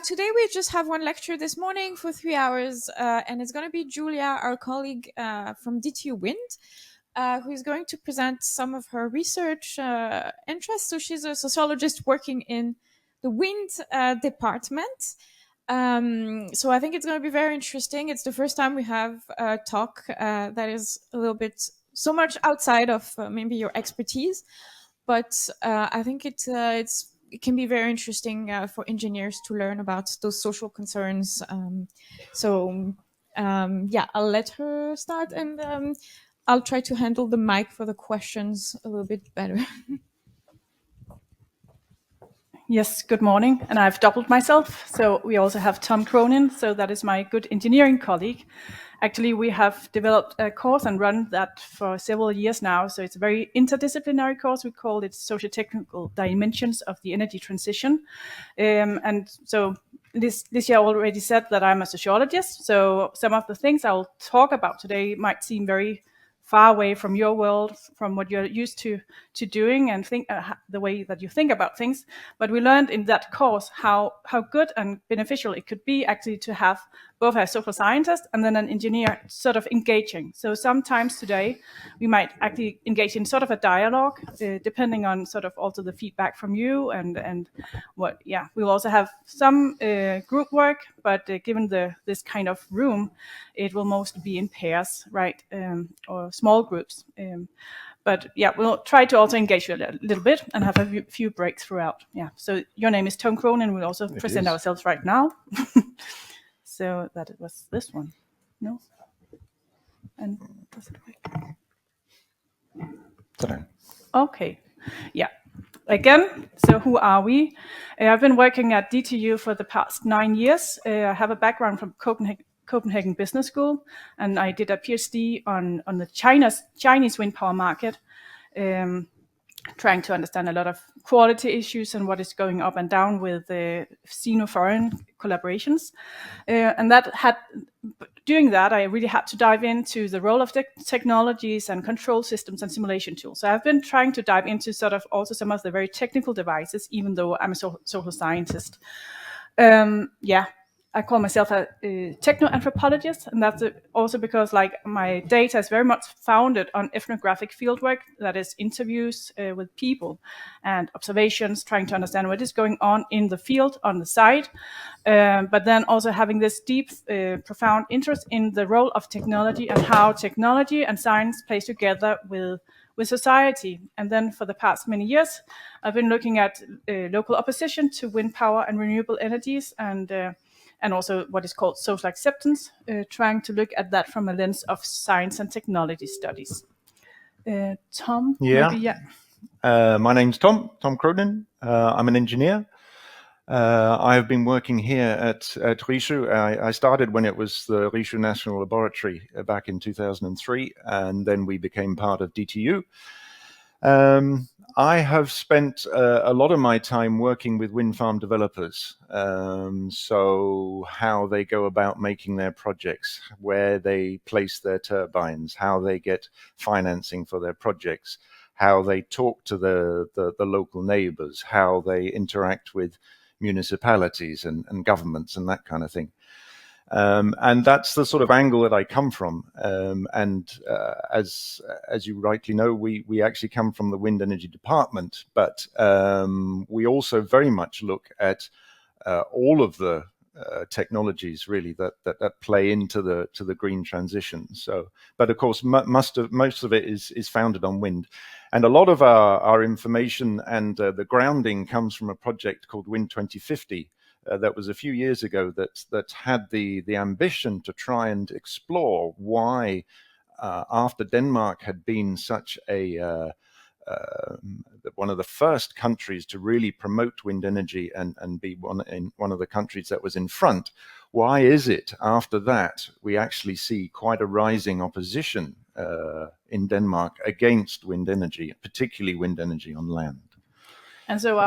Today we just have one lecture this morning for 3 hours, and it's going to be Julia, our colleague from DTU Wind, who is going to present some of her research interests. So she's a sociologist working in the wind department. So I think it's going to be very interesting. It's the first time we have a talk that is a little bit so much outside of maybe your expertise, but I think it can be very interesting for engineers to learn about those social concerns. Yeah, I'll let her start, and I'll try to handle the mic for the questions a little bit better. Yes, good morning. And I've doubled myself. So we also have Tom Cronin. So that is my good engineering colleague. Actually, we have developed a course and run that for several years now. So it's a very interdisciplinary course. We call it Socio-Technical Dimensions of the Energy Transition. And so this year I already said that I'm a sociologist. So some of the things I'll talk about today might seem very far away from your world, from what you're used to doing and think the way that you think about things. But we learned in that course how good and beneficial it could be actually to have both a social scientist and then an engineer sort of engaging. So sometimes today we might actually engage in sort of a dialogue, depending on sort of also the feedback from you and what. Yeah, we'll also have some group work, but given this kind of room, it will mostly be in pairs, right, or small groups. But yeah, we'll try to also engage you a little bit and have a few breaks throughout. Yeah. So your name is Tom Cronin. We'll also present ourselves right now. So that it was this one. No? And does it work? Okay. Yeah. Again, so who are we? I've been working at DTU for the past 9 years. I have a background from Copenhagen Business School, and I did a PhD on the Chinese wind power market, trying to understand a lot of quality issues and what is going up and down with the Sino-foreign collaborations. Doing that, I really had to dive into the role of the technologies and control systems and simulation tools. So I've been trying to dive into sort of also some of the very technical devices, even though I'm a social scientist. I call myself a techno-anthropologist, and that's also because like my data is very much founded on ethnographic fieldwork, that is interviews with people and observations, trying to understand what is going on in the field on the site, but then also having this deep, profound interest in the role of technology and how technology and science plays together with society. And then for the past many years, I've been looking at local opposition to wind power and renewable energies, and also what is called social acceptance, trying to look at that from a lens of science and technology studies. Tom? Yeah. Maybe, yeah. My name's Tom Cronin. I'm an engineer. I have been working here at Rishu. I started when it was the Rishu National Laboratory back in 2003, and then we became part of DTU. I have spent a lot of my time working with wind farm developers. So how they go about making their projects, where they place their turbines, how they get financing for their projects, how they talk to the local neighbors, how they interact with municipalities and governments and that kind of thing. And that's the sort of angle that I come from. As you rightly know, we actually come from the wind energy department, but we also very much look at all of the technologies really that play into the green transition. So, but of course, most of it is founded on wind, and a lot of our information and the grounding comes from a project called Wind 2050. That was a few years ago that had the ambition to try and explore why, after Denmark had been such a one of the first countries to really promote wind energy and be one of the countries that was in front, why is it after that we actually see quite a rising opposition in Denmark against wind energy, particularly wind energy on land? And so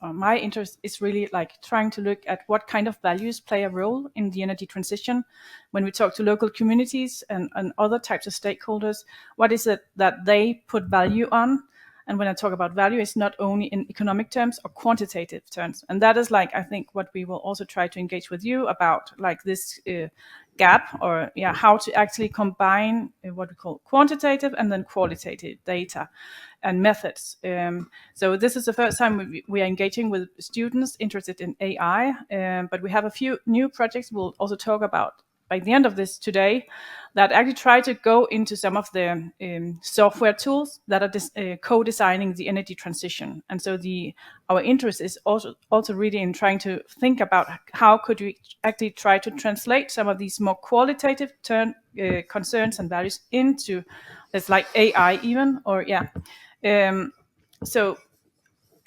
my interest is really like trying to look at what kind of values play a role in the energy transition. When we talk to local communities and other types of stakeholders, what is it that they put value on? And when I talk about value, it's not only in economic terms or quantitative terms. And that is like, I think, what we will also try to engage with you about, like this gap, or how to actually combine what we call quantitative and then qualitative data and methods. So this is the first time we are engaging with students interested in AI, but we have a few new projects we'll also talk about by the end of this today that actually try to go into some of the software tools that are co-designing the energy transition. And so our interest is also really in trying to think about how could we actually try to translate some of these more qualitative concerns and values into, it's like AI even, or so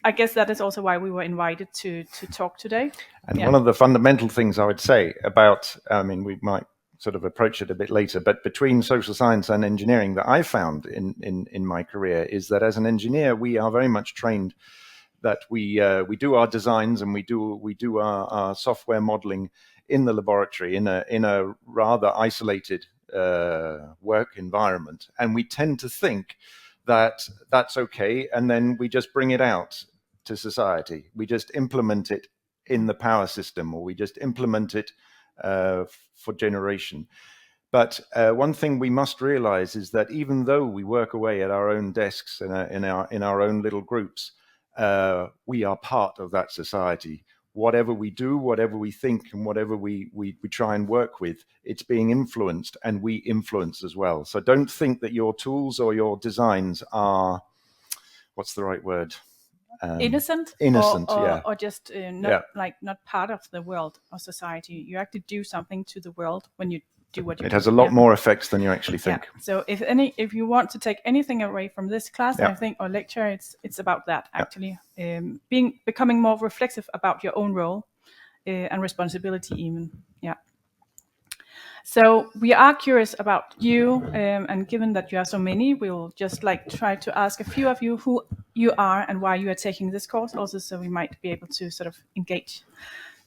I guess that is also why we were invited to talk today. And one of the fundamental things I would say about, I mean, we might sort of approach it a bit later, but between social science and engineering that I found in my career is that as an engineer, we are very much trained that we do our designs and we do our software modeling in the laboratory in a rather isolated work environment, and we tend to think that that's okay, and then we just bring it out to society. We just implement it in the power system, or we just implement it for generation. But one thing we must realize is that even though we work away at our own desks in our own little groups, we are part of that society. Whatever we do, whatever we think, and whatever we try and work with, it's being influenced, and we influence as well. So don't think that your tools or your designs are, what's the right word? Innocent, or just not part of the world or society. You actually do something to the world when you do what you do. It has a lot more effects than you actually think. Yeah. So if you want to take anything away from this class, I think, or lecture, it's about that actually, becoming more reflexive about your own role and responsibility even. Yeah. So we are curious about you, and given that you are so many, we'll just try to ask a few of you who you are and why you are taking this course also, so we might be able to sort of engage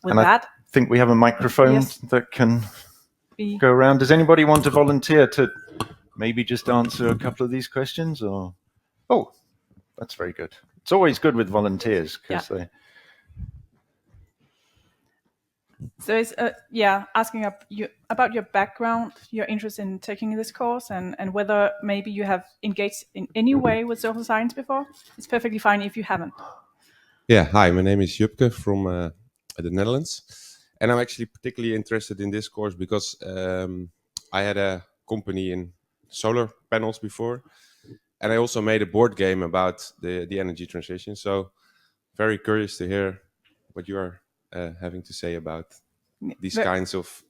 with that. I think we have a microphone that can go around. Does anybody want to volunteer to maybe just answer a couple of these questions? Or that's very good. It's always good with volunteers because they... So it's asking about your background, your interest in taking this course, and whether maybe you have engaged in any way with social science before. It's perfectly fine if you haven't. Yeah, hi, my name is Jupke from the Netherlands. And I'm actually particularly interested in this course because I had a company in solar panels before. And I also made a board game about the energy transition. So very curious to hear what you are having to say about these kinds of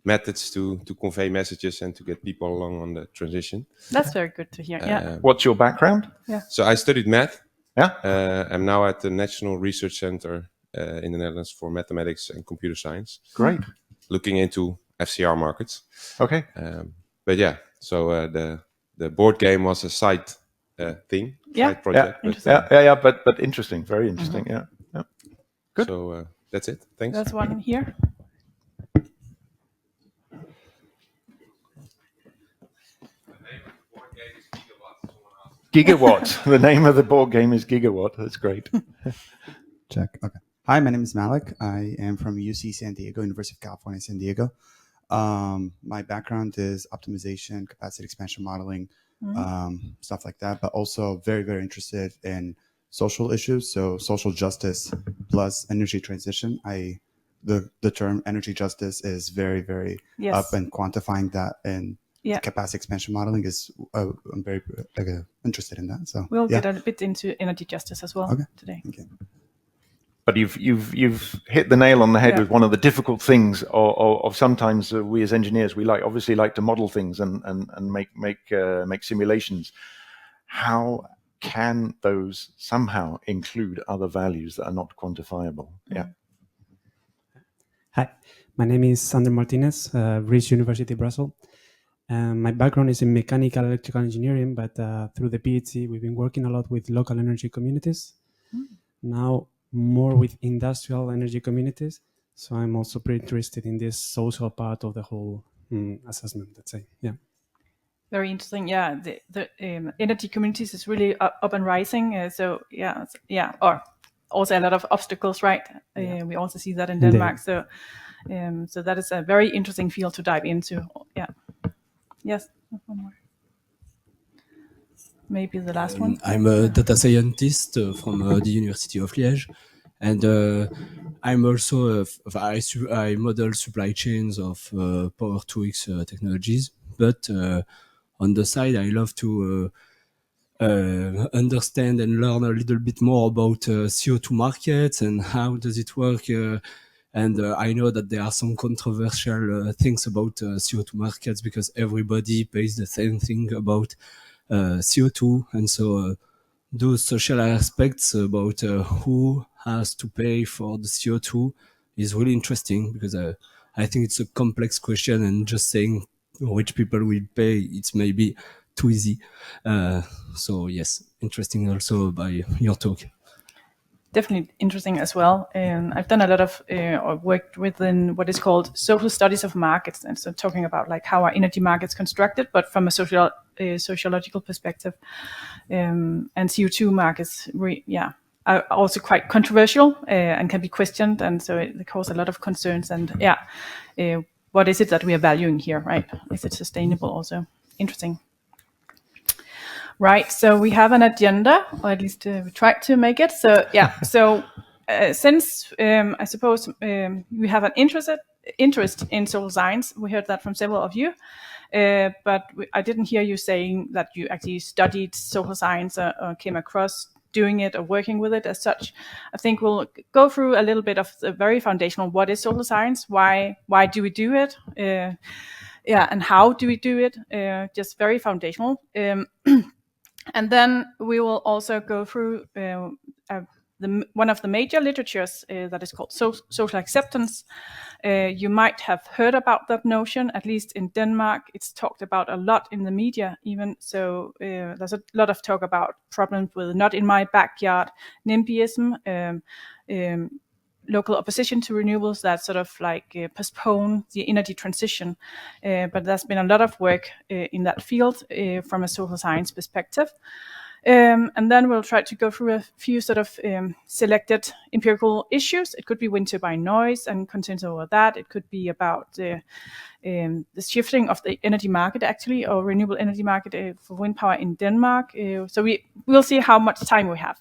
methods to convey messages and to get people along on the transition. That's very good to hear. What's your background? So I studied math. I'm now at the National Research Center in the Netherlands for Mathematics and Computer Science. Great. Looking into FCR markets. Okay. So the board game was a side thing, side project. But interesting, very interesting. Mm-hmm. Yeah. Good. So that's it. Thanks. There's one here. Gigawatt. The name of the board game is Gigawatt. That's great. Check. Okay. Hi, my name is Malik. I am from UC San Diego, University of California, San Diego. My background is optimization, capacity expansion modeling, stuff like that, but also very, very interested in social issues. So social justice plus energy transition. The term energy justice is very, very up, and quantifying that and capacity expansion modeling is I'm very interested in that. So we'll get a bit into energy justice as well today. Okay. But you've hit the nail on the head with one of the difficult things of sometimes we as engineers, we obviously like to model things and make simulations. How can those somehow include other values that are not quantifiable? Yeah. Hi, my name is Sander Martinez, Reach University Brussels. My background is in mechanical electrical engineering, but through the PhD, we've been working a lot with local energy communities. Now, more with industrial energy communities. So I'm also pretty interested in this social part of the whole assessment, let's say. Yeah. Very interesting. Yeah, the energy communities is really up and rising. So yeah, or also a lot of obstacles, right? We also see that in Denmark. So so that is a very interesting field to dive into. Yeah. Yes. One more. Maybe the last one. I'm a data scientist from the University of Liège, and I'm also I model supply chains of Power 2X technologies. But on the side, I love to understand and learn a little bit more about CO2 markets and how does it work. And I know that there are some controversial things about CO2 markets because everybody pays the same thing about CO2. And so those social aspects about who has to pay for the CO2 is really interesting because I think it's a complex question, and just saying which people will pay, it's maybe too easy. So yes, interesting also by your talk. Definitely interesting as well. I've done a lot of or worked within what is called social studies of markets, and so talking about like how are energy markets constructed, but from a sociological perspective. And CO2 markets, are also quite controversial and can be questioned, and so it causes a lot of concerns. And what is it that we are valuing here, right? Is it sustainable? Also interesting. Right, so we have an agenda, or at least we tried to make it. So so since I suppose we have an interest in social science, we heard that from several of you, but I didn't hear you saying that you actually studied social science or came across doing it or working with it as such. I think we'll go through a little bit of the very foundational. What is social science? Why do we do it? And how do we do it? Just very foundational. And then we will also go through one of the major literatures that is called social acceptance. You might have heard about that notion, at least in Denmark. It's talked about a lot in the media even. So there's a lot of talk about problems with not in my backyard, NIMBYism, local opposition to renewables that sort of like postpone the energy transition. But there's been a lot of work in that field from a social science perspective. And then we'll try to go through a few sort of selected empirical issues. It could be wind turbine noise and concerns over that. It could be about the shifting of the energy market, actually, or renewable energy market for wind power in Denmark. So we'll see how much time we have.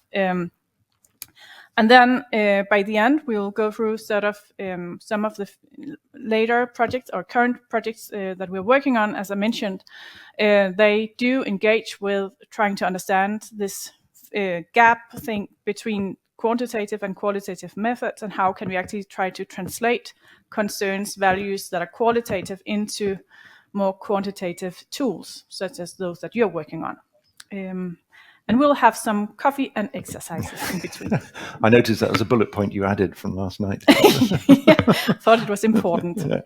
And then by the end, we'll go through sort of some of the later projects or current projects that we're working on. As I mentioned, they do engage with trying to understand this gap thing between quantitative and qualitative methods, and how can we actually try to translate concerns, values that are qualitative into more quantitative tools, such as those that you're working on. And we'll have some coffee and exercises in between. I noticed that was a bullet point you added from last night. Thought it was important. Yeah.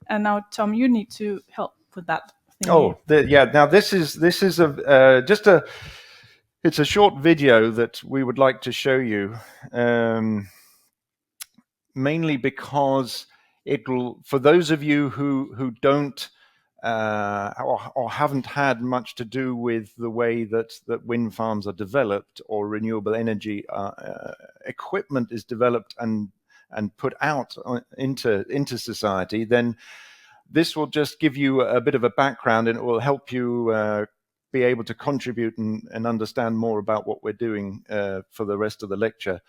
And now, Tom, you need to help with that thing. Now this is it's a short video that we would like to show you, mainly because it will, for those of you who don't or haven't had much to do with the way that wind farms are developed or renewable energy equipment is developed and put out into society, then this will just give you a bit of a background, and it will help you be able to contribute and understand more about what we're doing for the rest of the lecture.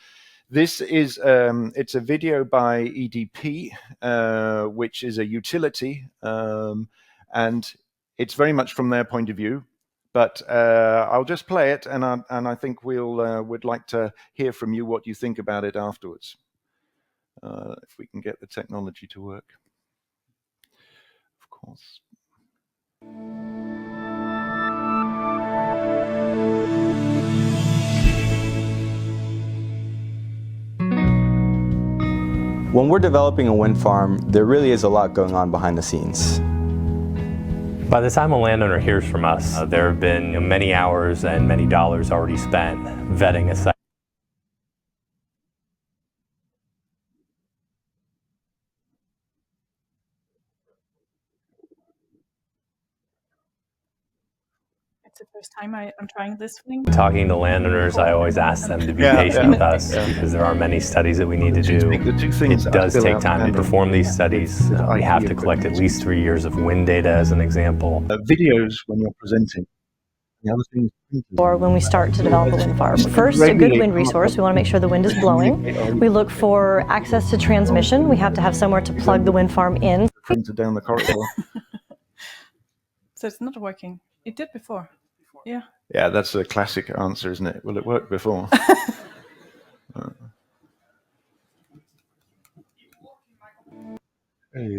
This is it's a video by EDP, which is a utility, and it's very much from their point of view. But I'll just play it, and I think would like to hear from you what you think about it afterwards. If we can get the technology to work, of course. When we're developing a wind farm, there really is a lot going on behind the scenes. By the time a landowner hears from us, there have been many hours and many dollars already spent vetting a site. It's the first time I'm trying this thing. Talking to landowners, I always ask them to be patient with us because there are many studies that we need to do. It does take time to perform these studies. We have to collect at least 3 years of wind data as an example. Videos when you're presenting. The other thing is or when we start to develop a wind farm. First, a good wind resource. We want to make sure the wind is blowing. We look for access to transmission. We have to have somewhere to plug the wind farm in. Printer down the corridor. So it's not working. It did before. Yeah. Yeah, that's a classic answer, isn't it? Well, it worked before. Hey.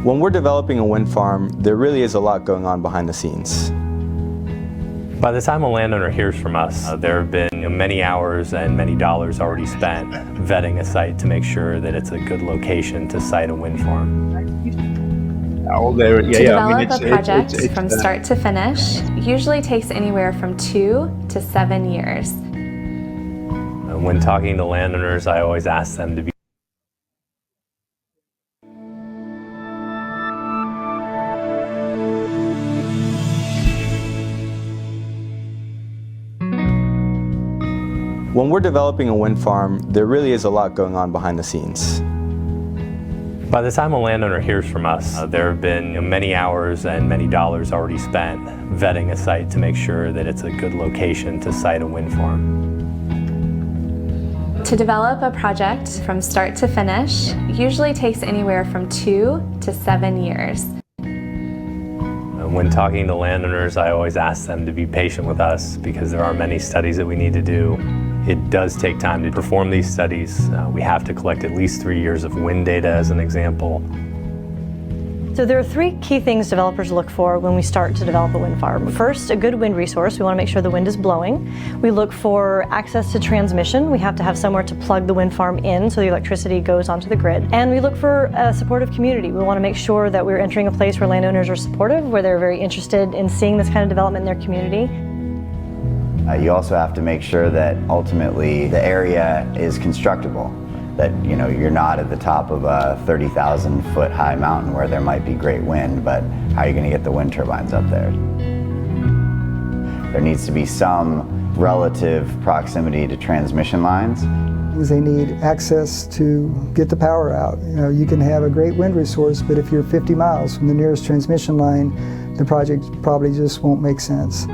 When we're developing a wind farm, there really is a lot going on behind the scenes. By the time a landowner hears from us, there have been many hours and many dollars already spent vetting a site to make sure that it's a good location to site a wind farm. To develop a project from start to finish usually takes anywhere from 2 to 7 years. When talking to landowners, I always ask them to be When we're developing a wind farm, there really is a lot going on behind the scenes. By the time a landowner hears from us, there have been many hours and many dollars already spent vetting a site to make sure that it's a good location to site a wind farm. To develop a project from start to finish usually takes anywhere from 2 to 7 years. When talking to landowners, I always ask them to be patient with us because there are many studies that we need to do. It does take time to perform these studies. We have to collect at least 3 years of wind data as an example. So there are 3 key things developers look for when we start to develop a wind farm. First, a good wind resource. We want to make sure the wind is blowing. We look for access to transmission. We have to have somewhere to plug the wind farm in so the electricity goes onto the grid. And we look for a supportive community. We want to make sure that we're entering a place where landowners are supportive, where they're very interested in seeing this kind of development in their community. You also have to make sure that ultimately the area is constructible. That you're not at the top of a 30,000 foot high mountain where there might be great wind, but how are you going to get the wind turbines up there? There needs to be some relative proximity to transmission lines. They need access to get the power out. You can have a great wind resource, but if you're 50 miles from the nearest transmission line, the project probably just won't make sense.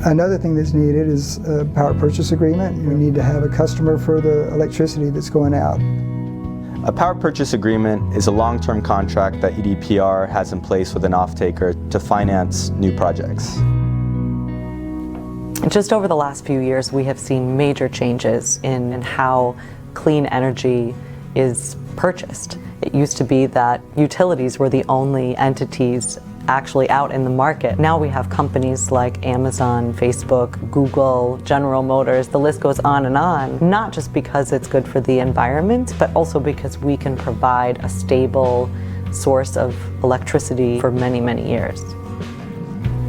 Another thing that's needed is a power purchase agreement. We need to have a customer for the electricity that's going out. A power purchase agreement is a long-term contract that EDPR has in place with an off-taker to finance new projects. Just over the last few years, we have seen major changes in how clean energy is purchased. It used to be that utilities were the only entities actually out in the market. Now we have companies like Amazon, Facebook, Google, General Motors, the list goes on, not just because it's good for the environment, but also because we can provide a stable source of electricity for many, many years.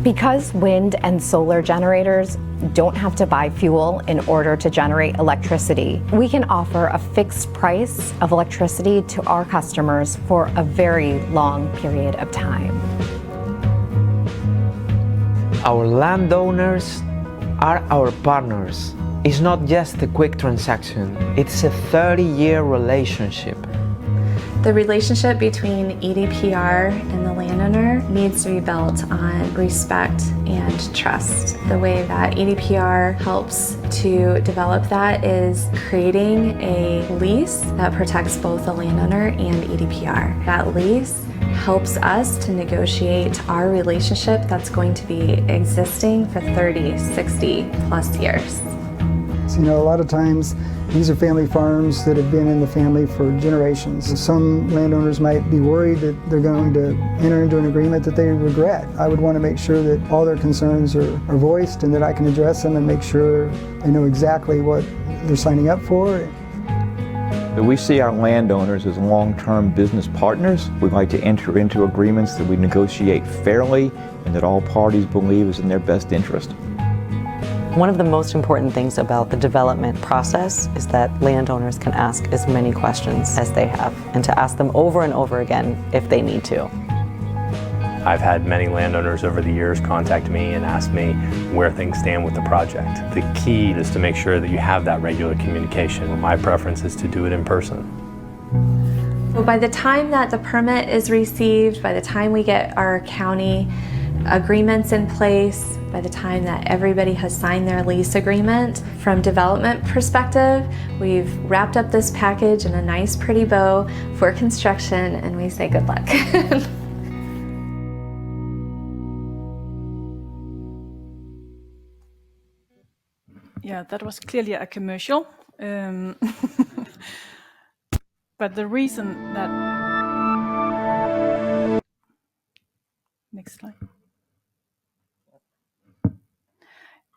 Because wind and solar generators don't have to buy fuel in order to generate electricity, we can offer a fixed price of electricity to our customers for a very long period of time. Our landowners are our partners. It's not just a quick transaction, it's a 30-year relationship. The relationship between EDPR and the landowner needs to be built on respect and trust. The way that EDPR helps to develop that is creating a lease that protects both the landowner and EDPR. That lease helps us to negotiate our relationship that's going to be existing for 30, 60 plus years. So, a lot of times these are family farms that have been in the family for generations. Some landowners might be worried that they're going to enter into an agreement that they regret. I would want to make sure that all their concerns are voiced and that I can address them and make sure they know exactly what they're signing up for. We see our landowners as long-term business partners. We'd like to enter into agreements that we negotiate fairly and that all parties believe is in their best interest. One of the most important things about the development process is that landowners can ask as many questions as they have, and to ask them over and over again if they need to. I've had many landowners over the years contact me and ask me where things stand with the project. The key is to make sure that you have that regular communication. My preference is to do it in person. So by the time that the permit is received, by the time we get our county agreements in place, by the time that everybody has signed their lease agreement, from development perspective, we've wrapped up this package in a nice pretty bow for construction, and we say good luck. Yeah, that was clearly a commercial. But the reason that... Next slide.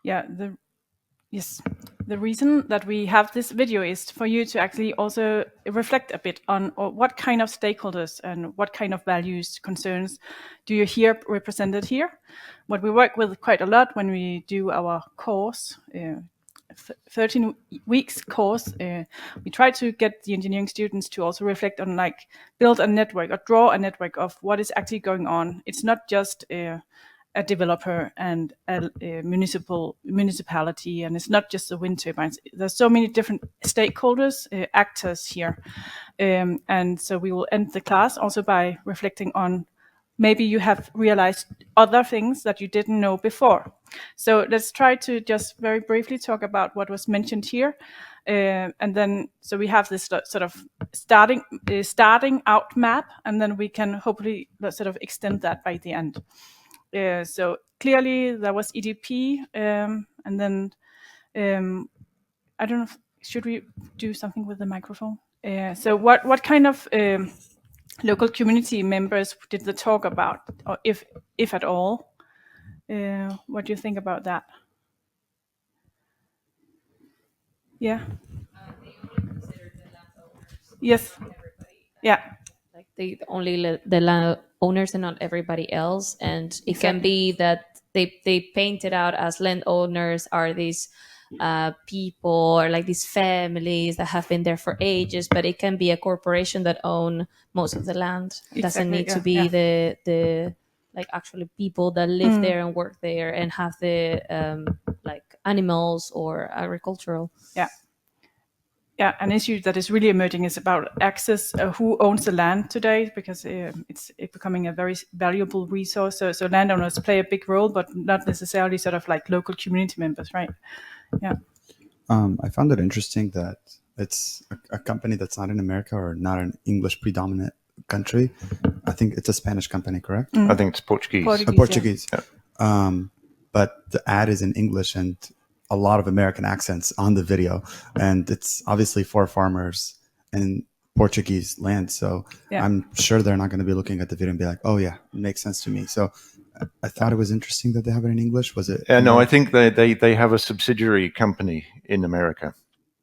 Yeah, the reason that we have this video is for you to actually also reflect a bit on what kind of stakeholders and what kind of values, concerns do you hear represented here. What we work with quite a lot when we do our course, 13 weeks course, we try to get the engineering students to also reflect on, like, build a network or draw a network of what is actually going on. It's not just a developer and a municipality, and it's not just the wind turbines. There's so many different stakeholders, actors here. And so we will end the class also by reflecting on maybe you have realized other things that you didn't know before. So let's try to just very briefly talk about what was mentioned here. And then, so we have this sort of starting out map, and then we can hopefully sort of extend that by the end. So clearly there was EDP, and then I don't know, should we do something with the microphone? So what kind of local community members did the talk about, or if at all? What do you think about that? Yeah. They only consider the landowners. Yes. Yeah. Like they only the landowners and not everybody else. And it can be that they paint it out as landowners are these people or like these families that have been there for ages, but it can be a corporation that own most of the land. It doesn't need to be the like actually people that live there and work there and have the like animals or agricultural. Yeah. Yeah, an issue that is really emerging is about access, who owns the land today, because it's becoming a very valuable resource. So landowners play a big role, but not necessarily sort of like local community members, right? Yeah. I found it interesting that it's a company that's not in America or not an English predominant country. I think it's a Spanish company, correct? I think it's Portuguese. Portuguese. Yeah. But the ad is in English and a lot of American accents on the video, and it's obviously for farmers in Portuguese land. So I'm sure they're not going to be looking at the video and be like, "Oh yeah, it makes sense to me." So I thought it was interesting that they have it in English. Was it? No, I think they have a subsidiary company in America.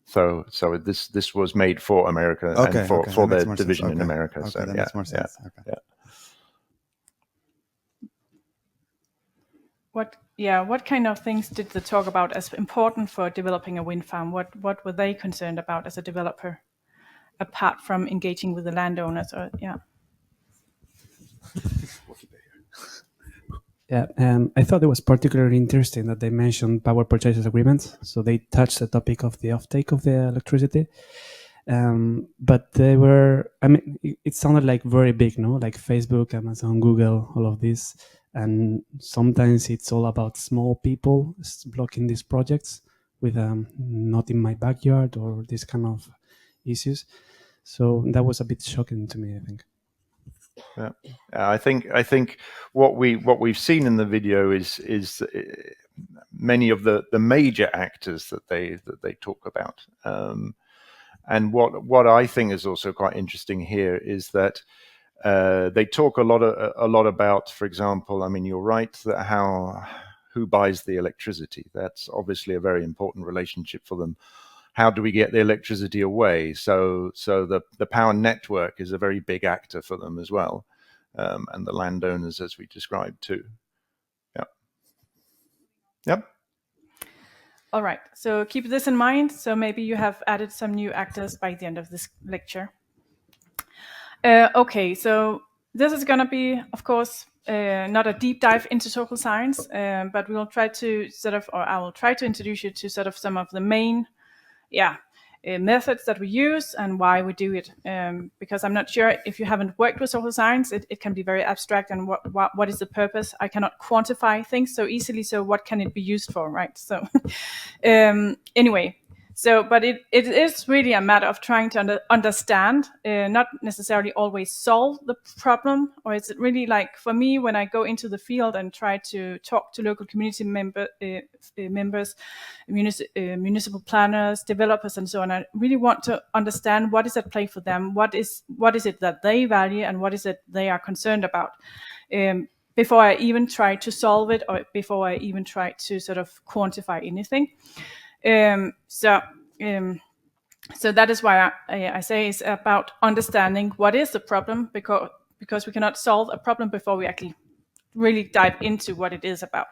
So this was made for America and for their division in America. Okay, so that makes more sense. Okay. What kind of things did they talk about as important for developing a wind farm? What were they concerned about as a developer, apart from engaging with the landowners? I thought it was particularly interesting that they mentioned power purchase agreements. So they touched the topic of the offtake of the electricity. But they were, it sounded like very big, no? Like Facebook, Amazon, Google, all of this. And sometimes it's all about small people blocking these projects with not in my backyard or this kind of issues. So that was a bit shocking to me, I think. Yeah, I think what we've seen in the video is many of the major actors that they talk about, and what I think is also quite interesting here is that they talk a lot about, for example, I mean, you're right that who buys the electricity. That's obviously a very important relationship for them. How do we get the electricity away? So the power network is a very big actor for them as well, and the landowners, as we described too. Yep. All right, so keep this in mind. So maybe you have added some new actors by the end of this lecture. Okay, so this is going to be, of course, not a deep dive into social science, but we will try to I will try to introduce you to sort of some of the main, methods that we use and why we do it. Because I'm not sure if you haven't worked with social science, it can be very abstract. And what is the purpose? I cannot quantify things so easily. So what can it be used for, right? So anyway. So, but it is really a matter of trying to understand, not necessarily always solve the problem. Or is it really like, for me, when I go into the field and try to talk to local community members, municipal planners, developers, and so on, I really want to understand what is at play for them, what is it that they value, and what is it they are concerned about, before I even try to solve it, or before I even try to sort of quantify anything. So that is why I say it's about understanding what is the problem, because we cannot solve a problem before we actually really dive into what it is about.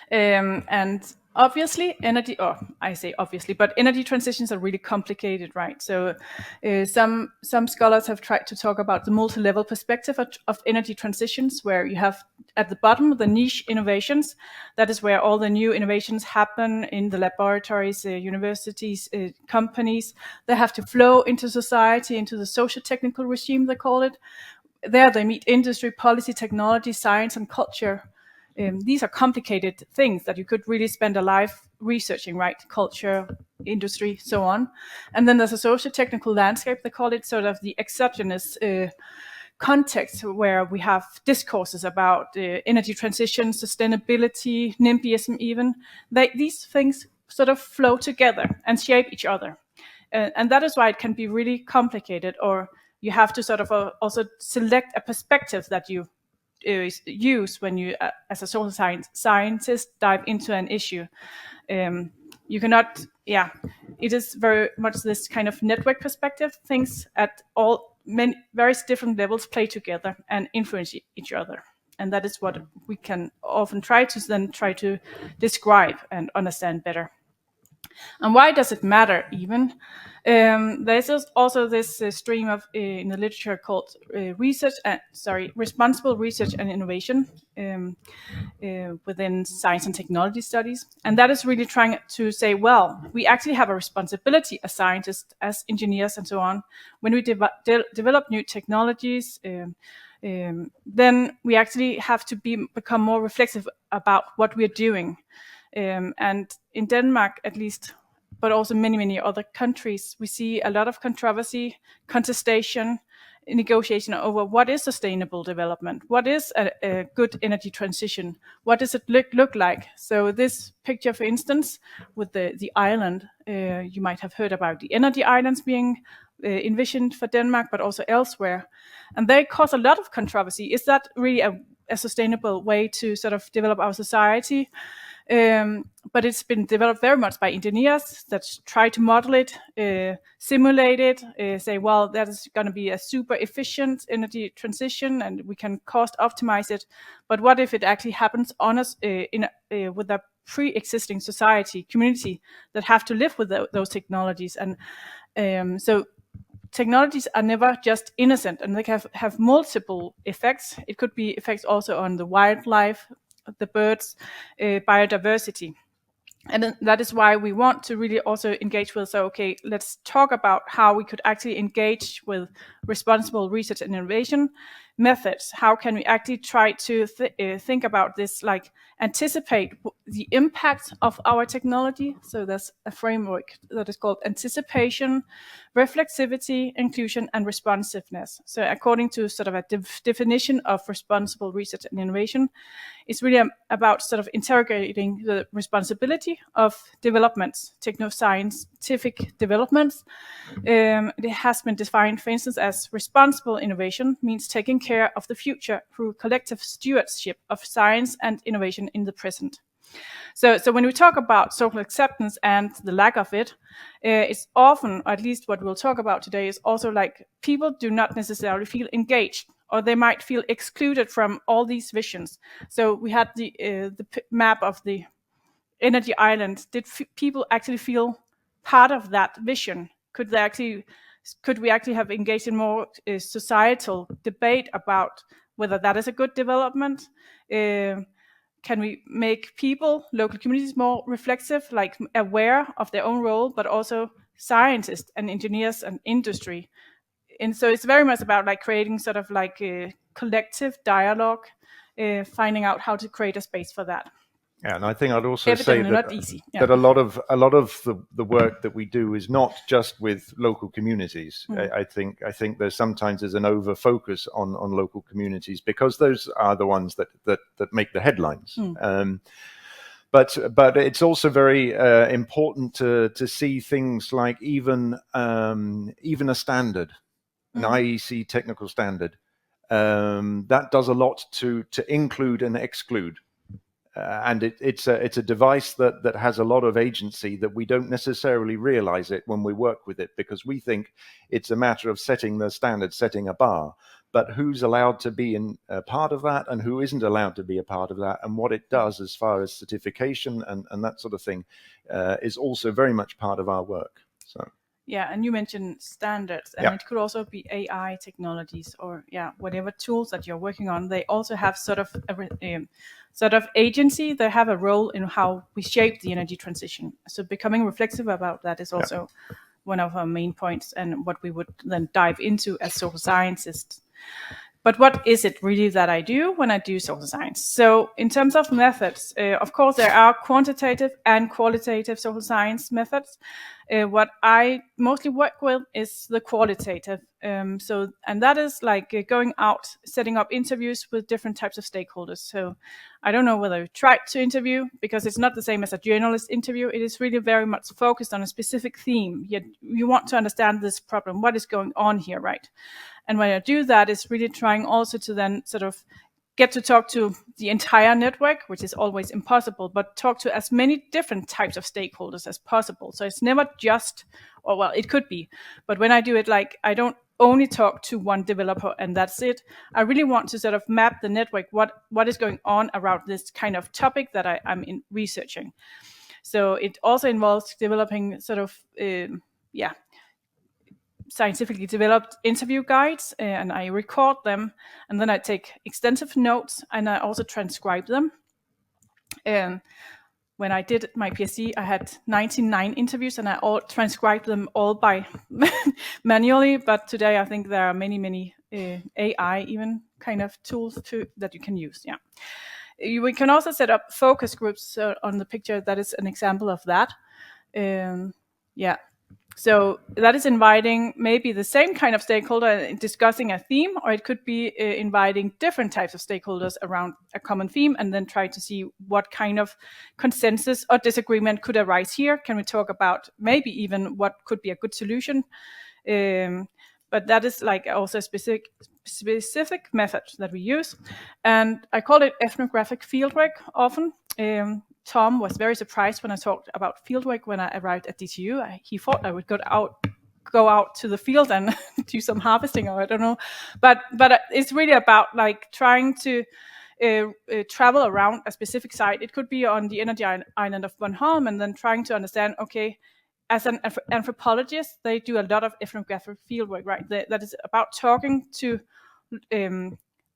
And obviously, energy transitions are really complicated, right? So some scholars have tried to talk about the multi-level perspective of energy transitions, where you have at the bottom the niche innovations. That is where all the new innovations happen in the laboratories, universities, companies. They have to flow into society, into the socio-technical regime, they call it. There they meet industry, policy, technology, science, and culture. These are complicated things that you could really spend a life researching, right? Culture, industry, so on. And then there's a socio-technical landscape, they call it, sort of the exogenous context, where we have discourses about energy transition, sustainability, NIMBYism even. These things sort of flow together and shape each other. And that is why it can be really complicated, or you have to sort of also select a perspective that you use when you, as a social scientist, dive into an issue. You cannot, it is very much this kind of network perspective. Things at many various different levels play together and influence each other. And that is what we can often try to describe and understand better. And why does it matter even? There's also this stream of in the literature called responsible research and innovation within science and technology studies. And that is really trying to say, well, we actually have a responsibility as scientists, as engineers, and so on. When we develop new technologies, then we actually have to become more reflexive about what we're doing. And in Denmark, at least, but also many other countries, we see a lot of controversy, contestation, negotiation over what is sustainable development, what is a good energy transition, what does it look like. So this picture, for instance, with the island, you might have heard about the energy islands being envisioned for Denmark, but also elsewhere. And they cause a lot of controversy. Is that really a sustainable way to sort of develop our society? But it's been developed very much by engineers that try to model it, simulate it, say, well, that is going to be a super efficient energy transition and we can cost optimize it. But what if it actually happens on us with a pre-existing society, community that have to live with those technologies? And so technologies are never just innocent, and they have multiple effects. It could be effects also on the wildlife, the birds, biodiversity. And that is why we want to really also engage with, so okay, let's talk about how we could actually engage with responsible research and innovation methods. How can we actually try to think about this, like anticipate the impact of our technology? So there's a framework that is called anticipation, reflexivity, inclusion, and responsiveness. So according to sort of a definition of responsible research and innovation, it's really about sort of interrogating the responsibility of developments, techno-scientific developments. It has been defined, for instance, as responsible innovation means taking care of the future through collective stewardship of science and innovation in the present. So when we talk about social acceptance and the lack of it, it's often, or at least what we'll talk about today, is also like people do not necessarily feel engaged, or they might feel excluded from all these visions. So we had the map of the energy island, did people actually feel part of that vision? Could we actually have engaged in more societal debate about whether that is a good development? Can we make people, local communities, more reflexive, like aware of their own role, but also scientists and engineers and industry? And so it's very much about like creating sort of like a collective dialogue, finding out how to create a space for that. Yeah, and I think I'd also Evidently say that, not easy. Yeah. that a lot of the work that we do is not just with local communities. I think there's sometimes an over focus on local communities because those are the ones that make the headlines. But it's also very important to see things like even a standard, an IEC technical standard, that does a lot to include and exclude. And it's a device that has a lot of agency that we don't necessarily realize it when we work with it, because we think it's a matter of setting the standard, setting a bar. But who's allowed to be a part of that and who isn't allowed to be a part of that, and what it does as far as certification and that sort of thing is also very much part of our work. So. Yeah, and you mentioned standards, and it could also be AI technologies or whatever tools that you're working on. They also have sort of agency. They have a role in how we shape the energy transition. So becoming reflexive about that is also one of our main points, and what we would then dive into as social scientists. But what is it really that I do when I do social science? So in terms of methods, of course, there are quantitative and qualitative social science methods. What I mostly work with is the qualitative. And that is like going out, setting up interviews with different types of stakeholders. So I don't know whether you tried to interview, because it's not the same as a journalist interview. It is really very much focused on a specific theme. You want to understand this problem, what is going on here, right? And when I do that, it's really trying also to then sort of get to talk to the entire network, which is always impossible, but talk to as many different types of stakeholders as possible. So it's never just, or well, it could be, but when I do it, like I don't only talk to one developer and that's it. I really want to sort of map the network, what is going on around this kind of topic that I'm researching. So it also involves developing sort of, scientifically developed interview guides, and I record them, and then I take extensive notes, and I also transcribe them. And when I did my PhD, I had 99 interviews, and I transcribed them all by manually. But today, I think there are many AI even kind of tools that you can use. Yeah, we can also set up focus groups on the picture. That is an example of that. So that is inviting maybe the same kind of stakeholder discussing a theme, or it could be inviting different types of stakeholders around a common theme, and then try to see what kind of consensus or disagreement could arise here. Can we talk about maybe even what could be a good solution? But that is like also a specific method that we use. And I call it ethnographic fieldwork often. Tom was very surprised when I talked about fieldwork when I arrived at DTU. He thought I would go out to the field and do some harvesting, or I don't know. But it's really about like trying to travel around a specific site. It could be on the energy island of Bornholm, and then trying to understand, okay, as an anthropologist, they do a lot of ethnographic fieldwork, right? That is about talking to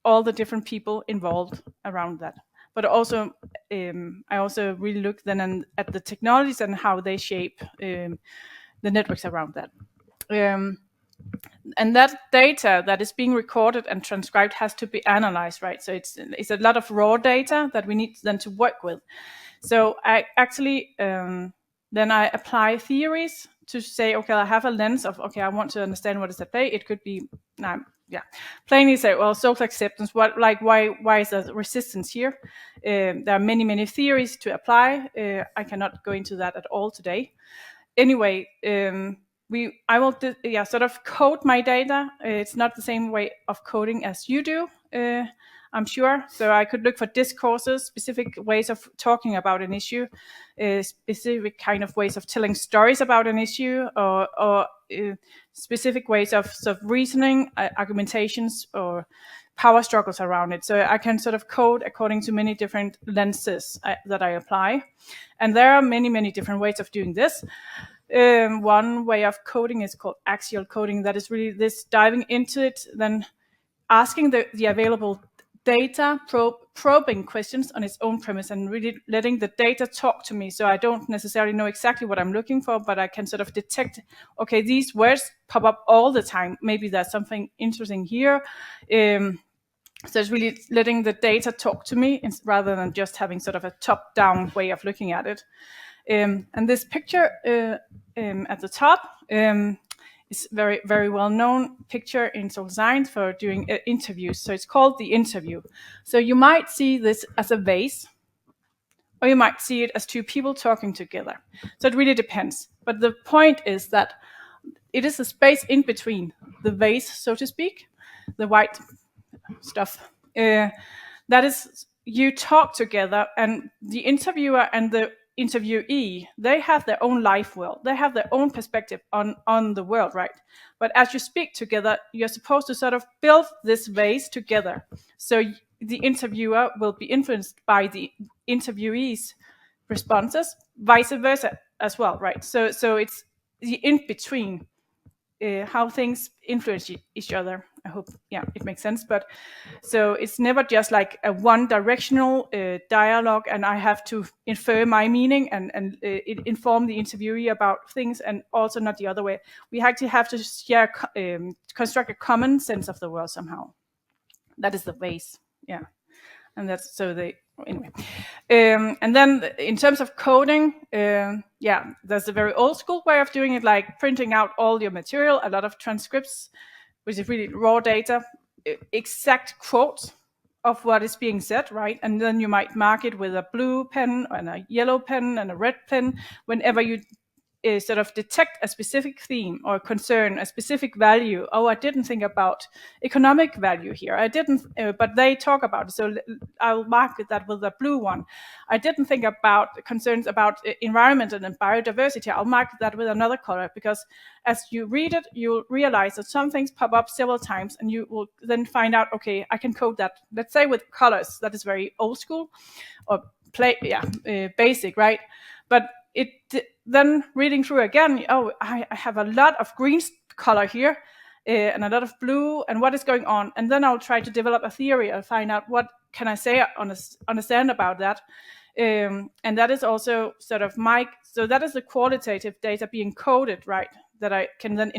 all the different people involved around that. But also, I also really look then at the technologies and how they shape the networks around that. And that data that is being recorded and transcribed has to be analyzed, right? So it's a lot of raw data that we need then to work with. So I actually then I apply theories to say, okay, I have a lens of, okay, I want to understand what is at play. It could be, plainly say, well, social acceptance. Why is there resistance here? There are many theories to apply. I cannot go into that at all today. Anyway, I will sort of code my data. It's not the same way of coding as you do, I'm sure. So I could look for discourses, specific ways of talking about an issue, specific kind of ways of telling stories about an issue, or specific ways of reasoning, argumentations, or power struggles around it. So I can sort of code according to many different lenses that I apply. And there are many, many different ways of doing this. One way of coding is called axial coding. That is really this diving into it, then asking the available data, probing questions on its own premise, and really letting the data talk to me. So I don't necessarily know exactly what I'm looking for, but I can sort of detect, okay, these words pop up all the time. Maybe there's something interesting here. So it's really letting the data talk to me rather than just having sort of a top-down way of looking at it. And this picture at the top is very, very well-known picture in social science for doing interviews. So it's called the interview. So you might see this as a vase, or you might see it as two people talking together. So it really depends. But the point is that it is a space in between the vase, so to speak, the white stuff. That is, you talk together, and the interviewer and the interviewee, they have their own life world. They have their own perspective on the world, right? But as you speak together, you're supposed to sort of build this vase together. So the interviewer will be influenced by the interviewee's responses, vice versa as well, right? So it's the in-between, how things influence each other. I hope, yeah, it makes sense. But so it's never just like a one-directional dialogue, and I have to infer my meaning and inform the interviewee about things, and also not the other way. We actually have to share, construct a common sense of the world somehow. That is the base, yeah. And that's so they anyway. And then in terms of coding, yeah, there's a very old school way of doing it, like printing out all your material, a lot of transcripts, which is really raw data, exact quotes of what is being said, right? And then you might mark it with a blue pen and a yellow pen and a red pen whenever you sort of detect a specific theme or concern, a specific value. Oh, I didn't think about economic value here. I didn't, but they talk about it, so I'll mark that with a blue one. I didn't think about concerns about environment and biodiversity. I'll mark that with another color, because as you read it, you'll realize that some things pop up several times, and you will then find out, okay, I can code that. Let's say with colors, that is very old school or basic, right? But then reading through again, oh, I have a lot of green color here and a lot of blue, and what is going on? And then I'll try to develop a theory and find out what can I say, understand about that. And that is also sort of so that is the qualitative data being coded, right? That I can then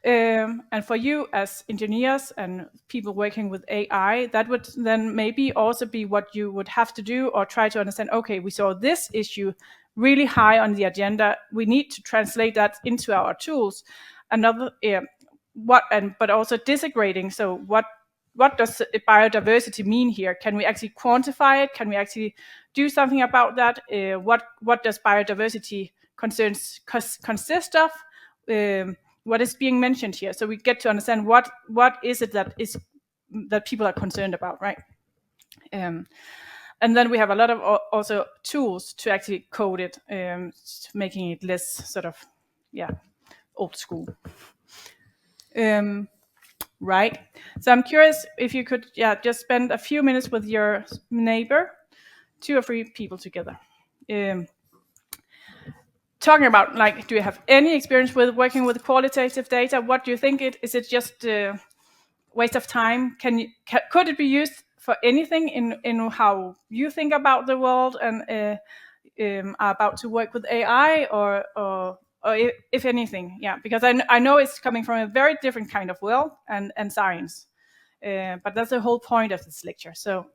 and for you as engineers and people working with AI, that would then maybe also be what you would have to do, or try to understand, okay, we saw this issue really high on the agenda. We need to translate that into our tools. But also disaggregating. So what does biodiversity mean here? Can we actually quantify it? Can we actually do something about that? What does biodiversity concerns consist of? What is being mentioned here? So we get to understand what is it that people are concerned about, right? And then we have a lot of also tools to actually code it, making it less sort of, old school. Right. So I'm curious if you could, just spend a few minutes with your neighbor, 2 or 3 people together. Talking about, like, do you have any experience with working with qualitative data? What do you think is it just a waste of time? Could it be used for anything in how you think about the world and are about to work with AI, or if anything? Yeah, because I know it's coming from a very different kind of world and science. But that's the whole point of this lecture. So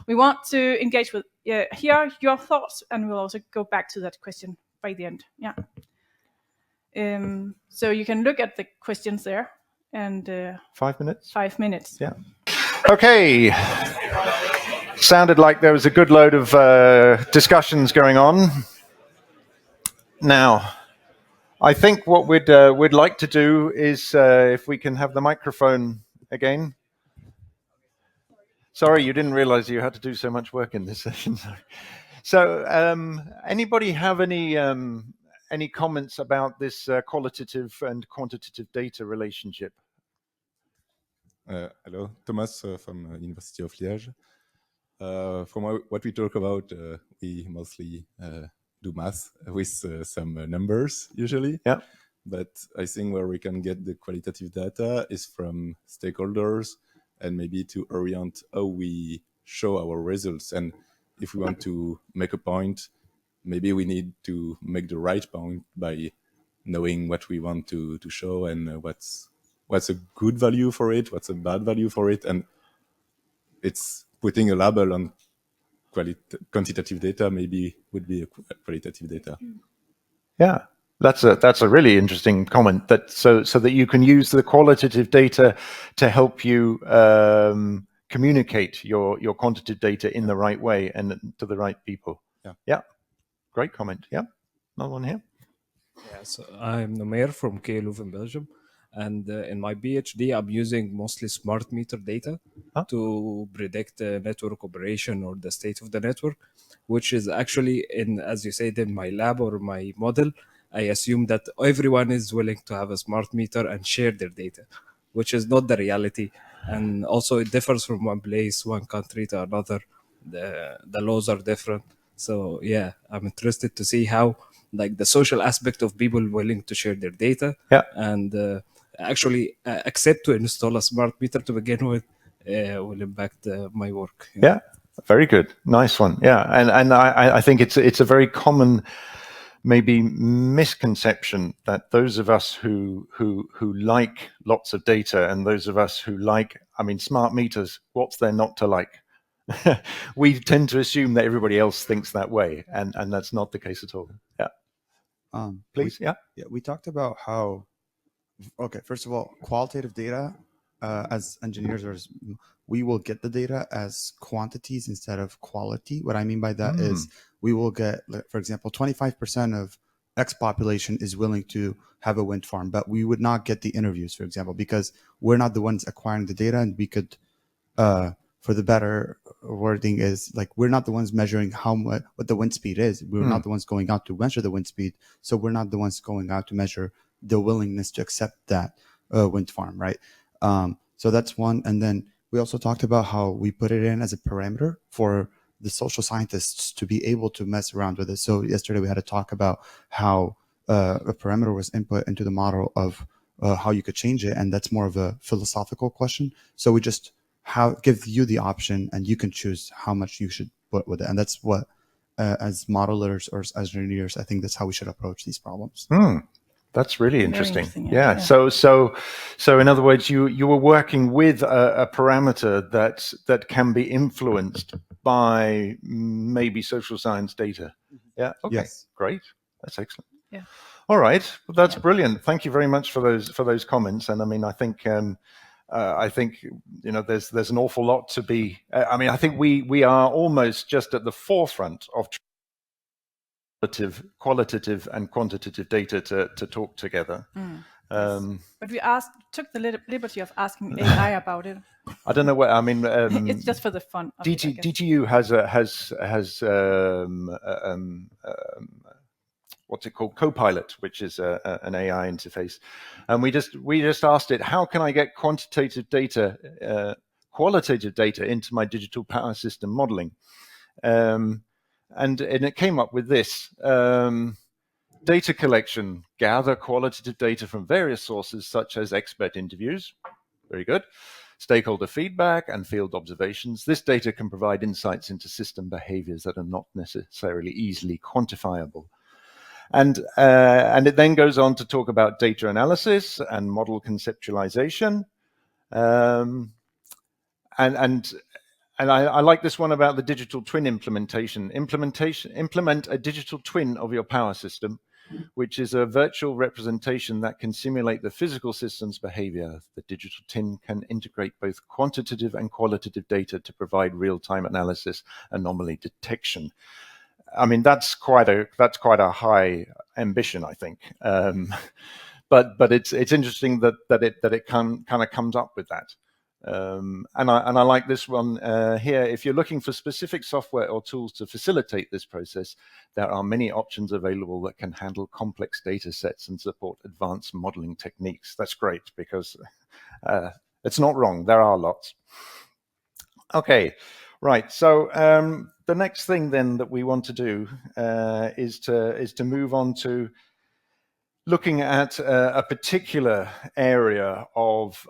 we want to engage with, hear your thoughts, and we'll also go back to that question by the end. Yeah. So you can look at the questions there, and 5 minutes. 5 minutes. Yeah. Okay. Sounded like there was a good load of discussions going on. Now, I think what we'd like to do is, if we can have the microphone again. Sorry, you didn't realize you had to do so much work in this session. So, anybody have any comments about this qualitative and quantitative data relationship? Hello, Thomas from University of Liège. From what we talk about, we mostly do math with some numbers usually. Yeah. But I think where we can get the qualitative data is from stakeholders and maybe to orient how we show our results. And if we want to make a point, maybe we need to make the right point by knowing what we want to show and what's a good value for it, what's a bad value for it. And it's putting a label on quantitative data maybe would be a qualitative data. Yeah, that's a really interesting comment. That so that you can use the qualitative data to help you communicate your quantitative data in the right way and to the right people. Yeah, great comment. Yeah, another one here. Yeah, so I'm Nomer from KU Leuven, Belgium, and in my PhD I'm using mostly smart meter data to predict network operation or the state of the network, which is actually as you said, in my lab or my model, I assume that everyone is willing to have a smart meter and share their data, which is not the reality. And also it differs from one place, one country to another. The laws are different. So yeah, I'm interested to see how like the social aspect of people willing to share their data and actually accept to install a smart meter to begin with will impact my work. Yeah, very good, nice one. Yeah, and I think it's a very common maybe misconception that those of us who like lots of data and those of us who like, I mean, smart meters, what's there not to like? We tend to assume that everybody else thinks that way, and that's not the case at all. Yeah. Please. We talked about how, okay, first of all, qualitative data, as engineers, we will get the data as quantities instead of quality. What I mean by that is we will get, for example, 25% of X population is willing to have a wind farm, but we would not get the interviews, for example, because we're not the ones acquiring the data, and we could, for the better wording is like, we're not the ones measuring what the wind speed is. We're not the ones going out to measure the wind speed. So we're not the ones going out to measure the willingness to accept that wind farm, right? So that's one. And then we also talked about how we put it in as a parameter for the social scientists to be able to mess around with it. So yesterday we had a talk about how a parameter was input into the model of how you could change it. And that's more of a philosophical question. So we just give you the option and you can choose how much you should put with it. And that's what, as modelers or as engineers, I think that's how we should approach these problems. That's really interesting. Yeah. So in other words, you were working with a parameter that can be influenced by maybe social science data. Yeah. Okay. Yes. Great. That's excellent. Yeah. All right. Well, that's brilliant. Thank you very much for those comments. And I mean, I think there's an awful lot to be. I mean, I think we are almost just at the forefront of qualitative and quantitative data to talk together. But we took the liberty of asking AI about it. I don't know what I mean. It's just for the fun of it, I guess. DTU has what's it called? CoPilot, which is an AI interface, and we just asked it, how can I get qualitative data into my digital power system modeling? And it came up with this. Data collection, gather qualitative data from various sources such as expert interviews. Very good. Stakeholder feedback and field observations. This data can provide insights into system behaviors that are not necessarily easily quantifiable. And it then goes on to talk about data analysis and model conceptualization. And I like this one about the digital twin implementation. Implement a digital twin of your power system, which is a virtual representation that can simulate the physical system's behavior. The digital twin can integrate both quantitative and qualitative data to provide real-time analysis, anomaly detection. I mean, that's quite a high ambition, I think. But it's interesting that it kind of comes up with that. And I like this one here. If you're looking for specific software or tools to facilitate this process, there are many options available that can handle complex data sets and support advanced modeling techniques. That's great, because It's not wrong. There are lots. Okay, right. So the next thing then that we want to do is to move on to looking at a particular area of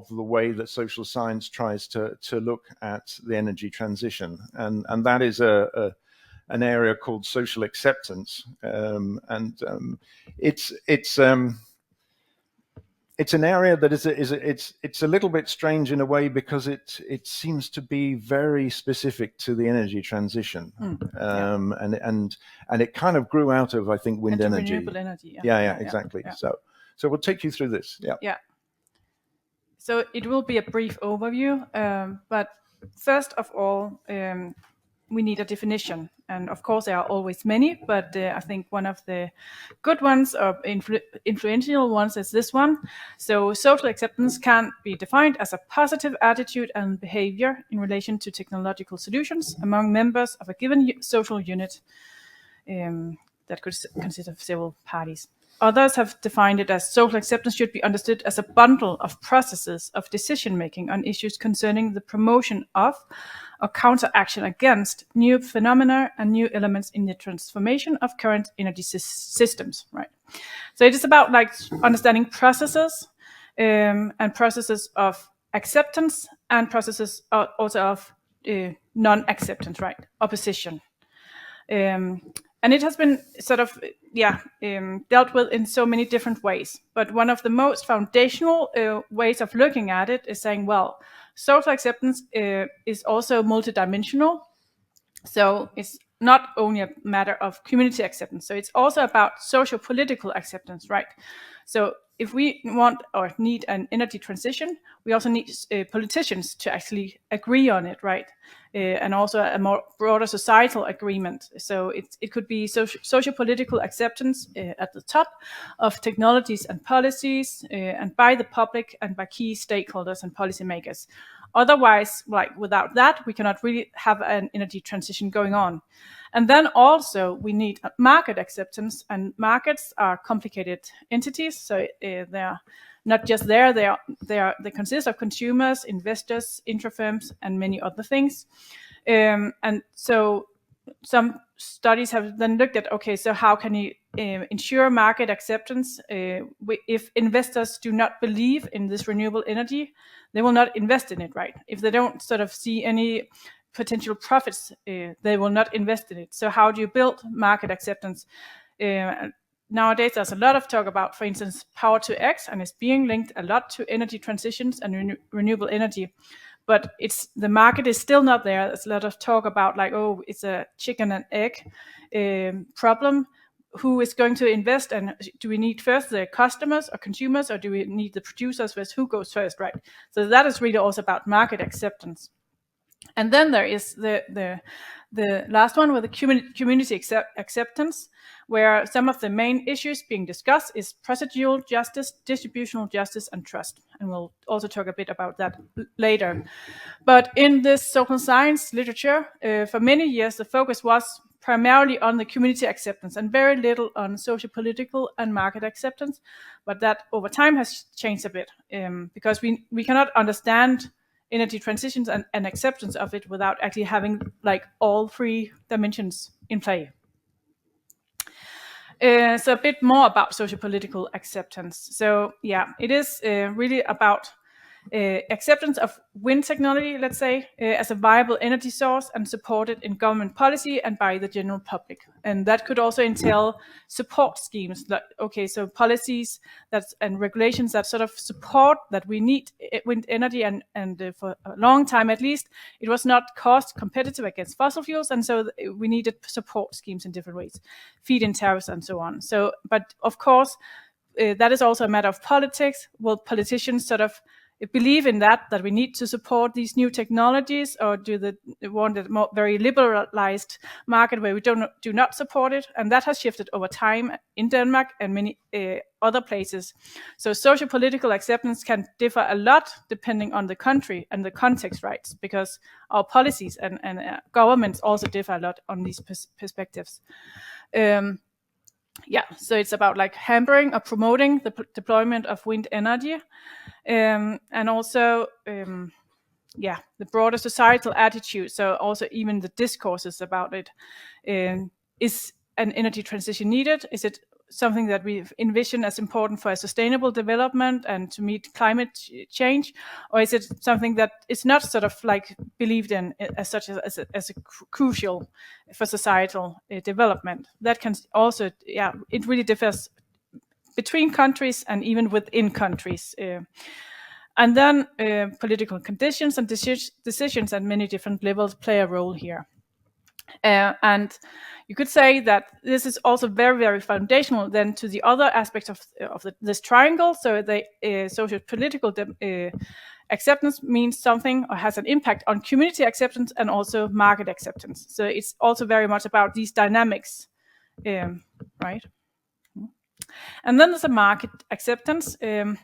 the way that social science tries to look at the energy transition, and that is an area called social acceptance, it's an area that it's a little bit strange in a way because it seems to be very specific to the energy transition, and it kind of grew out of, I think, wind energy. Renewable energy. Yeah, exactly. Yeah. So we'll take you through this. Yeah. So it will be a brief overview, but first of all, we need a definition. And of course, there are always many, but I think one of the good ones or influential ones is this one. So social acceptance can be defined as a positive attitude and behavior in relation to technological solutions among members of a given social unit that could consist of several parties. Others have defined it as social acceptance should be understood as a bundle of processes of decision-making on issues concerning the promotion of or counteraction against new phenomena and new elements in the transformation of current energy systems, right? So it is about like understanding processes and processes of acceptance and processes also of non-acceptance, right? Opposition. And it has been sort of, dealt with in so many different ways. But one of the most foundational ways of looking at it is saying, well, social acceptance is also multidimensional. So it's not only a matter of community acceptance. So it's also about socio-political acceptance, right? So if we want or need an energy transition, we also need politicians to actually agree on it, right? And also a more broader societal agreement. So it could be socio-political acceptance at the top of technologies and policies, and by the public and by key stakeholders and policymakers. Otherwise, like without that, we cannot really have an energy transition going on. And then also we need market acceptance, and markets are complicated entities. So they're not just there; they consist of consumers, investors, intra-firms, and many other things. And so some studies have then looked at, okay, so how can you ensure market acceptance if investors do not believe in this renewable energy? They will not invest in it, right? If they don't sort of see any potential profits, they will not invest in it. So how do you build market acceptance? Nowadays, there's a lot of talk about, for instance, power to X, and it's being linked a lot to energy transitions and renewable energy. But the market is still not there. There's a lot of talk about like, oh, it's a chicken and egg problem. Who is going to invest, and do we need first the customers or consumers, or do we need the producers first? Who goes first, right? So that is really also about market acceptance. And then there is the last one with the community acceptance, where some of the main issues being discussed is procedural justice, distributional justice, and trust. And we'll also talk a bit about that later. But in this social science literature, for many years, the focus was primarily on the community acceptance and very little on socio-political and market acceptance. But that over time has changed a bit because we cannot understand energy transitions and acceptance of it without actually having like all three dimensions in play. So a bit more about socio-political acceptance. So yeah, it is really about acceptance of wind technology, let's say, as a viable energy source and supported in government policy and by the general public. And that could also entail support schemes, like, okay, so policies and regulations that sort of support that we need wind energy, and for a long time at least, it was not cost competitive against fossil fuels, and so we needed support schemes in different ways, feed-in tariffs and so on. So, but of course, that is also a matter of politics. Will politicians sort of believe in that we need to support these new technologies, or do they want a more very liberalized market where we do not support it? And that has shifted over time in Denmark and many other places. So socio-political acceptance can differ a lot depending on the country and the context, right? Because our policies and governments also differ a lot on these perspectives. so it's about like hampering or promoting the deployment of wind energy, and also the broader societal attitude. So also even the discourses about it. Is an energy transition needed? Is it something that we envision as important for a sustainable development and to meet climate change, or is it something that is not sort of like believed in as such as a crucial for societal development? That can also, it really differs between countries and even within countries. And then political conditions and decisions at many different levels play a role here. And you could say that this is also very, very foundational then to the other aspects of this triangle. So the socio-political acceptance means something or has an impact on community acceptance and also market acceptance. So it's also very much about these dynamics, right? And then there's a market acceptance. And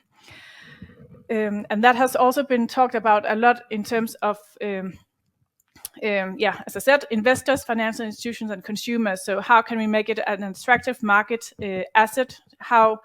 that has also been talked about a lot in terms of as I said, investors, financial institutions, and consumers. So how can we make it an attractive market asset? How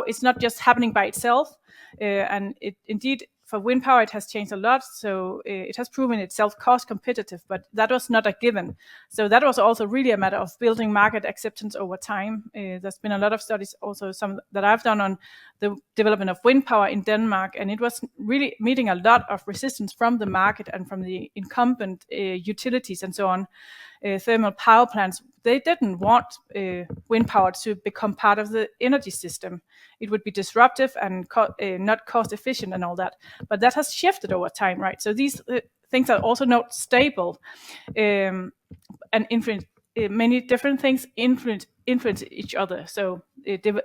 it's not just happening by itself, and it indeed for wind power it has changed a lot. So it has proven itself cost competitive, but that was not a given. So that was also really a matter of building market acceptance over time. There's been a lot of studies, also some that I've done on the development of wind power in Denmark, and it was really meeting a lot of resistance from the market and from the incumbent utilities and so on. Thermal power plants, they didn't want wind power to become part of the energy system. It would be disruptive and not cost efficient and all that. But that has shifted over time, right? So these things are also not stable, and influence many different things influence each other. So the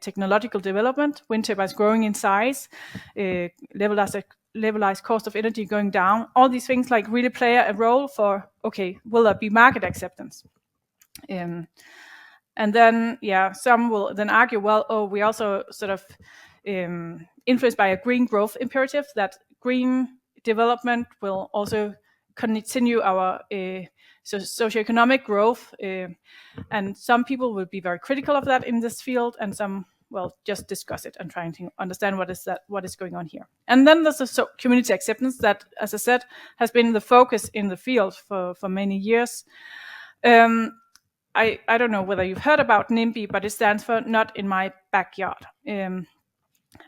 technological development, wind turbines growing in size, levelized cost of energy going down, all these things like really play a role for, okay, will there be market acceptance? And then, some will then argue, well, we also sort of influenced by a green growth imperative, that green development will also continue our socioeconomic growth. And some people will be very critical of that in this field, and some will just discuss it and trying to understand what is going on here. And then there's the community acceptance that, as I said, has been the focus in the field for many years. I don't know whether you've heard about NIMBY, but it stands for Not in My Backyard. And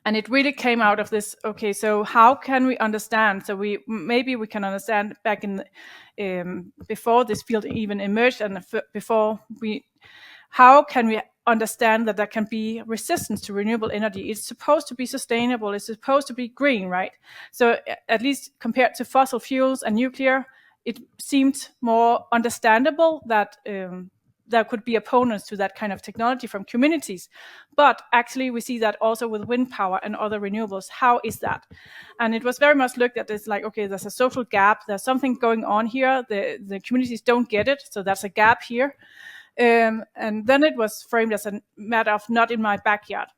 it really came out of this, okay, so how can we understand? So we can understand back in before this field even emerged, and how can we understand that there can be resistance to renewable energy? It's supposed to be sustainable, it's supposed to be green, right? So at least compared to fossil fuels and nuclear, it seemed more understandable that there could be opponents to that kind of technology from communities. But actually we see that also with wind power and other renewables. How is that? And it was very much looked at as like, okay, there's a social gap, there's something going on here, the communities don't get it, so that's a gap here. And then it was framed as a matter of not in my backyard.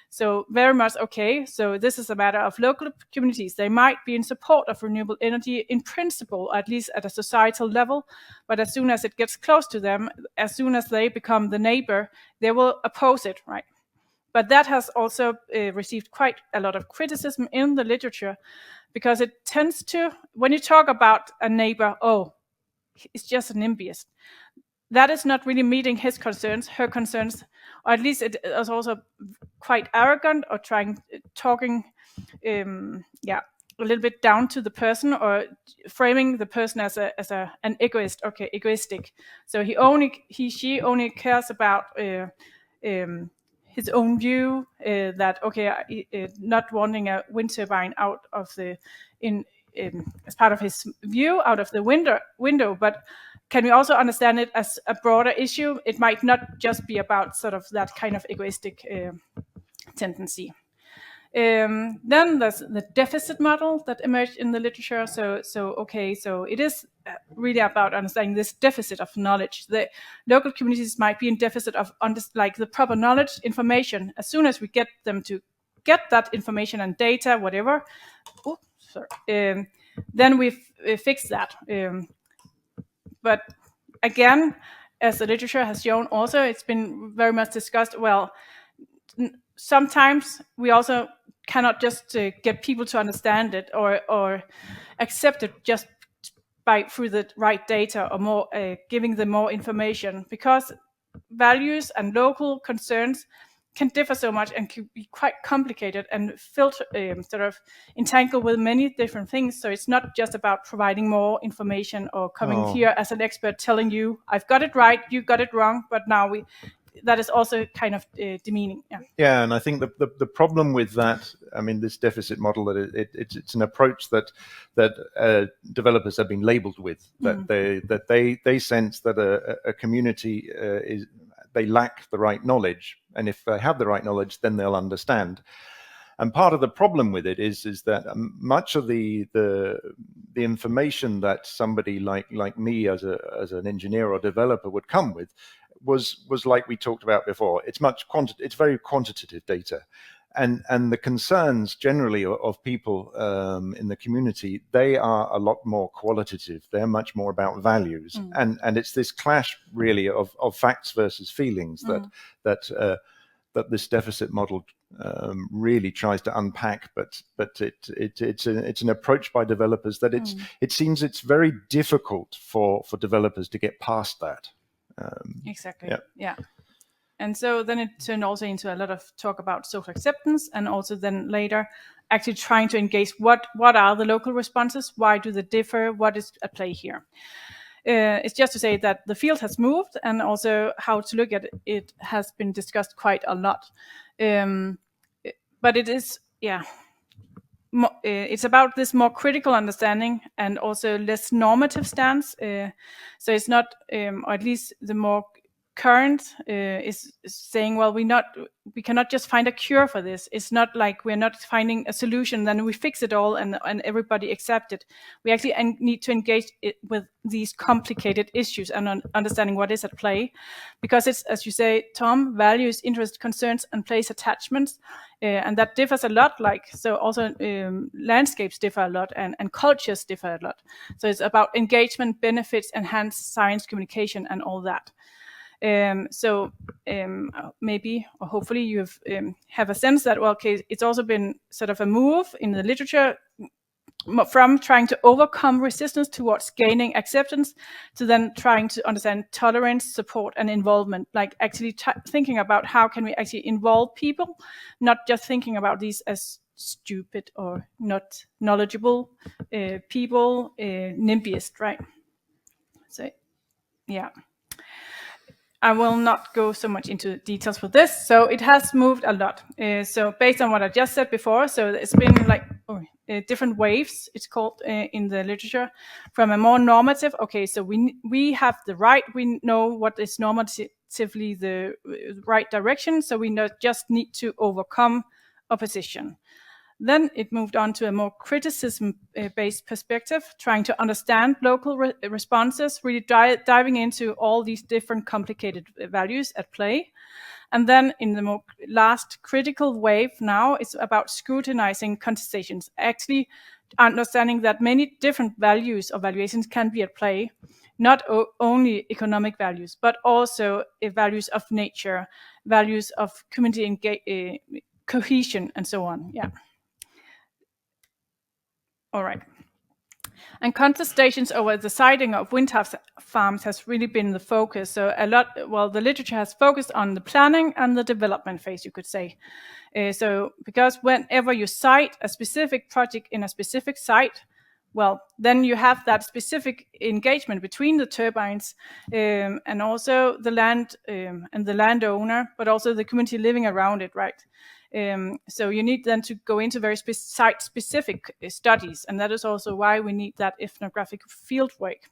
So very much, okay, so this is a matter of local communities. They might be in support of renewable energy in principle, at least at a societal level, but as soon as it gets close to them, as soon as they become the neighbor, they will oppose it, right? But that has also received quite a lot of criticism in the literature, because it tends to, when you talk about a neighbor, it's just a NIMBYist. That is not really meeting his concerns, her concerns, or at least it is also quite arrogant or talking a little bit down to the person, or framing the person as an egoist. Okay, egoistic. So she only cares about his own view. That okay, not wanting a wind turbine out of as part of his view out of the window, but. Can we also understand it as a broader issue? It might not just be about sort of that kind of egoistic tendency. Then there's the deficit model that emerged in the literature. So it is really about understanding this deficit of knowledge. The local communities might be in deficit of like the proper knowledge, information. As soon as we get them to get that information and data, whatever, then we fix that. But again, as the literature has shown also, it's been very much discussed. Well, sometimes we also cannot just get people to understand it or accept it just through the right data or more giving them more information, because values and local concerns can differ so much and can be quite complicated and filter sort of entangled with many different things. So it's not just about providing more information or coming here as an expert telling you I've got it right, you got it wrong, but now that is also kind of demeaning. Yeah, and I think the problem with that, I mean, this deficit model, that it's an approach that developers have been labelled with, that they sense that a community they lack the right knowledge, and if they have the right knowledge, then they'll understand. And part of the problem with it is that much of the information that somebody like me as an engineer or developer would come with was like we talked about before. It's very quantitative data, and the concerns generally of people in the community, they are a lot more qualitative. They're much more about values, and it's this clash really of facts versus feelings that this deficit model really tries to unpack, but it's an approach by developers that it seems it's very difficult for developers to get past that. Exactly. Yeah. And so then it turned also into a lot of talk about social acceptance, and also then later actually trying to engage what are the local responses, why do they differ, what is at play here. It's just to say that the field has moved, and also how to look at it has been discussed quite a lot. But it is, it's about this more critical understanding and also less normative stance. So it's not, or at least the more current is saying, well, we cannot just find a cure for this. It's not like we're not finding a solution, then we fix it all and everybody accept it. We actually need to engage with these complicated issues and understanding what is at play, because it's, as you say, Tom, values, interests, concerns, and place attachments, and that differs a lot. So also landscapes differ a lot, and cultures differ a lot. So it's about engagement, benefits, enhanced science communication, and all that. Maybe or hopefully you have a sense that, well, okay, it's also been sort of a move in the literature from trying to overcome resistance towards gaining acceptance to then trying to understand tolerance, support, and involvement, like actually thinking about how can we actually involve people, not just thinking about these as stupid or not knowledgeable people, NIMBYist, right? So, yeah. I will not go so much into details for this. So it has moved a lot. So based on what I just said before, so it's been like different waves, it's called in the literature, from a more normative, okay, so we have the right, we know what is normatively the right direction, so we just need to overcome opposition. Then it moved on to a more criticism-based perspective, trying to understand local responses, really diving into all these different complicated values at play. And then in the more last critical wave now, it's about scrutinizing contestations, actually understanding that many different values or valuations can be at play, not only economic values, but also values of nature, values of community cohesion, and so on. Yeah. All right. And contestations over the siting of wind farms has really been the focus. So the literature has focused on the planning and the development phase, you could say. So because whenever you site a specific project in a specific site, well, then you have that specific engagement between the turbines and also the land and the landowner, but also the community living around it, right? So you need then to go into very site-specific studies, and that is also why we need that ethnographic field work.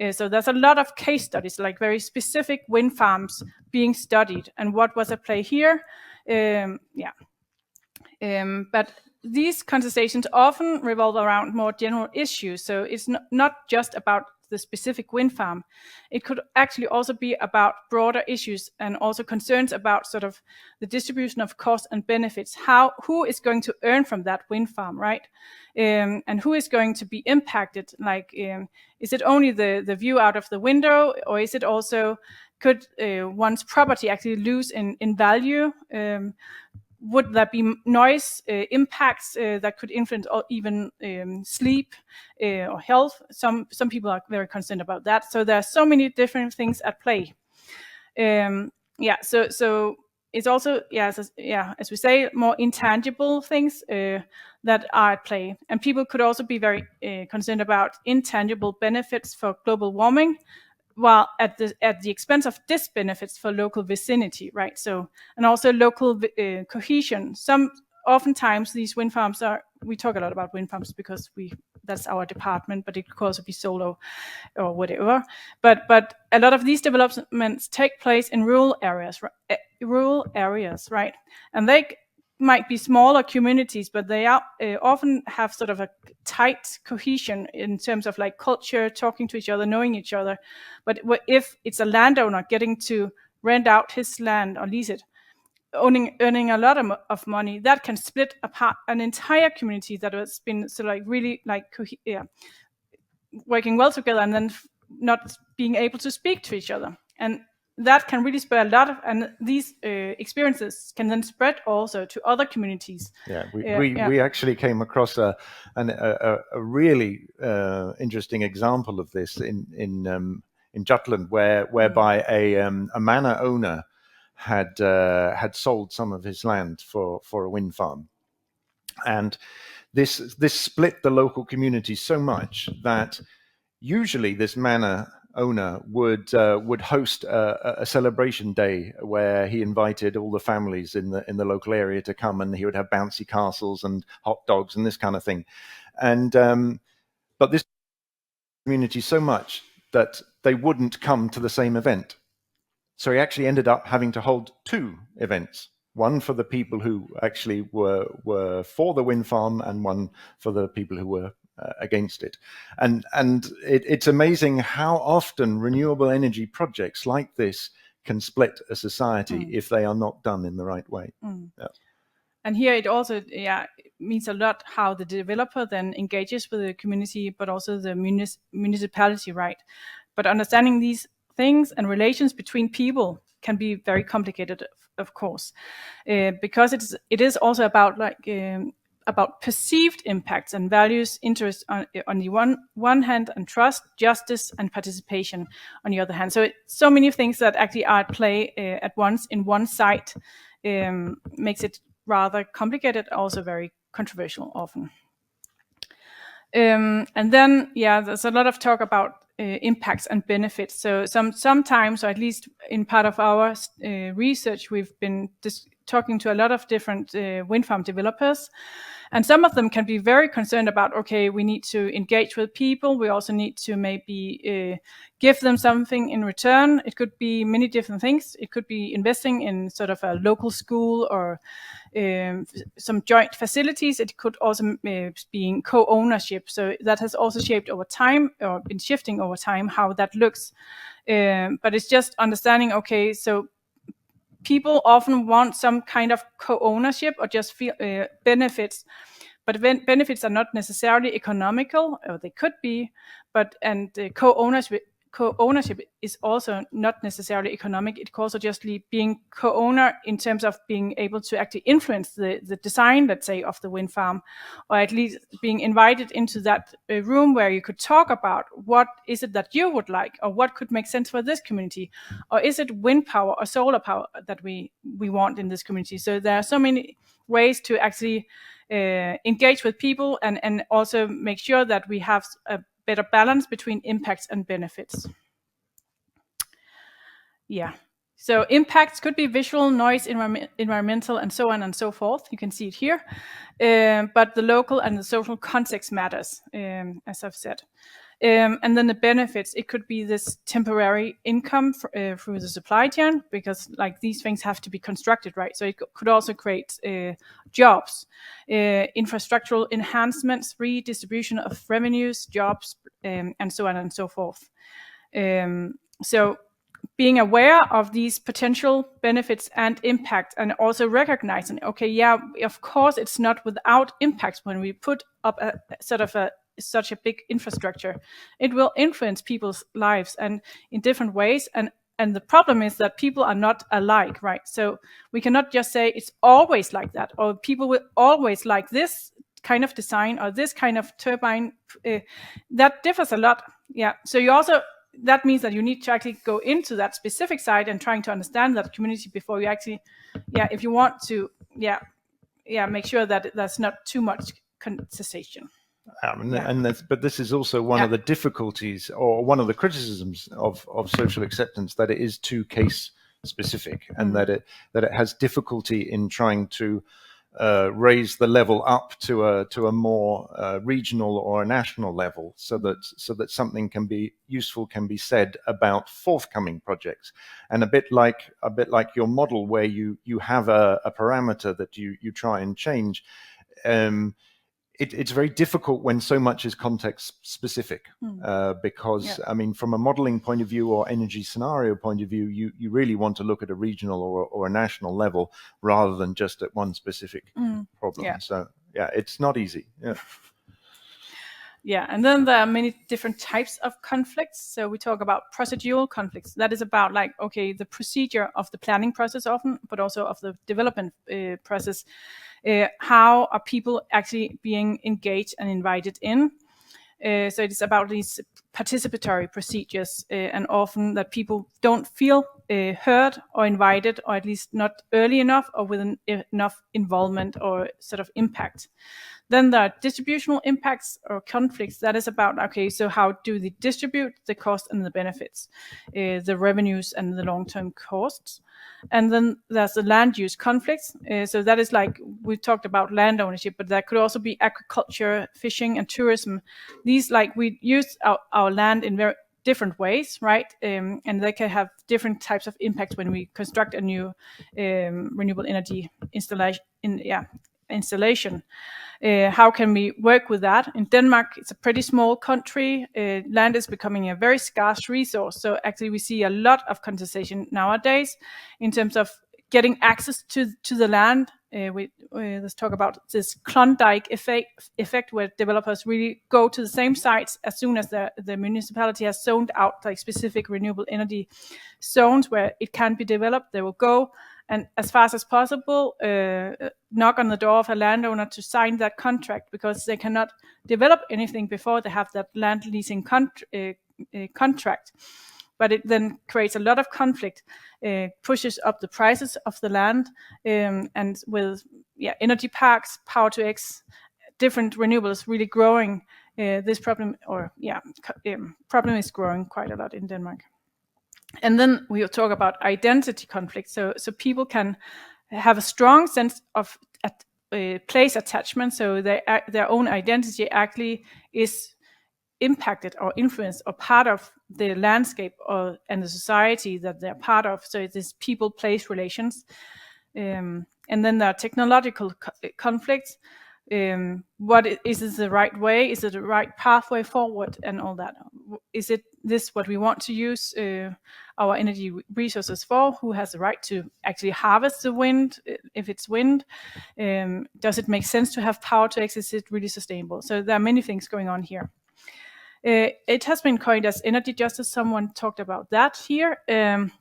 So there's a lot of case studies, like very specific wind farms being studied, and what was at play here. But these contestations often revolve around more general issues, so it's not just about the specific wind farm. It could actually also be about broader issues and also concerns about sort of the distribution of costs and benefits. Who is going to earn from that wind farm, right? And who is going to be impacted? Like, is it only the view out of the window, or is it also, could one's property actually lose in value? Would there be noise impacts that could influence or even sleep or health? Some people are very concerned about that. So there are so many different things at play. So it's also as we say, more intangible things that are at play, and people could also be very concerned about intangible benefits for global warming, while at the expense of disbenefits for local vicinity, right? So, and also local cohesion. Oftentimes these wind farms we talk a lot about wind farms because that's our department, but it could also be solar or whatever. But a lot of these developments take place in rural areas, right? And they might be smaller communities, but they often have sort of a tight cohesion in terms of like culture, talking to each other, knowing each other. But if it's a landowner getting to rent out his land or lease it, earning a lot of money, that can split apart an entire community that has been sort of like really like working well together, and then not being able to speak to each other. And that can really spread a lot of, and these experiences can then spread also to other communities. We actually came across a really interesting example of this in Jutland, whereby a manor owner had sold some of his land for a wind farm, and this split the local community so much that usually this manor owner would host a celebration day where he invited all the families in the local area to come, and he would have bouncy castles and hot dogs and this kind of thing. And but this community so much that they wouldn't come to the same event. So he actually ended up having to hold two events. One for the people who actually were for the wind farm, and one for the people who were against it. And it's amazing how often renewable energy projects like this can split a society if they are not done in the right way. Yeah. And here it also means a lot how the developer then engages with the community, but also the municipality, right? But understanding these things and relations between people can be very complicated, of course, because it is also about about perceived impacts and values, interest on the one hand, and trust, justice, and participation on the other hand. So so many things that actually are at play at once in one site makes it rather complicated, also very controversial often. And then, there's a lot of talk about impacts and benefits. So sometimes, or at least in part of our research, we've been talking to a lot of different wind farm developers. And some of them can be very concerned about, okay, we need to engage with people. We also need to maybe give them something in return. It could be many different things. It could be investing in sort of a local school or some joint facilities. It could also be co-ownership. So that has also shaped over time, or been shifting over time, how that looks. But it's just understanding, okay, so people often want some kind of co-ownership or just feel benefits, but benefits are not necessarily economical, or they could be, and co-ownership is also not necessarily economic. It could also just be being co-owner in terms of being able to actually influence the design, let's say, of the wind farm, or at least being invited into that room where you could talk about what is it that you would like, or what could make sense for this community, or is it wind power or solar power that we want in this community. So there are so many ways to actually engage with people and also make sure that we have a better balance between impacts and benefits. So impacts could be visual, noise, environmental, and so on and so forth. You can see it here. But the local and the social context matters, as I've said. And then the benefits, it could be this temporary income through the supply chain, because like these things have to be constructed, right? So it could also create jobs, infrastructural enhancements, redistribution of revenues, jobs, and so on and so forth. So being aware of these potential benefits and impact, and also recognizing, okay, yeah, of course it's not without impact when we put up a sort of such a big infrastructure. It will influence people's lives and in different ways, and the problem is that people are not alike, right? So we cannot just say it's always like that, or people will always like this kind of design or this kind of turbine. That differs a lot. Yeah. So that means that you need to actually go into that specific site and trying to understand that community before you actually, if you want to, make sure that there's not too much contestation. But this is also one of the difficulties, or one of the criticisms of social acceptance, that it is too case specific, and that it has difficulty in trying to raise the level up to a more regional or a national level, so that something can be useful can be said about forthcoming projects. And a bit like your model, where you have a parameter that you try and change. It's very difficult when so much is context specific, because I mean, from a modeling point of view or energy scenario point of view, you really want to look at a regional or a national level rather than just at one specific problem. So it's not easy. And then there are many different types of conflicts. So we talk about procedural conflicts. That is about the procedure of the planning process often, but also of the development process. How are people actually being engaged and invited in? So it's about these participatory procedures, and often that people don't feel heard or invited, or at least not early enough or with enough involvement or sort of impact. Then there are distributional impacts or conflicts. That is about, so how do they distribute the cost and the benefits, the revenues and the long-term costs? And then there's the land use conflicts. So that is like, we talked about land ownership, but that could also be agriculture, fishing, and tourism. These, we use our land in very different ways, right? And they can have different types of impacts when we construct a new renewable energy installation. How can we work with that? In Denmark, it's a pretty small country. Land is becoming a very scarce resource. So actually we see a lot of contestation nowadays in terms of getting access to the land. Let's talk about this Klondike effect, where developers really go to the same sites as soon as the municipality has zoned out specific renewable energy zones where it can be developed. They will go and as fast as possible knock on the door of a landowner to sign that contract, because they cannot develop anything before they have that land leasing contract. But it then creates a lot of conflict, pushes up the prices of the land, and with energy parks, power to X, different renewables really growing, this problem is growing quite a lot in Denmark. And then we will talk about identity conflict. So people can have a strong sense of place attachment, so their own identity actually is impacted or influenced or part of the landscape and the society that they're part of. So it is people-place relations. And then there are technological conflicts. What is the right way? Is it the right pathway forward and all that? Is it this what we want to use our energy resources for? Who has the right to actually harvest the wind, if it's wind? Does it make sense to have power to X? Is it really sustainable? So there are many things going on here. It has been coined as energy justice. Someone talked about that here. And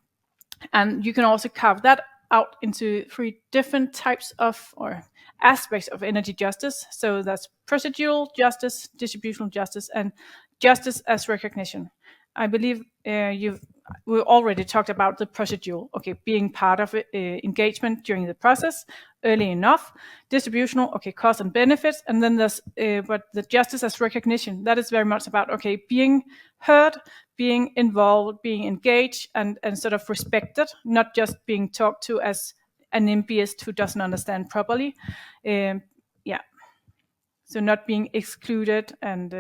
you can also carve that out into 3 different types of or aspects of energy justice. So that's procedural justice, distributional justice, and justice as recognition. I believe we already talked about the procedural, being part of it, engagement during the process early enough, distributional, cost and benefits, and then there's but the justice as recognition, that is very much about being heard, being involved, being engaged, and sort of respected, not just being talked to as an NIMBYist who doesn't understand properly. So not being excluded, and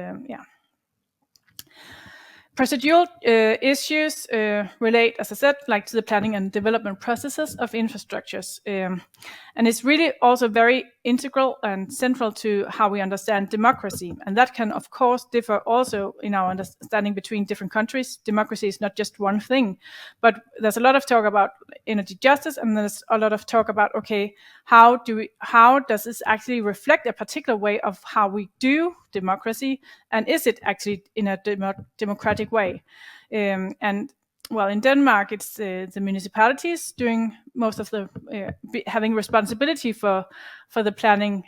Procedural issues relate, as I said, like to the planning and development processes of infrastructures. And it's really also very integral and central to how we understand democracy. And that can, of course, differ also in our understanding between different countries. Democracy is not just one thing, but there's a lot of talk about energy justice, and there's a lot of talk about, okay, how does this actually reflect a particular way of how we do democracy, and is it actually in a democratic way? And well, in Denmark, it's the municipalities doing most of the having responsibility for the planning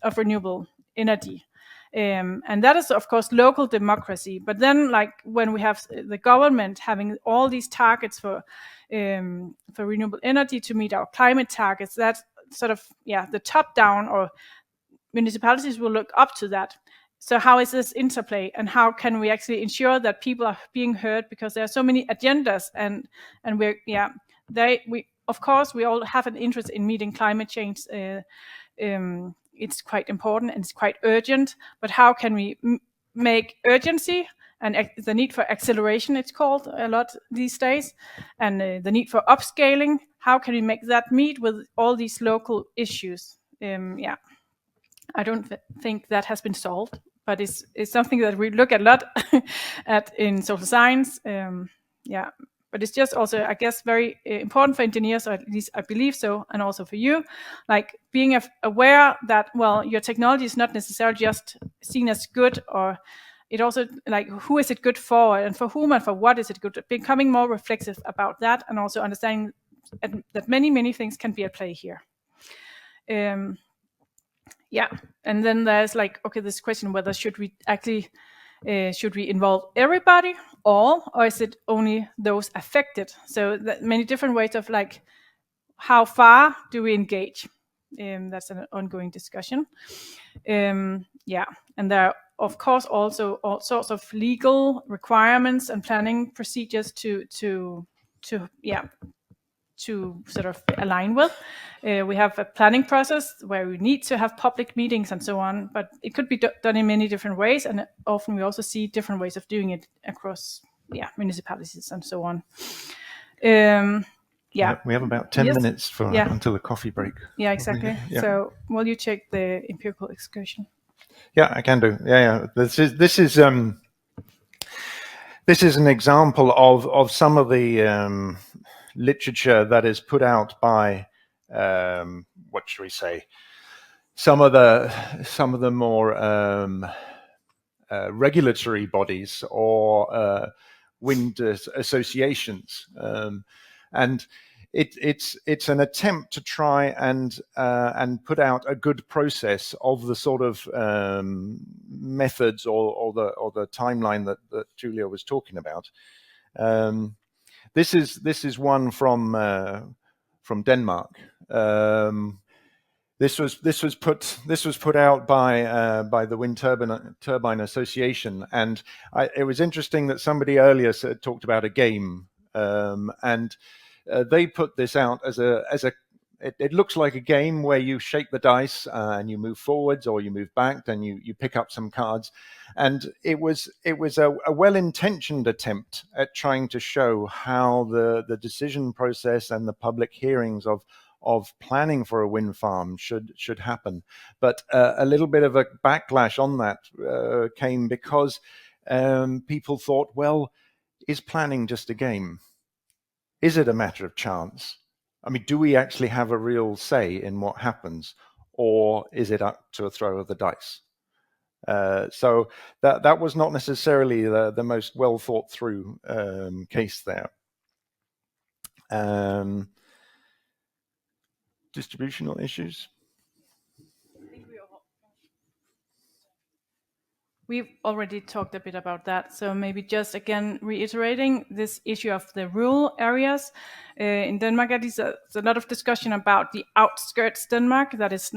of renewable energy. And that is, of course, local democracy. But then, like when we have the government having all these targets for renewable energy to meet our climate targets, that's sort of the top down, or municipalities will look up to that. So how is this interplay, and how can we actually ensure that people are being heard? Because there are so many agendas, and we of course we all have an interest in meeting climate change. It's quite important and it's quite urgent. But how can we make urgency and the need for acceleration, it's called a lot these days, and the need for upscaling? How can we make that meet with all these local issues? I don't think that has been solved, but it's something that we look at a lot at in social science. But it's just also, I guess, very important for engineers, or at least I believe so, and also for you, like being aware that, well, your technology is not necessarily just seen as good, or it also, like, who is it good for, and for whom, and for what is it good? Becoming more reflexive about that, and also understanding that many things can be at play here. And then there's like, okay, this question whether should we actually involve everybody, or is it only those affected? So many different ways of, like, how far do we engage? That's an ongoing discussion. And there are, of course, also all sorts of legal requirements and planning procedures to sort of align with. We have a planning process where we need to have public meetings and so on, but it could be done in many different ways, and often we also see different ways of doing it across municipalities and so on. We have about 10 minutes until the coffee break. Yeah, exactly. Yeah. So will you check the empirical excursion? Yeah, I can do. Yeah. This is an example of some of the literature that is put out by what should we say? Some of the more regulatory bodies, or wind associations, and it's an attempt to try and put out a good process of the sort of methods or the timeline that Julia was talking about. This is one from Denmark. This was put out by the Wind Turbine Association, and it was interesting that somebody earlier talked about a game, and they put this out as it looks like a game where you shake the dice and you move forwards or you move back, and you pick up some cards. And it was a well-intentioned attempt at trying to show how the decision process and the public hearings of planning for a wind farm should happen. But a little bit of a backlash on that came because people thought, well, is planning just a game? Is it a matter of chance? I mean, do we actually have a real say in what happens, or is it up to a throw of the dice? So that was not necessarily the most well thought through case there. Distributional issues. We've already talked a bit about that, so maybe just again reiterating this issue of the rural areas. In Denmark, there's a lot of discussion about the outskirts Denmark that is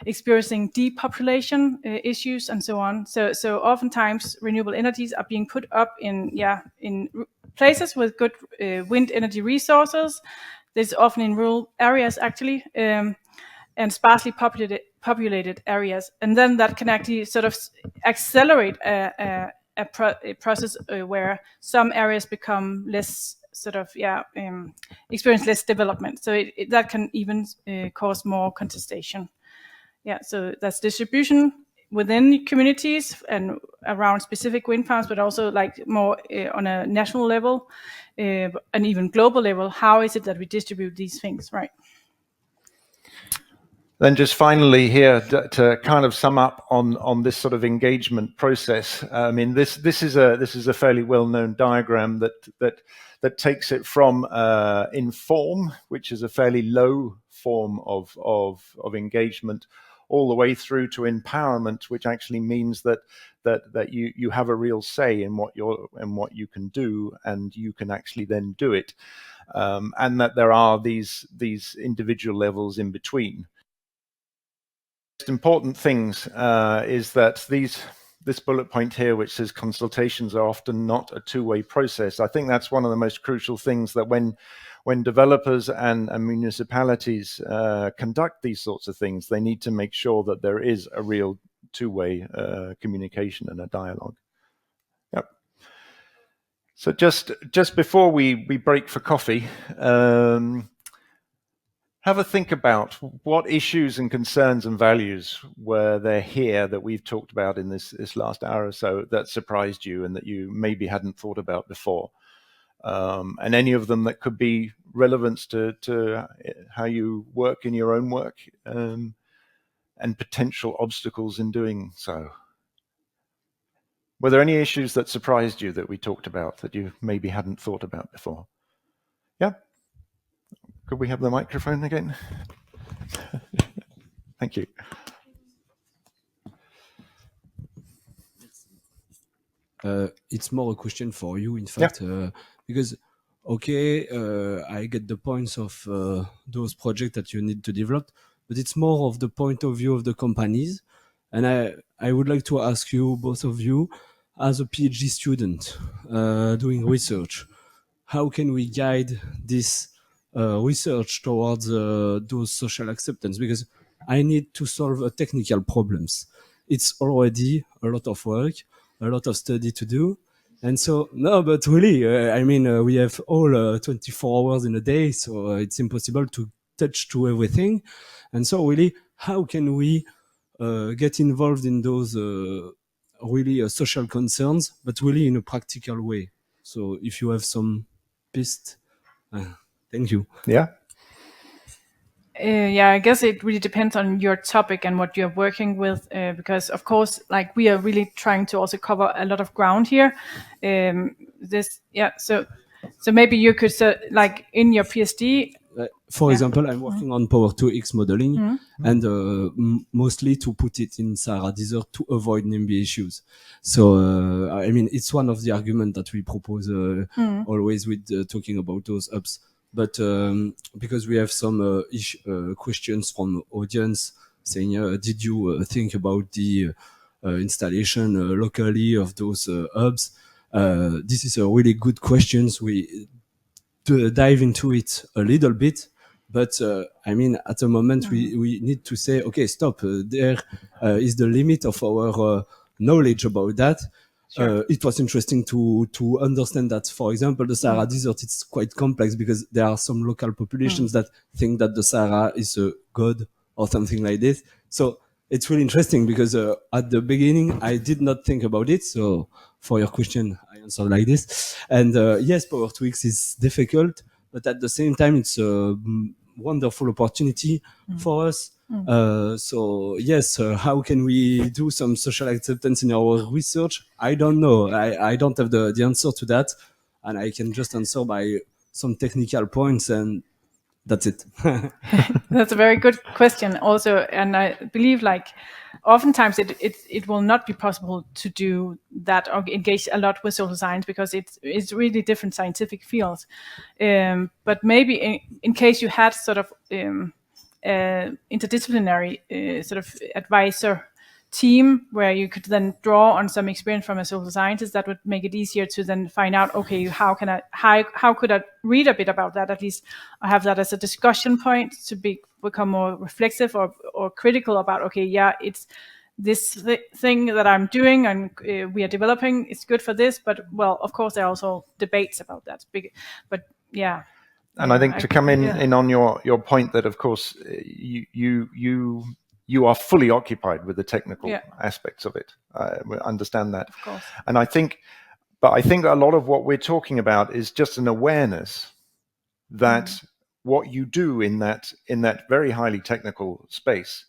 experiencing depopulation issues and so on. So oftentimes renewable energies are being put up in places with good wind energy resources. This is often in rural areas actually, and sparsely populated areas, and then that can actually sort of accelerate a a process where some areas become less sort of experience less development. So that can even cause more contestation. Yeah, so that's distribution within communities and around specific wind farms, but also like more on a national level and even global level. How is it that we distribute these things, right? Then just finally here to kind of sum up on this sort of engagement process. I mean, this is a fairly well-known diagram that takes it from inform, which is a fairly low form of engagement, all the way through to empowerment, which actually means that you have a real say in what you can do, and you can actually then do it, and that there are these individual levels in between. Important things is that this bullet point here, which says consultations are often not a two-way process. I think that's one of the most crucial things, that when developers and municipalities conduct these sorts of things, they need to make sure that there is a real two-way communication and a dialogue. Yep. So just before we break for coffee, have a think about what issues and concerns and values were there here that we've talked about in this last hour or so that surprised you and that you maybe hadn't thought about before, and any of them that could be relevant to how you work in your own work, and potential obstacles in doing so. Were there any issues that surprised you that we talked about that you maybe hadn't thought about before? Yeah? Could we have the microphone again? Thank you. It's more a question for you, in fact, because, okay, I get the points of those projects that you need to develop, but it's more of the point of view of the companies. And I would like to ask you, both of you, as a PhD student doing research, how can we guide this research towards those social acceptance? Because I need to solve technical problems. It's already a lot of work, a lot of study to do. And so, no, but really, I mean, we have all 24 hours in a day, so it's impossible to touch to everything. And so really, how can we get involved in those really social concerns, but really in a practical way? So if you have some piste, thank you. Yeah. Yeah, I guess it really depends on your topic and what you're working with, because of course, like we are really trying to also cover a lot of ground here. So maybe you could like in your PhD. For example, I'm working on Power2X modeling, and mostly to put it in Sahara Desert to avoid NIMBY issues. So, I mean, it's one of the arguments that we propose always with talking about those hubs. But because we have some questions from audience saying, did you think about the installation locally of those hubs? This is a really good question. We dive into it a little bit, but I mean, at the moment we need to say, okay, stop. There is the limit of our knowledge about that. Sure. It was interesting to understand that, for example, the Sahara Desert, it's quite complex because there are some local populations that think that the Sahara is a god or something like this. So it's really interesting because at the beginning, I did not think about it. So for your question, I answered like this. And yes, Power2X is difficult, but at the same time, it's a wonderful opportunity for us. So yes, how can we do some social acceptance in our research? I don't know. I don't have the answer to that. And I can just answer by some technical points, and that's it. That's a very good question also. And I believe like oftentimes it will not be possible to do that or engage a lot with social science because it's really different scientific fields. But maybe in case you had sort of interdisciplinary sort of advisor team where you could then draw on some experience from a social scientist, that would make it easier to then find out, okay, how could I read a bit about that, at least I have that as a discussion point to become more reflexive or critical about, okay, yeah, this thing that I'm doing and we are developing is good for this, but well, of course there are also debates about that. But yeah. And I think to come in on your point that of course you are fully occupied with the technical aspects of it. I understand that. Of course. And I think a lot of what we're talking about is just an awareness that what you do in that very highly technical space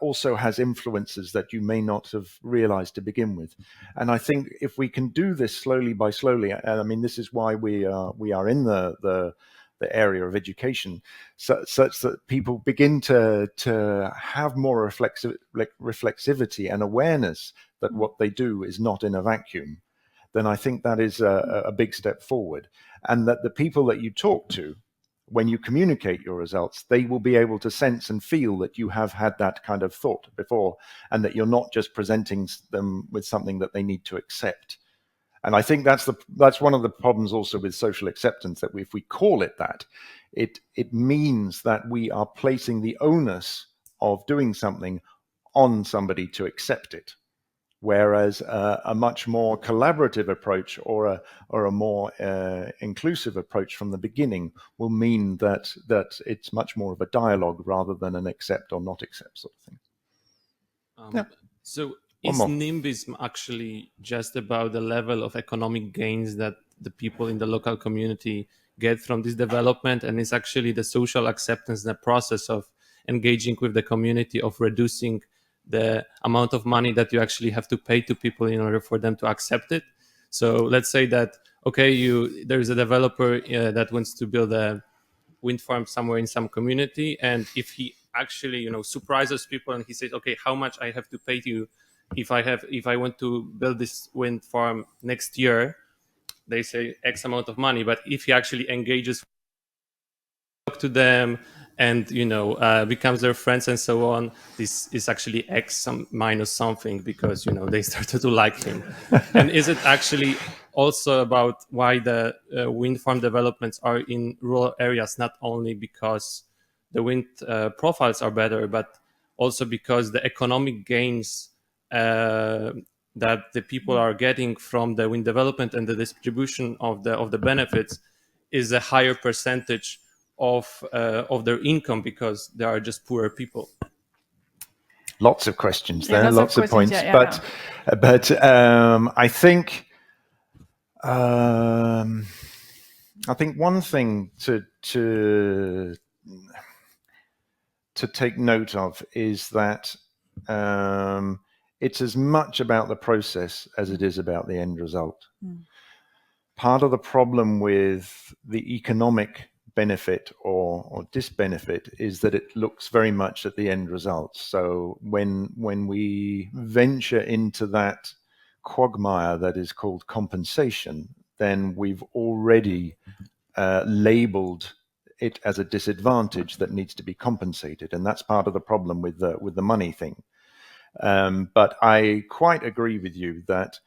also has influences that you may not have realized to begin with. And I think if we can do this slowly by slowly, and I mean, this is why we are in the area of education, such that people begin to have more reflexivity and awareness that what they do is not in a vacuum, then I think that is a big step forward. And that the people that you talk to, when you communicate your results, they will be able to sense and feel that you have had that kind of thought before, and that you're not just presenting them with something that they need to accept. And I think that's one of the problems also with social acceptance, that if we call it that, it means that we are placing the onus of doing something on somebody to accept it. Whereas a much more collaborative approach or a more inclusive approach from the beginning will mean that it's much more of a dialogue rather than an accept or not accept sort of thing. So is NIMBYism actually just about the level of economic gains that the people in the local community get from this development, and it's actually the social acceptance, the process of engaging with the community, of reducing the amount of money that you actually have to pay to people in order for them to accept it? So let's say that, okay, there's a developer that wants to build a wind farm somewhere in some community, and if he actually, surprises people and he says, okay, how much I have to pay you if I want to build this wind farm next year, they say X amount of money. But if he actually engages, talk to them, and becomes their friends and so on, this is actually X minus something, because they started to like him. And is it actually also about why the wind farm developments are in rural areas, not only because the wind profiles are better, but also because the economic gains that the people are getting from the wind development and the distribution of the benefits is a higher percentage of their income, because they are just poorer people? Lots of questions there, lots of points, but I think one thing to take note of is that it's as much about the process as it is about the end result. Part of the problem with the economic benefit or disbenefit is that it looks very much at the end result. So when we venture into that quagmire that is called compensation, then we've already labeled it as a disadvantage that needs to be compensated, and that's part of the problem with the money thing. But I quite agree with you that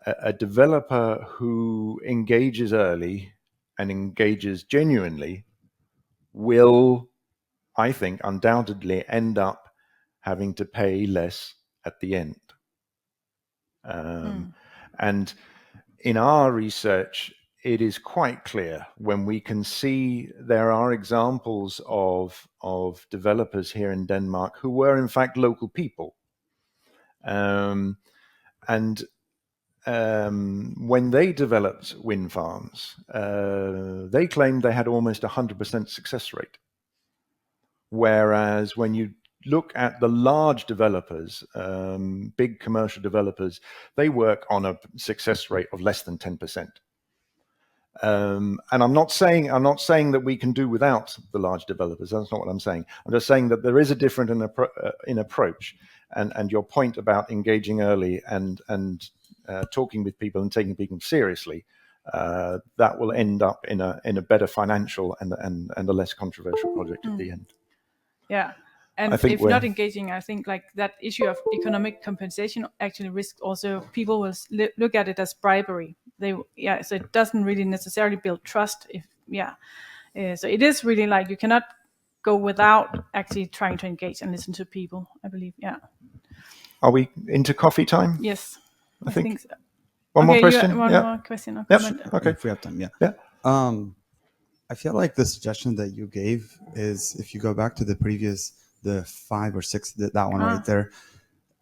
a developer who engages early and engages genuinely will, I think, undoubtedly end up having to pay less at the end. And in our research, it is quite clear when we can see there are examples of developers here in Denmark who were in fact local people. When they developed wind farms, they claimed they had almost 100% success rate. Whereas when you look at the large developers, big commercial developers, they work on a success rate of less than 10%. And I'm not saying that we can do without the large developers. That's not what I'm saying. I'm just saying that there is a difference in approach, and your point about engaging early and talking with people and taking people seriously, that will end up in a better financial and a less controversial project at the end. Yeah. And if not engaging, I think like that issue of economic compensation actually risks also people will look at it as bribery. So it doesn't really necessarily build trust. So it is really like you cannot go without actually trying to engage and listen to people, I believe. Yeah. Are we into coffee time? Yes, I think so. One more Okay, question? one Yeah. more question or Yep. comment. Okay. If we have time, yeah. Yeah. I feel like the suggestion that you gave is, if you go back to the previous, the 5 or 6, that one right there,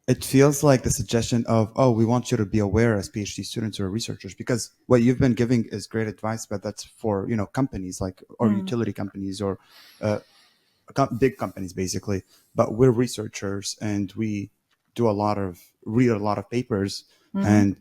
it feels like the suggestion of, oh, we want you to be aware as PhD students or researchers, because what you've been giving is great advice, but that's for, you know, companies like, or utility companies or big companies basically. But we're researchers and we do read a lot of papers, and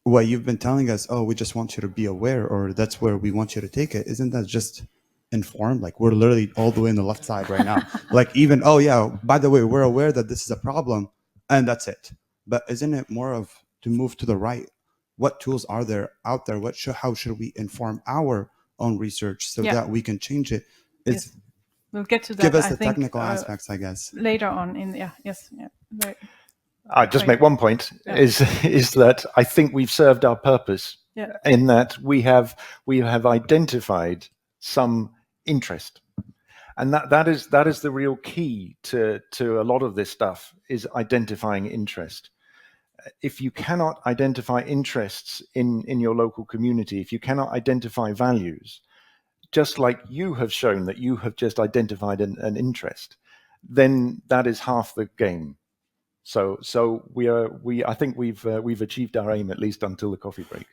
what you've been telling us, oh, we just want you to be aware, or that's where we want you to take it. Isn't that just informed? Like, we're literally all the way on the left side right now. Like, even, oh yeah, by the way, we're aware that this is a problem, and that's it. But isn't it more of to move to the right? What tools are there out there? How should we inform our own research so that we can change it? It's, yes. We'll get to that. Give us I the think, technical aspects, I guess. Later on in Right. I just make one point is that I think we've served our purpose in that we have identified some interest, and that is the real key to a lot of this stuff, is identifying interest. If you cannot identify interests in your local community, if you cannot identify values, just like you have shown that you have just identified an interest, then that is half the game. So I think we've achieved our aim, at least until the coffee break.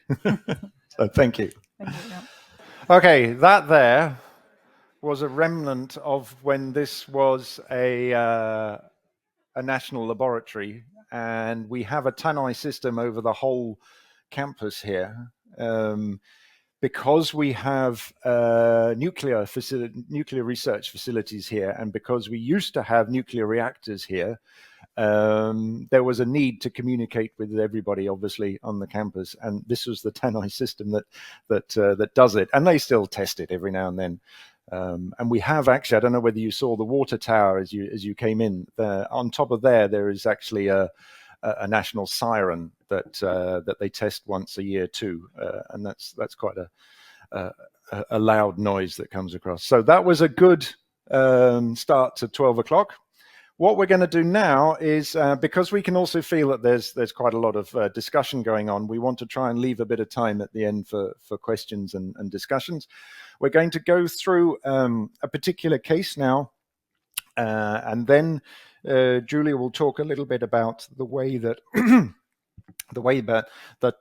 So thank you. Thank you. Okay, that there was a remnant of when this was a national laboratory, and we have a TANI system over the whole campus here. Because we have nuclear research facilities here, and because we used to have nuclear reactors here, there was a need to communicate with everybody, obviously, on the campus, and this was the TANI system that does it, and they still test it every now and then. And we have actually, I don't know whether you saw the water tower as you came in. On top of there is actually a national siren that they test once a year too, and that's quite a loud noise that comes across. So that was a good start to 12 o'clock. What we're going to do now is, because we can also feel that there's quite a lot of discussion going on, we want to try and leave a bit of time at the end for questions and discussions. We're going to go through a particular case now, and then Julia will talk a little bit about the way that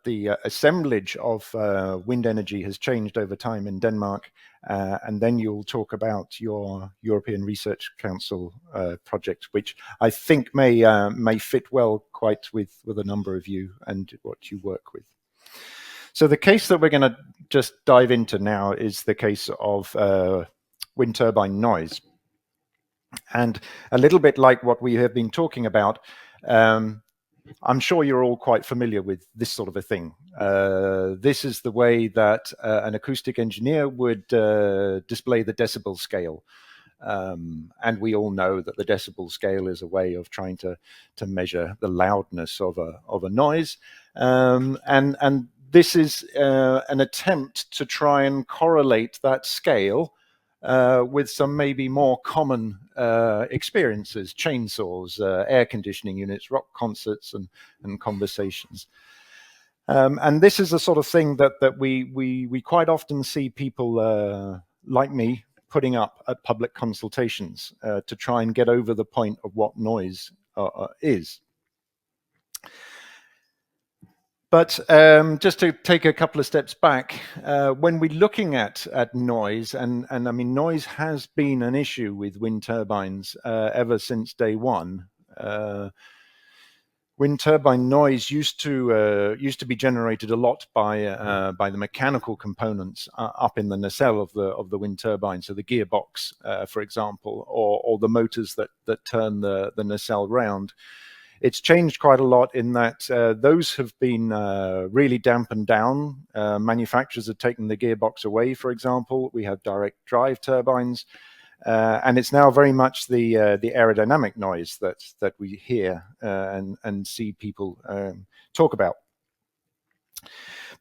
the assemblage of wind energy has changed over time in Denmark, and then you'll talk about your European Research Council project, which I think may fit well quite with a number of you and what you work with. So the case that we're going to just dive into now is the case of wind turbine noise. And a little bit like what we have been talking about, I'm sure you're all quite familiar with this sort of a thing. This is the way that an acoustic engineer would display the decibel scale. And we all know that the decibel scale is a way of trying to measure the loudness of a noise. And this is an attempt to try and correlate that scale with some maybe more common experiences: chainsaws, air conditioning units, rock concerts, and conversations. And this is the sort of thing that we quite often see people like me putting up at public consultations to try and get over the point of what noise is. But just to take a couple of steps back, when we're looking at noise, and I mean, noise has been an issue with wind turbines ever since day one. Wind turbine noise used to be generated a lot by the mechanical components up in the nacelle of the wind turbine, so the gearbox, for example, or the motors that turn the nacelle round. It's changed quite a lot in that those have been really dampened down. Manufacturers have taken the gearbox away, for example. We have direct drive turbines. And it's now very much the aerodynamic noise that we hear and see people talk about.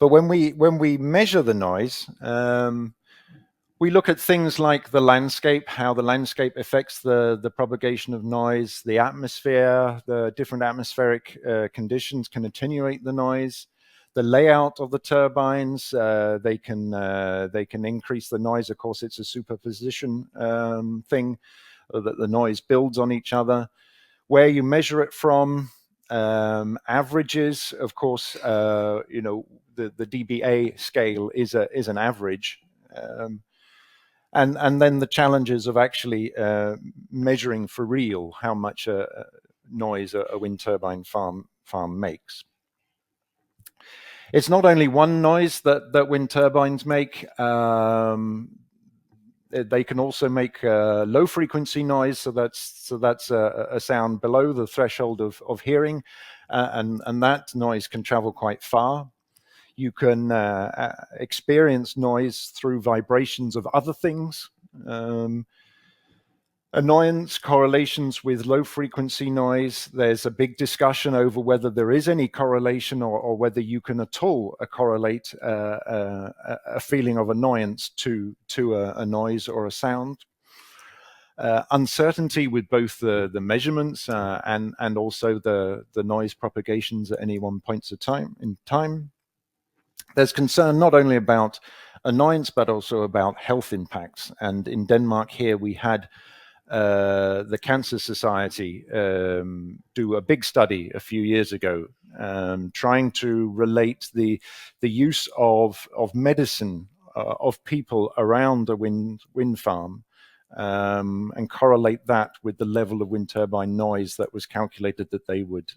But when we measure the noise, We look at things like the landscape, how the landscape affects the propagation of noise, the atmosphere, the different atmospheric conditions can attenuate the noise, the layout of the turbines, they can increase the noise. Of course, it's a superposition thing, that the noise builds on each other. Where you measure it from, averages, of course, you know, the dBA scale is an average. And then the challenges of actually measuring for real how much noise a wind turbine farm makes. It's not only one noise that wind turbines make. They can also make low frequency noise, so that's a sound below the threshold of hearing, and that noise can travel quite far. You can experience noise through vibrations of other things. Annoyance correlations with low frequency noise. There's a big discussion over whether there is any correlation or whether you can at all correlate a feeling of annoyance to a noise or a sound. Uncertainty with both the measurements and also the noise propagations at any one point in time. There's concern not only about annoyance, but also about health impacts. And in Denmark here, we had the Cancer Society do a big study a few years ago, trying to relate the use of medicine of people around a wind farm, and correlate that with the level of wind turbine noise that was calculated that they would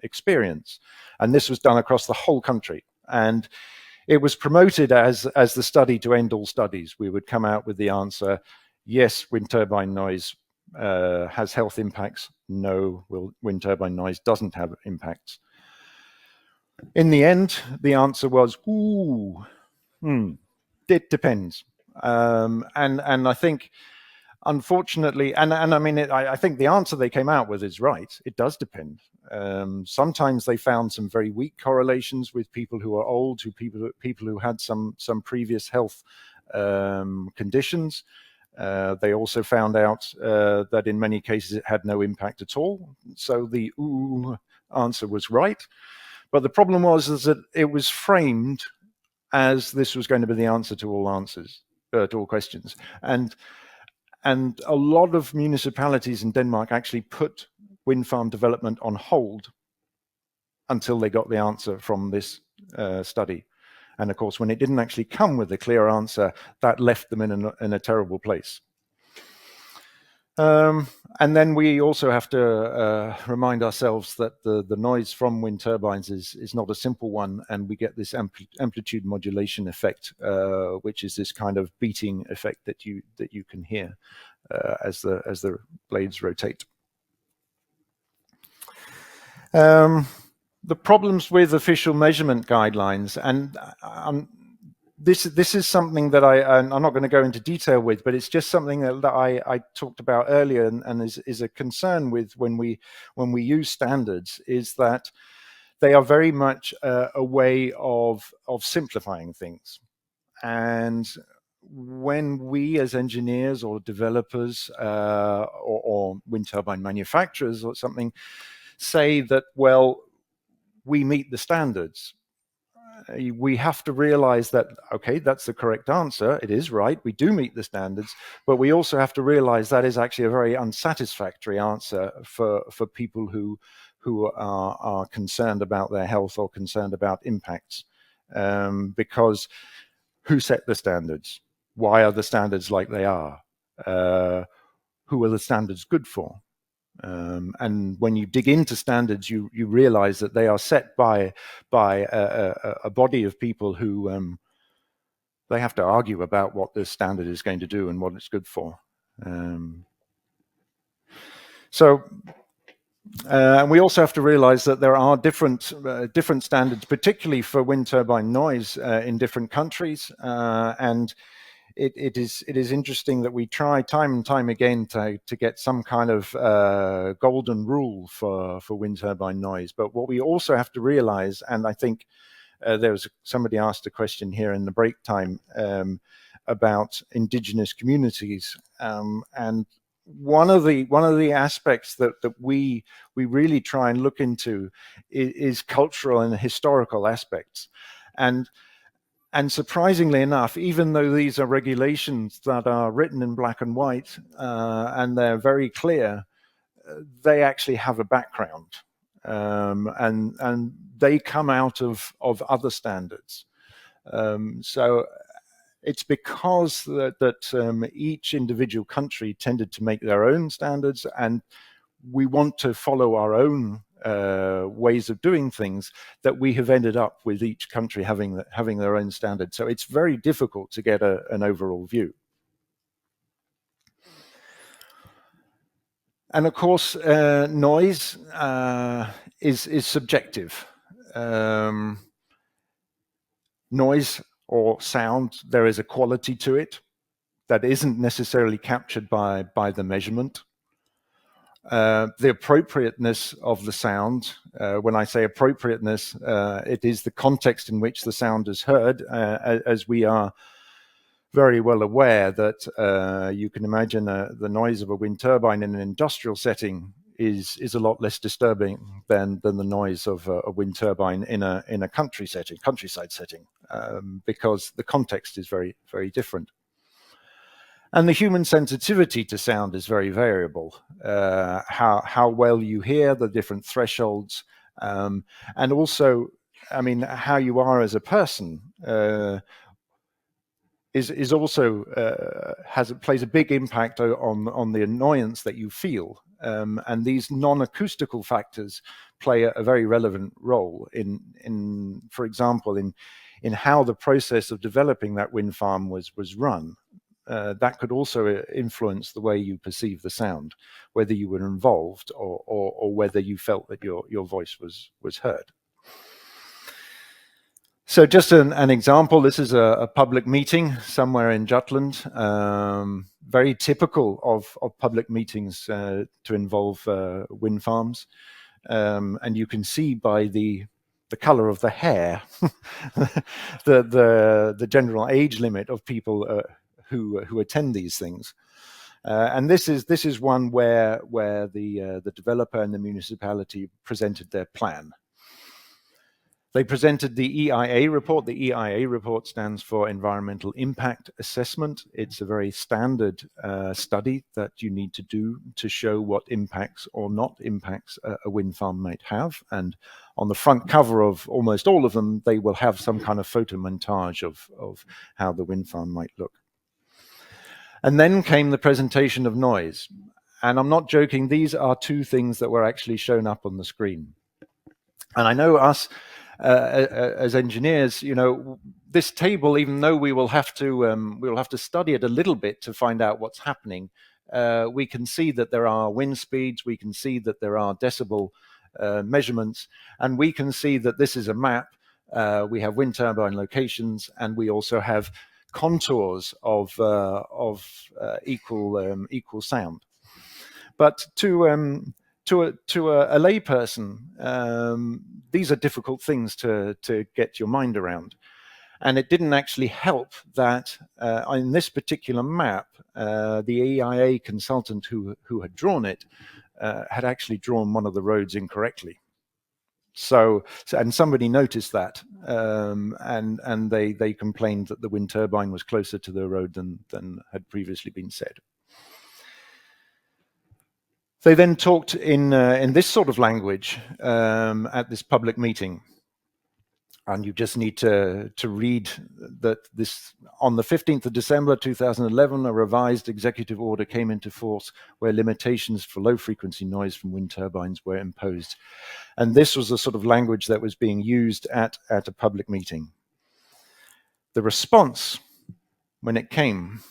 experience. And this was done across the whole country. And it was promoted as the study to end all studies. We would come out with the answer, yes, wind turbine noise has health impacts. No, wind turbine noise doesn't have impacts. In the end, the answer was, it depends. And I think, unfortunately, and I mean, I think the answer they came out with is right. It does depend. Sometimes they found some very weak correlations with people who are old, people who had some previous health conditions. They also found out that in many cases it had no impact at all. So the answer was right. But the problem was that it was framed as this was going to be the answer to all answers, to all questions. And a lot of municipalities in Denmark actually put wind farm development on hold until they got the answer from this study. And of course, when it didn't actually come with a clear answer, that left them in a terrible place. And then we also have to remind ourselves that the noise from wind turbines is not a simple one, and we get this amplitude modulation effect, which is this kind of beating effect that you can hear as the blades rotate. The problems with official measurement guidelines, and this is something that I'm not going to go into detail with, but it's just something that I talked about earlier, and is a concern with when we use standards, is that they are very much a way of simplifying things. And when we as engineers or developers or wind turbine manufacturers or something say that, well, we meet the standards, we have to realize that, okay, that's the correct answer. It is right. We do meet the standards, but we also have to realize that is actually a very unsatisfactory answer for people who are concerned about their health or concerned about impacts. Because who set the standards? Why are the standards like they are? Who are the standards good for? And when you dig into standards, you realize that they are set by a body of people who they have to argue about what this standard is going to do and what it's good for. And we also have to realize that there are different standards, particularly for wind turbine noise in different countries, and it is interesting that we try time and time again to get some kind of golden rule for wind turbine noise. But what we also have to realize, and I think somebody asked a question here in the break time about indigenous communities, and one of the aspects that we really try and look into is cultural and historical aspects, and surprisingly enough, even though these are regulations that are written in black and white and they're very clear, they actually have a background, and they come out of other standards. So it's because that each individual country tended to make their own standards, and we want to follow our own ways of doing things, that we have ended up with each country having their own standard. So it's very difficult to get an overall view. And of course, noise is subjective. Noise or sound, there is a quality to it that isn't necessarily captured by the measurement. The appropriateness of the sound, when I say appropriateness, it is the context in which the sound is heard, as we are very well aware that you can imagine the noise of a wind turbine in an industrial setting is a lot less disturbing than the noise of a wind turbine in a countryside setting, because the context is very, very different. And the human sensitivity to sound is very variable. How well you hear, the different thresholds, and also, I mean, how you are as a person is also plays a big impact on the annoyance that you feel. And these non-acoustical factors play a very relevant role in, for example, in how the process of developing that wind farm was run. That could also influence the way you perceive the sound, whether you were involved or whether you felt that your voice was heard. So just an example, this is a public meeting somewhere in Jutland, very typical of public meetings to involve wind farms. And you can see by the color of the hair, the general age limit of people who attend these things. And this is one where the developer and the municipality presented their plan. They presented the EIA report. The EIA report stands for Environmental Impact Assessment. It's a very standard study that you need to do to show what impacts or not impacts a wind farm might have. And on the front cover of almost all of them, they will have some kind of photo montage of how the wind farm might look. And then came the presentation of noise. And I'm not joking, these are two things that were actually shown up on the screen. And I know us, as engineers, you know, this table, even though we will have to study it a little bit to find out what's happening, we can see that there are wind speeds, we can see that there are decibel measurements, and we can see that this is a map. We have wind turbine locations, and we also have contours of equal sound. But to a layperson, these are difficult things to get your mind around. And it didn't actually help that in this particular map, the EIA consultant who had drawn it had actually drawn one of the roads incorrectly. And somebody noticed that, and they complained that the wind turbine was closer to the road than had previously been said. They then talked in this sort of language at this public meeting. And you just need to read that this, on the 15th of December 2011, a revised executive order came into force where limitations for low frequency noise from wind turbines were imposed. And this was the sort of language that was being used at a public meeting. The response, when it came,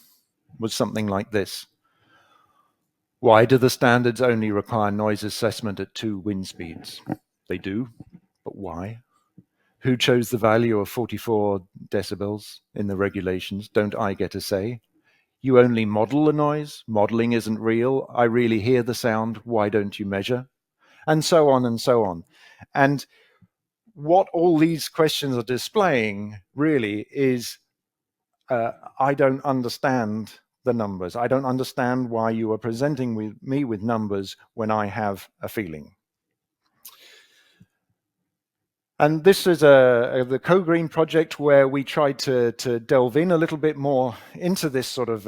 was something like this. Why do the standards only require noise assessment at 2 wind speeds? They do, but why? Who chose the value of 44 decibels in the regulations? Don't I get a say? You only model the noise. Modeling isn't real. I really hear the sound. Why don't you measure? And so on and so on. And what all these questions are displaying really is, I don't understand the numbers. I don't understand why you are presenting me with numbers when I have a feeling. And this is the Co-Green project where we tried to delve in a little bit more into this sort of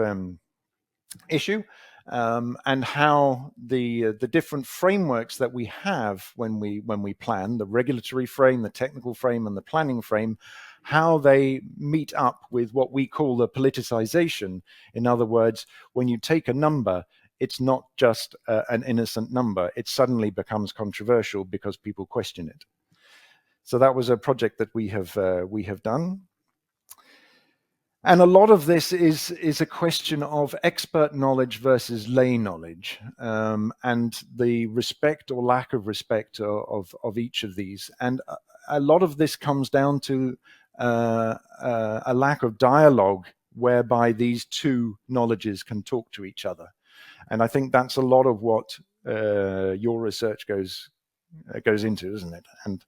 issue, and how the different frameworks that we have when we plan, the regulatory frame, the technical frame, and the planning frame, how they meet up with what we call the politicization. In other words, when you take a number, it's not just an innocent number. It suddenly becomes controversial because people question it. So that was a project that we have done. And a lot of this is a question of expert knowledge versus lay knowledge, and the respect or lack of respect of each of these. And a lot of this comes down to a lack of dialogue whereby these two knowledges can talk to each other. And I think that's a lot of what your research goes into, isn't it? And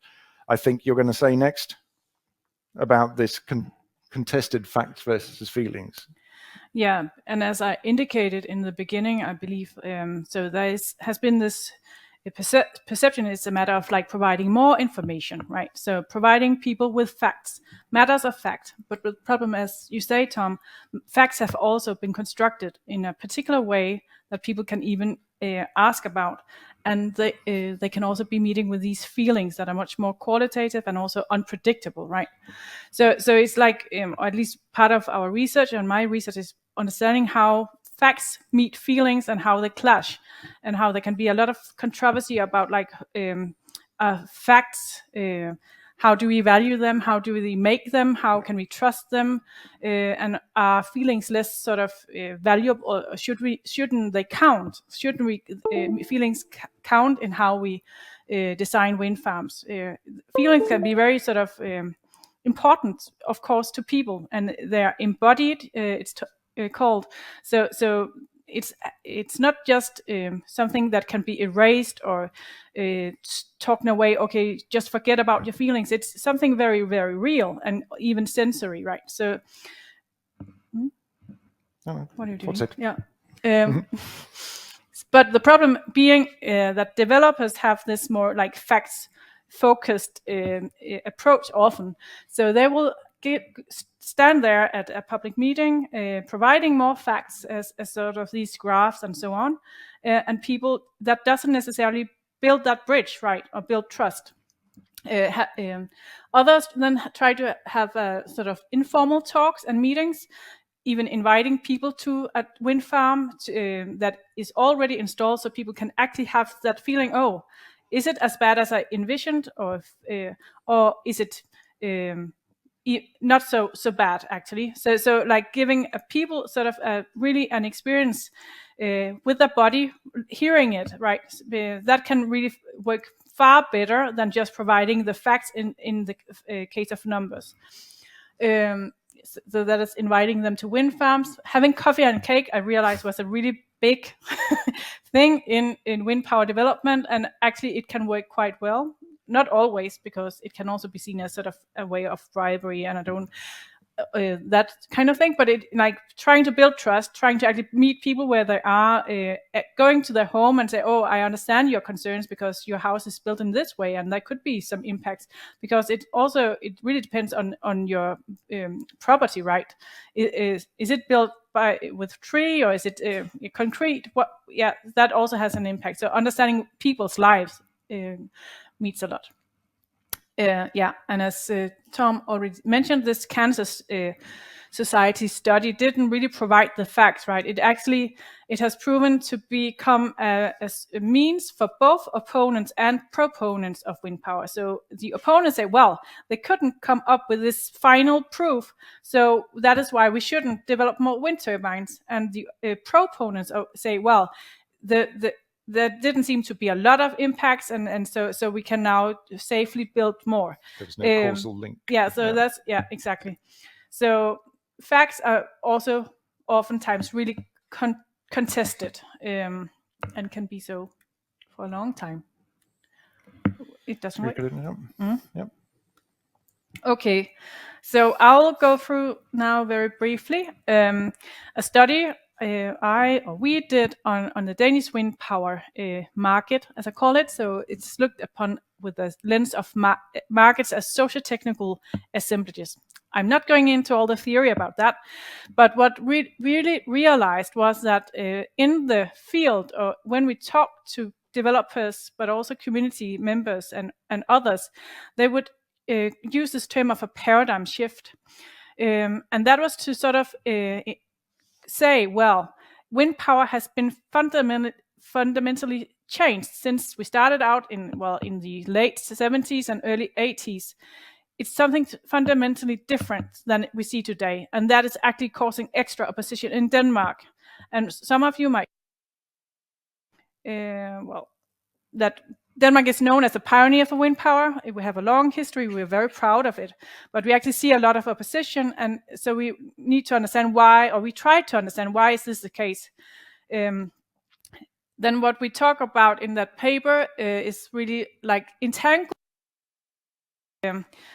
I think you're going to say next about this contested facts versus feelings. Yeah, and as I indicated in the beginning, I believe, so there has been this perception is a matter of like providing more information, right? So providing people with facts, matters of fact. But the problem, as you say, Tom, facts have also been constructed in a particular way that people can even ask about. And they can also be meeting with these feelings that are much more qualitative and also unpredictable, right? So it's like, or at least part of our research and my research is understanding how facts meet feelings and how they clash, and how there can be a lot of controversy about like facts. How do we value them? How do we make them? How can we trust them? And are feelings less sort of valuable, or shouldn't they count? Shouldn't we feelings count in how we design wind farms? Feelings can be very sort of important, of course, to people, and they're embodied. It's called so. It's not just something that can be erased or talked away. Okay, just forget about your feelings. It's something very, very real and even sensory, right? So, what are you doing? What's it? Yeah. But the problem being that developers have this more like facts-focused approach often. So they will stand there at a public meeting, providing more facts as sort of these graphs and so on, and people that doesn't necessarily build that bridge, right, or build trust. Others then try to have sort of informal talks and meetings, even inviting people to a wind farm that is already installed, so people can actually have that feeling. Oh, is it as bad as I envisioned, or is it not so bad actually? So like giving people sort of really an experience with their body, hearing it, right? That can really work far better than just providing the facts in the case of numbers. So that is inviting them to wind farms. Having coffee and cake, I realized, was a really big thing in wind power development, and actually it can work quite well. Not always, because it can also be seen as sort of a way of bribery, and I don't that kind of thing. But it like trying to build trust, trying to actually meet people where they are, going to their home and say, "Oh, I understand your concerns because your house is built in this way, and there could be some impacts." Because it really depends on your property, right? Is it built with tree, or is it concrete? That also has an impact. So understanding people's lives meets a lot. And as Tom already mentioned, this Cancer Society study didn't really provide the facts, right? It has proven to become a means for both opponents and proponents of wind power. So the opponents say, well, they couldn't come up with this final proof, so that is why we shouldn't develop more wind turbines. And the proponents say, well, there didn't seem to be a lot of impacts, and so we can now safely build more. There's no causal link. That's exactly. So facts are also oftentimes really contested, and can be so for a long time. It doesn't work. Yep. Okay, so I'll go through now very briefly a study we did on the Danish wind power market, as I call it. So it's looked upon with the lens of markets as socio-technical assemblages. I'm not going into all the theory about that, but what we really realized was that in the field, or when we talk to developers, but also community members and others, they would use this term of a paradigm shift. And that was to sort of say, well, wind power has been fundamentally changed since we started out in the late 70s and early 80s. It's something fundamentally different than we see today, and that is actually causing extra opposition in Denmark. And some of you might, that Denmark is known as a pioneer for wind power. We have a long history. We're very proud of it, but we actually see a lot of opposition, and so we need to understand why, or we try to understand why is this the case. Then what we talk about in that paper is really like entangled.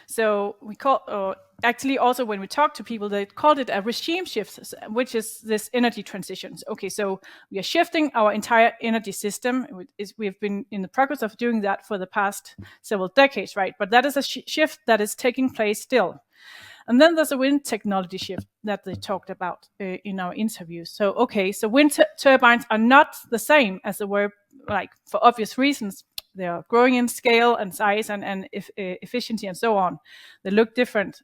So we call, actually also when we talk to people, they called it a regime shift, which is this energy transitions. Okay, so we are shifting our entire energy system. We've been in the progress of doing that for the past several decades, right? But that is a shift that is taking place still. And then there's a wind technology shift that they talked about in our interviews. So, okay, so wind turbines are not the same as they were, like, for obvious reasons. They are growing in scale and size and efficiency and so on. They look different.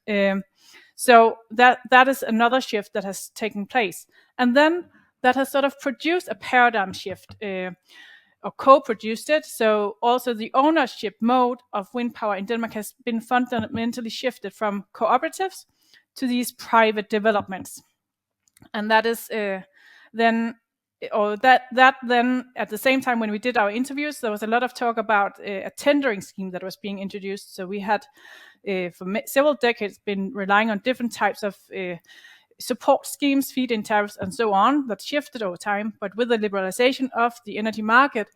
So that is another shift that has taken place. And then that has sort of produced a paradigm shift, or co-produced it. So also the ownership mode of wind power in Denmark has been fundamentally shifted from cooperatives to these private developments. And that is then at the same time when we did our interviews, there was a lot of talk about a tendering scheme that was being introduced. So we had for several decades been relying on different types of support schemes, feed-in tariffs, and so on, that shifted over time. But with the liberalization of the energy market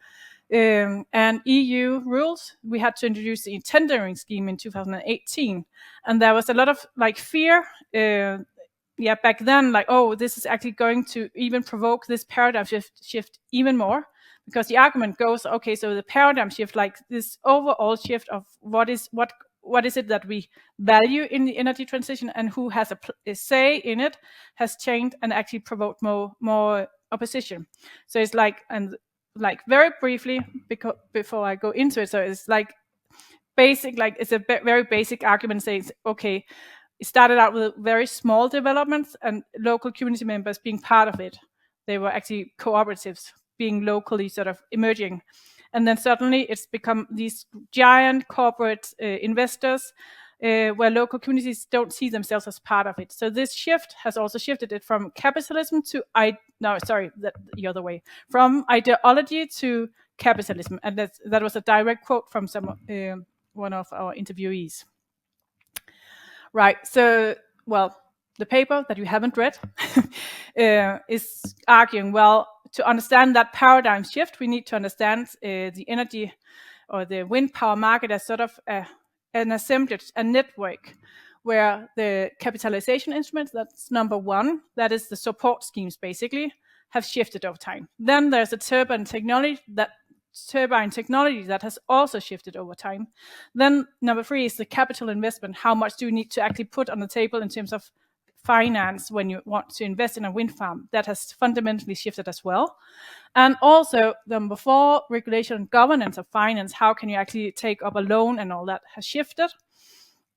and EU rules, we had to introduce the tendering scheme in 2018. And there was a lot of fear back then, this is actually going to even provoke this paradigm shift even more, because the argument goes, okay, so the paradigm shift, like this overall shift of what is it that we value in the energy transition and who has a say in it, has changed and actually provoked more opposition. So it's very briefly, before I go into it, so it's it's a very basic argument saying, okay, it started out with very small developments and local community members being part of it. They were actually cooperatives being locally sort of emerging. And then suddenly it's become these giant corporate investors where local communities don't see themselves as part of it. So this shift has also shifted it from capitalism to, the other way, from ideology to capitalism. And that was a direct quote from one of our interviewees. Right, so, the paper that you haven't read is arguing, to understand that paradigm shift, we need to understand the energy or the wind power market as sort of an assemblage, a network, where the capitalization instruments, that's number one, that is the support schemes basically, have shifted over time. Then there's a turbine technology that has also shifted over time. Then number three is the capital investment. How much do you need to actually put on the table in terms of finance when you want to invest in a wind farm? That has fundamentally shifted as well. And also number four, regulation and governance of finance. How can you actually take up a loan, and all that has shifted.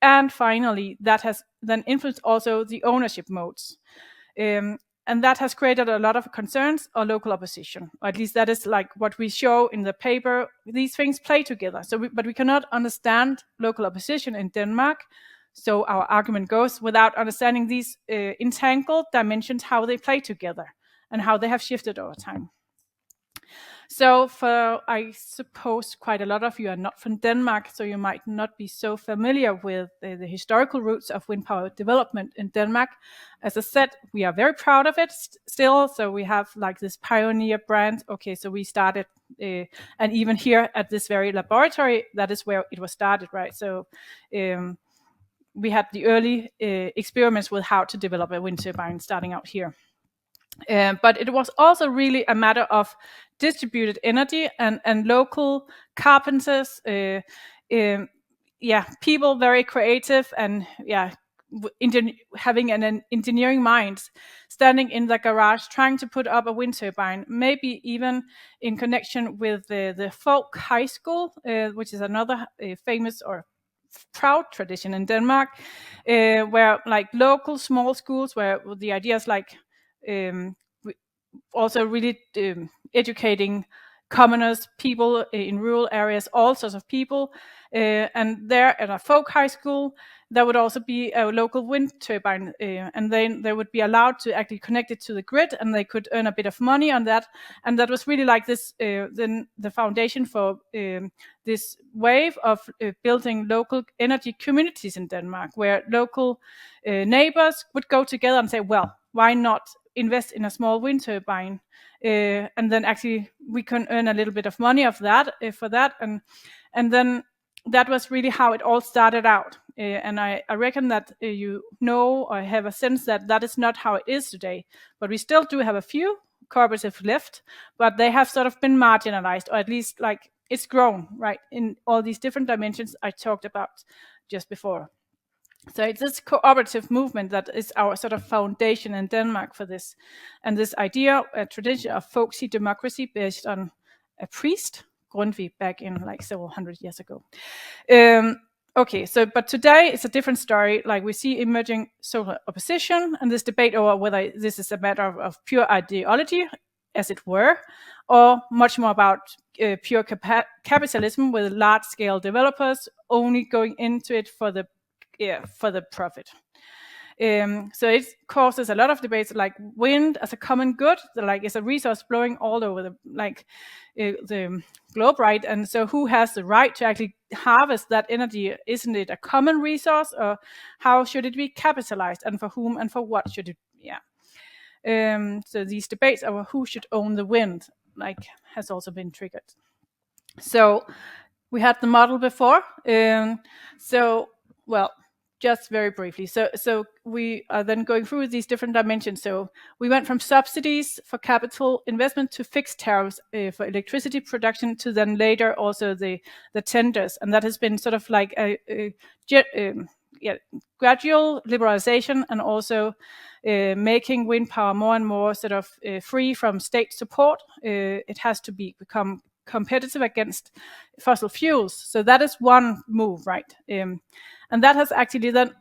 And finally, that has then influenced also the ownership modes. And that has created a lot of concerns or local opposition. Or at least that is what we show in the paper. These things play together. But we cannot understand local opposition in Denmark. So our argument goes without understanding these entangled dimensions, how they play together and how they have shifted over time. So I suppose quite a lot of you are not from Denmark, so you might not be so familiar with the historical roots of wind power development in Denmark. As I said, we are very proud of it still. So we have this pioneer brand. Okay, so we started, and even here at this very laboratory, that is where it was started, right? So we had the early experiments with how to develop a wind turbine starting out here. But it was also really a matter of distributed energy and local carpenters, people very creative and having an engineering mind, standing in the garage trying to put up a wind turbine, maybe even in connection with the folk high school, which is another famous or proud tradition in Denmark, where like local small schools where the ideas like also really educating commoners, people in rural areas, all sorts of people. And there at a folk high school, there would also be a local wind turbine, and then they would be allowed to actually connect it to the grid, and they could earn a bit of money on that. And that was really like this, then the foundation for this wave of building local energy communities in Denmark, where local neighbors would go together and say, well, why not invest in a small wind turbine, and then actually we can earn a little bit of money of that for that, and then that was really how it all started out. And I reckon that you know or have a sense that is not how it is today, but we still do have a few cooperatives left, but they have sort of been marginalized, or at least like it's grown, right, in all these different dimensions I talked about just before. So it's this cooperative movement that is our sort of foundation in Denmark for this. And this idea, a tradition of folksy democracy based on a priest, Grundtvig, back in like several hundred years ago. But today it's a different story. Like we see emerging social opposition and this debate over whether this is a matter of pure ideology, as it were, or much more about pure capitalism with large-scale developers only going into it for the profit. So it causes a lot of debates, like wind as a common good, like it's a resource blowing all over the globe, right? And so who has the right to actually harvest that energy? Isn't it a common resource, or how should it be capitalized, and for whom and for what should it? So these debates over who should own the wind, like, has also been triggered. So we had the model before. Just very briefly. So we are then going through these different dimensions. So we went from subsidies for capital investment to fixed tariffs for electricity production, to then later also the tenders. And that has been sort of like a gradual liberalization, and also making wind power more and more sort of free from state support. It has to become competitive against fossil fuels. So that is one move, right? And that has actually then,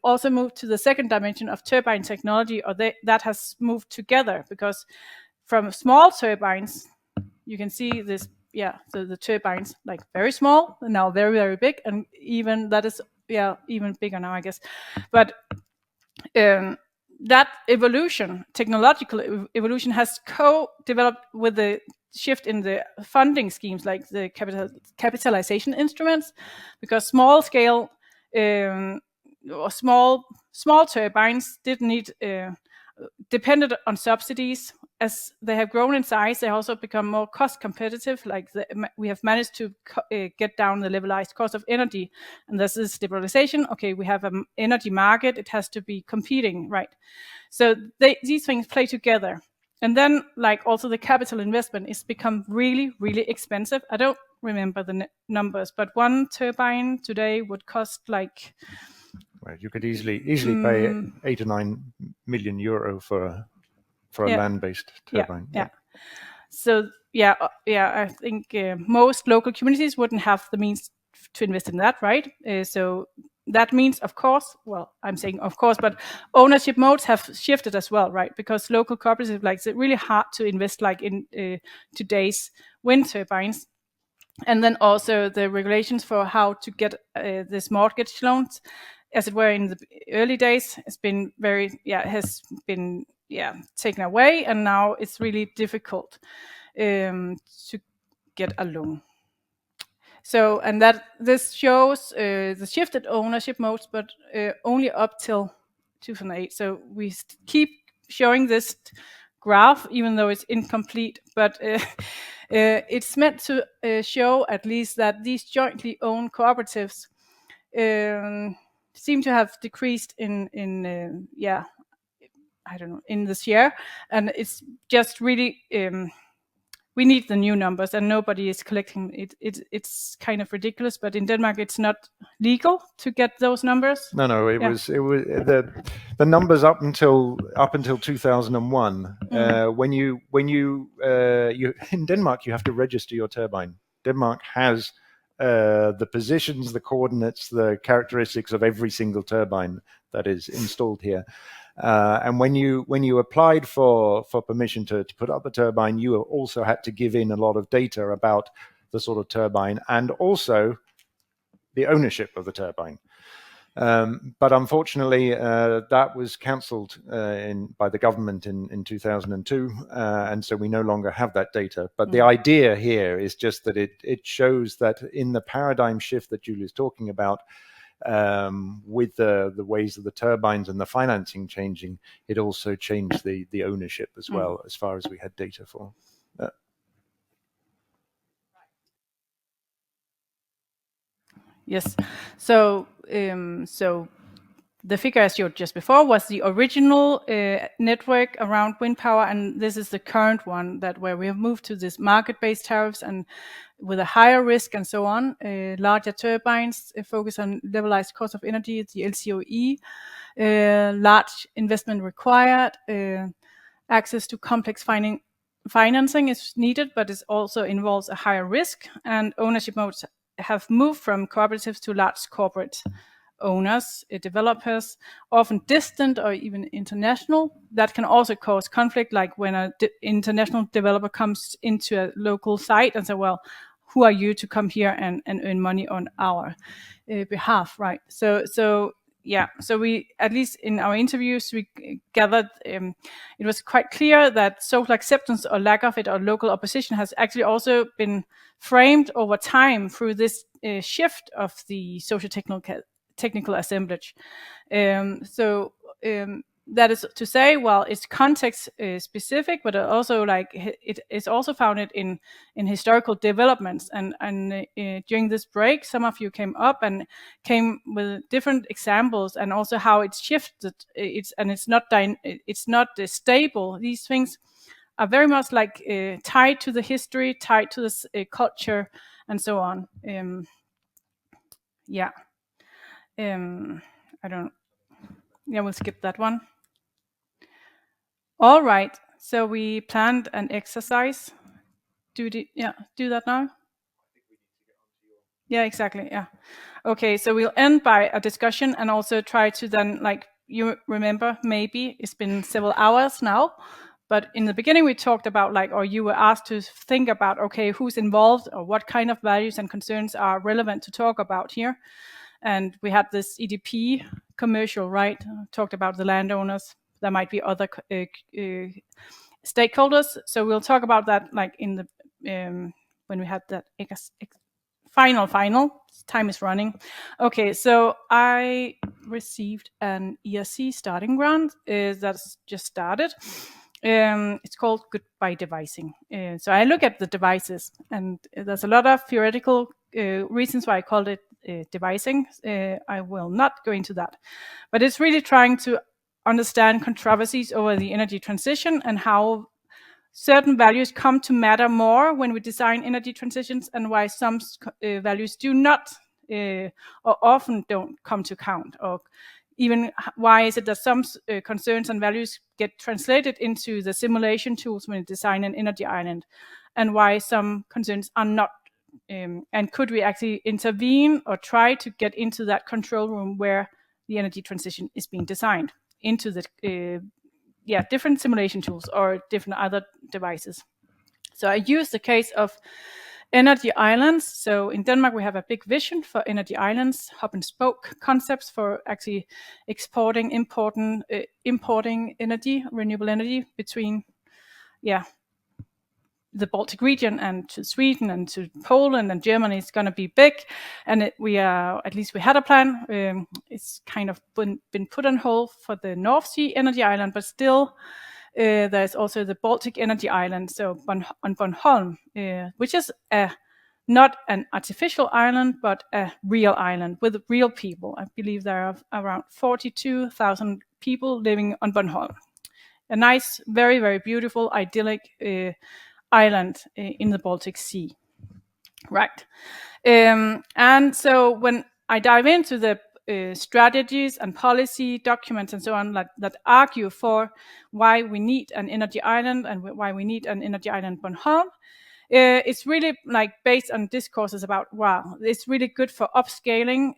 also moved to the second dimension of turbine technology, or that has moved together, because from small turbines, you can see this, so the turbines like very small, and now very, very big, and even that is, even bigger now, I guess. But that evolution, technological evolution, has co-developed with the shift in the funding schemes, like the capitalization instruments, because small scale or small turbines didn't need depended on subsidies. As they have grown in size, they also become more cost competitive. Like we have managed to get down the levelized cost of energy, and this is liberalization. Okay, we have an energy market; it has to be competing, right? So these things play together. And then, like, also the capital investment is become really, really expensive. I don't remember the numbers, but one turbine today would cost like... Well, you could easily pay 8 or 9 million euro for a land-based turbine. So, I think most local communities wouldn't have the means to invest in that, right? So that means, of course, well, I'm saying of course, but ownership modes have shifted as well, right? Because local cooperatives, like, it's really hard to invest like in today's wind turbines. And then also the regulations for how to get this mortgage loans, as it were in the early days, has been taken away, and now it's really difficult to get a loan. So, and that this shows the shifted ownership modes, but only up till 2008. So we keep showing this graph, even though it's incomplete, but it's meant to show at least that these jointly owned cooperatives seem to have decreased in I don't know, in this year, and it's just really we need the new numbers, and nobody is collecting it. It's kind of ridiculous, but in Denmark it's not legal to get those numbers. No, it was the numbers up until 2001. When you in Denmark you have to register your turbine. Denmark has the positions, the coordinates, the characteristics of every single turbine that is installed here. And when you applied for permission to put up the turbine, you also had to give in a lot of data about the sort of turbine and also the ownership of the turbine. But unfortunately, that was cancelled by the government in 2002, and so we no longer have that data. But the idea here is just that it shows that in the paradigm shift that Julie is talking about, with the ways of the turbines and the financing changing, it also changed the ownership as well, as far as we had data for. Yes. So the figure I showed just before was the original network around wind power, and this is the current one where we have moved to this market-based tariffs and with a higher risk and so on, larger turbines, focus on levelized cost of energy, the LCOE, large investment required, access to complex financing is needed, but it also involves a higher risk, and ownership modes have moved from cooperatives to large corporate owners, developers, often distant or even international. That can also cause conflict, like when an international developer comes into a local site and say, well, who are you to come here and earn money on our behalf, right? So we, at least in our interviews, we gathered it was quite clear that social acceptance or lack of it or local opposition has actually also been framed over time through this shift of the socio-technical assemblage. That is to say, well, it's context specific, but also like it is also founded in historical developments. And during this break, some of you came up and came with different examples, and also how it's shifted. It's not stable. These things are very much like tied to the history, tied to this culture, and so on. We'll skip that one. All right, so we planned an exercise. Do that now? Yeah, exactly, yeah. Okay, so we'll end by a discussion and also try to then, like, you remember, maybe it's been several hours now, but in the beginning we talked about, like, or you were asked to think about, okay, who's involved or what kind of values and concerns are relevant to talk about here. And we had this EDP commercial, right? Talked about the landowners. There might be other stakeholders. So we'll talk about that, like in the when we had that final. Time is running. Okay, so I received an ERC starting grant that's just started. It's called Goodbye Devising. So I look at the devices, and there's a lot of theoretical reasons why I called it devising. I will not go into that, but it's really trying to understand controversies over the energy transition and how certain values come to matter more when we design energy transitions, and why some values do not or often don't come to count, or even why is it that some concerns and values get translated into the simulation tools when we design an energy island, and why some concerns are not. And could we actually intervene or try to get into that control room where the energy transition is being designed, into the different simulation tools or different other devices. So I use the case of energy islands. So in Denmark, we have a big vision for energy islands, hub and spoke concepts for actually exporting, importing energy, renewable energy between, the Baltic region and to Sweden and to Poland and Germany. Is going to be big, and we had a plan. It's kind of been put on hold for the North Sea energy island, but still there's also the Baltic energy island, so on Bornholm, which is a not an artificial island, but a real island with real people. I believe there are around 42,000 people living on Bornholm. A nice, very, very beautiful, idyllic island in the Baltic Sea. Right. And so when I dive into the strategies and policy documents and so on that argue for why we need an energy island and why we need an energy island Bornholm, it's really like based on discourses about, wow, it's really good for upscaling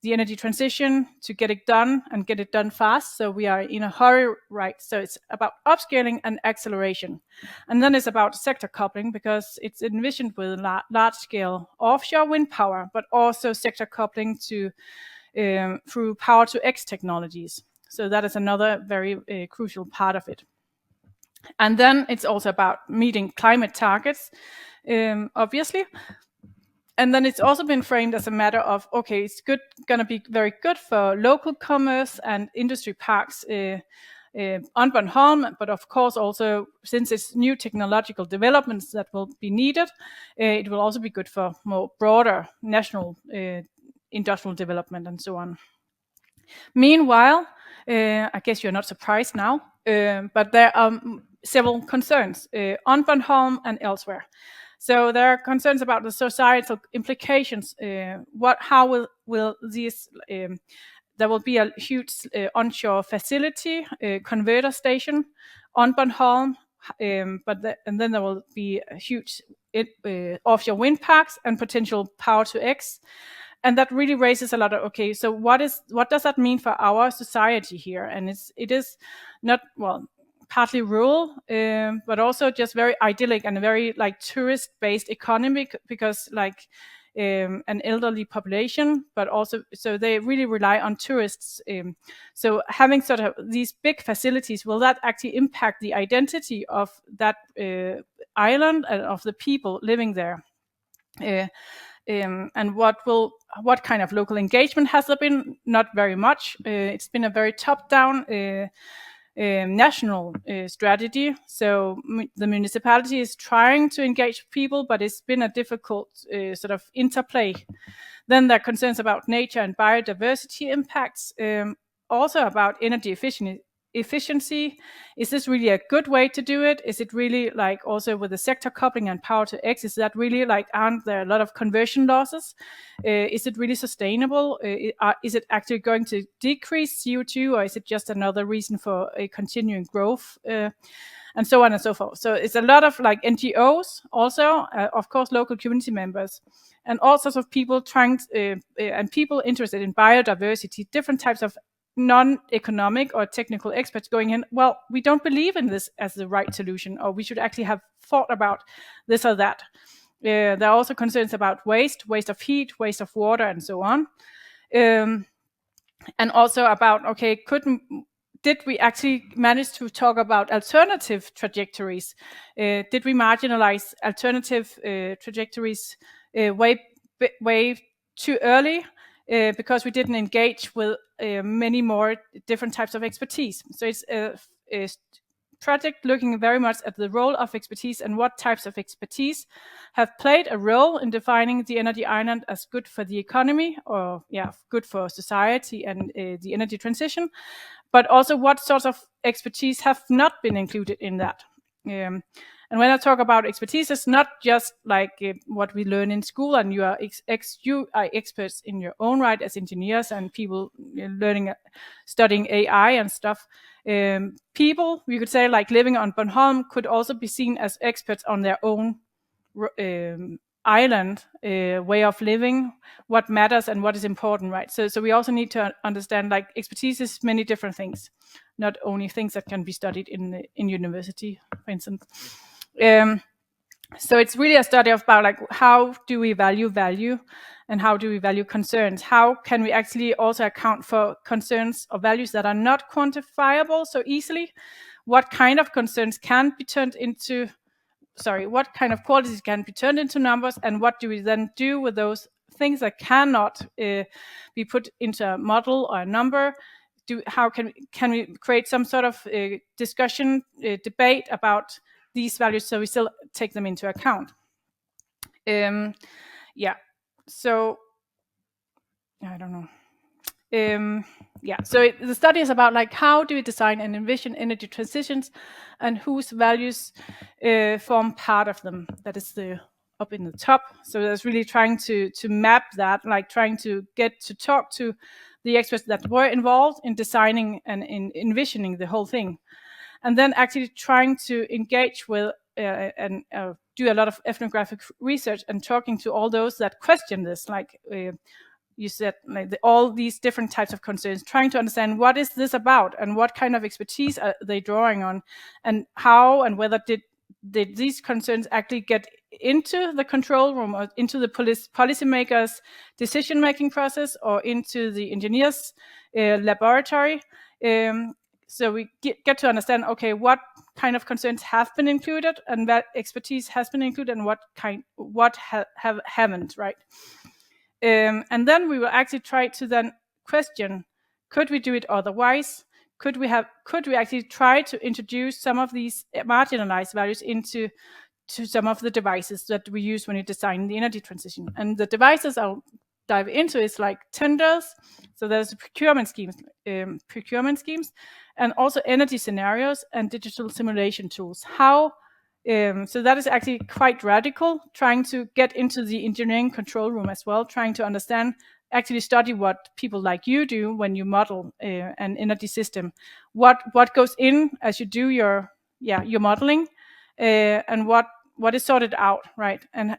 the energy transition to get it done and get it done fast. So we are in a hurry, right? So it's about upscaling and acceleration. And then it's about sector coupling because it's envisioned with large-scale offshore wind power, but also sector coupling to through power to X technologies. So that is another very crucial part of it. And then it's also about meeting climate targets, obviously. And then it's also been framed as a matter of, okay, it's going to be very good for local commerce and industry parks on Bornholm, but of course also, since it's new technological developments that will be needed, it will also be good for more broader national industrial development and so on. Meanwhile, I guess you're not surprised now, but there are several concerns on Bornholm and elsewhere. So there are concerns about the societal implications. How will these? There will be a huge onshore facility, converter station on Bornholm, and then there will be a huge offshore wind parks and potential power to X. And that really raises a lot of, okay, so what does that mean for our society here? And it is not, well, partly rural, but also just very idyllic and a very like tourist-based economy because like an elderly population, but also so they really rely on tourists. So having sort of these big facilities, will that actually impact the identity of that island and of the people living there? And what kind of local engagement has there been? Not very much. It's been a very top-down national strategy. So the municipality is trying to engage people, but it's been a difficult sort of interplay. Then there are concerns about nature and biodiversity impacts, also about energy efficiency. Is this really a good way to do it? Is it really like also with the sector coupling and power to X, is that really like, aren't there a lot of conversion losses? Is it really sustainable? Is it actually going to decrease CO2 or is it just another reason for a continuing growth? And so on and so forth. So it's a lot of like NGOs also, of course, local community members, and all sorts of people trying and people interested in biodiversity, different types of non-economic or technical experts going in, well, we don't believe in this as the right solution, or we should actually have thought about this or that. There are also concerns about waste of heat, waste of water, and so on. And also about, okay, did we actually manage to talk about alternative trajectories? Did we marginalize alternative trajectories way too early? Because we didn't engage with many more different types of expertise. So it's a project looking very much at the role of expertise and what types of expertise have played a role in defining the energy island as good for the economy, or good for society and the energy transition, but also what sorts of expertise have not been included in that. And when I talk about expertise, it's not just like what we learn in school, and you are experts in your own right as engineers and people studying AI and stuff. People, we could say, like living on Bornholm could also be seen as experts on their own island way of living, what matters and what is important, right? So we also need to understand like expertise is many different things, not only things that can be studied in university, for instance. So it's really a study about like how do we value and how do we value concerns? How can we actually also account for concerns or values that are not quantifiable so easily? What kind of concerns can be turned into, what kind of qualities can be turned into numbers, and what do we then do with those things that cannot be put into a model or a number? How can we create some sort of discussion, debate about these values so we still take them into account? Yeah, so I don't know. So the study is about like how do we design and envision energy transitions, and whose values form part of them. That is the up in the top. So that's really trying to map that, like trying to get to talk to the experts that were involved in designing and in envisioning the whole thing, and then actually trying to engage with and do a lot of ethnographic research and talking to all those that question this, like you said, like all these different types of concerns, trying to understand what is this about and what kind of expertise are they drawing on, and how and whether did these concerns actually get into the control room or into the policymakers' decision-making process or into the engineers' laboratory. So we get to understand, okay, what kind of concerns have been included and that expertise has been included, and what haven't, right? And then we will actually try to then question, could we do it otherwise? Could we actually try to introduce some of these marginalized values into some of the devices that we use when you design the energy transition? And the devices I'll dive into is like tenders. So there's procurement schemes, and also energy scenarios and digital simulation tools. So that is actually quite radical, trying to get into the engineering control room as well, trying to understand, actually study what people like you do when you model an energy system. What goes in as you do your modeling, and what is sorted out, right? And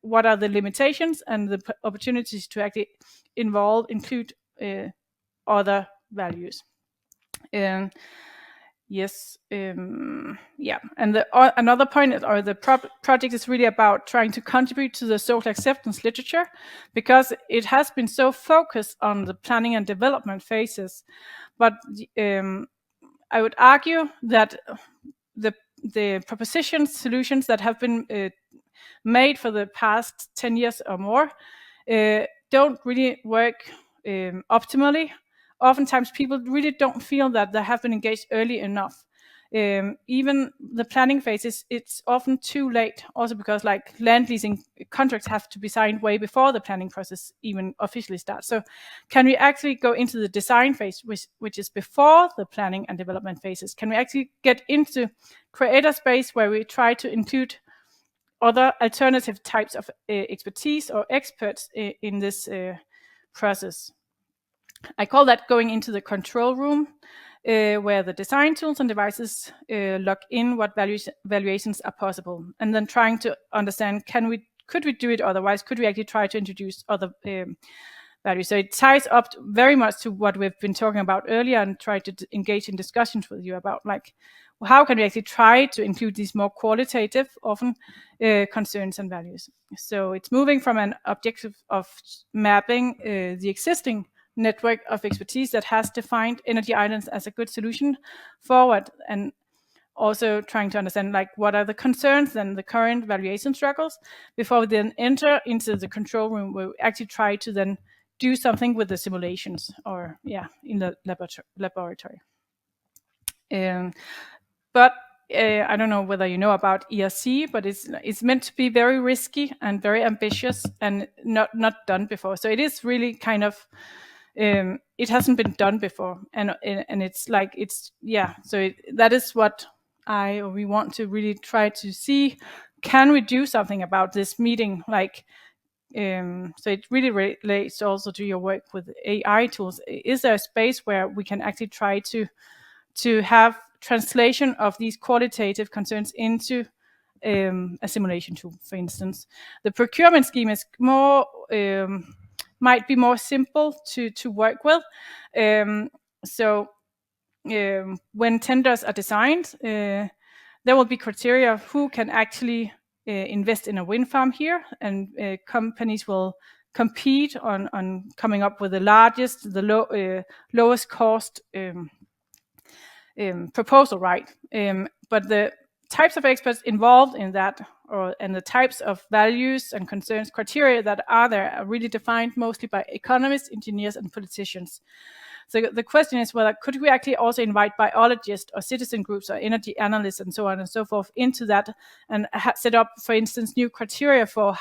what are the limitations and the opportunities to actually include other values. Yes, and another point the project is really about trying to contribute to the social acceptance literature, because it has been so focused on the planning and development phases. But I would argue that the propositions, solutions that have been made for the past 10 years or more don't really work optimally. Oftentimes people really don't feel that they have been engaged early enough. Even the planning phases, it's often too late, also because like land leasing contracts have to be signed way before the planning process even officially starts. So can we actually go into the design phase, which is before the planning and development phases? Can we actually get into create a space where we try to include other alternative types of expertise or experts in this process? I call that going into the control room, where the design tools and devices log in what valuations are possible, and then trying to understand, could we do it otherwise? Could we actually try to introduce other values? So it ties up very much to what we've been talking about earlier, and try to engage in discussions with you about, like, how can we actually try to include these more qualitative, often concerns and values? So it's moving from an objective of mapping the existing network of expertise that has defined energy islands as a good solution forward, and also trying to understand, like, what are the concerns and the current valuation struggles before we then enter into the control room, where we actually try to then do something with the simulations, or in the laboratory. But I don't know whether you know about ERC, but it's meant to be very risky and very ambitious and not done before. So it is really kind of it hasn't been done before, and it's like that is what we want to really try to see. Can we do something about this meeting? Like, so it really relates also to your work with AI tools. Is there a space where we can actually try to have translation of these qualitative concerns into a simulation tool, for instance? The procurement scheme is more might be more simple to work with. So when tenders are designed, there will be criteria of who can actually invest in a wind farm here, and companies will compete on coming up with the largest, the lowest cost proposal, right? But the types of experts involved in that, and the types of values and concerns criteria that are there, are really defined mostly by economists, engineers, and politicians. So the question is whether could we actually also invite biologists or citizen groups or energy analysts and so on and so forth into that, and set up, for instance, new criteria for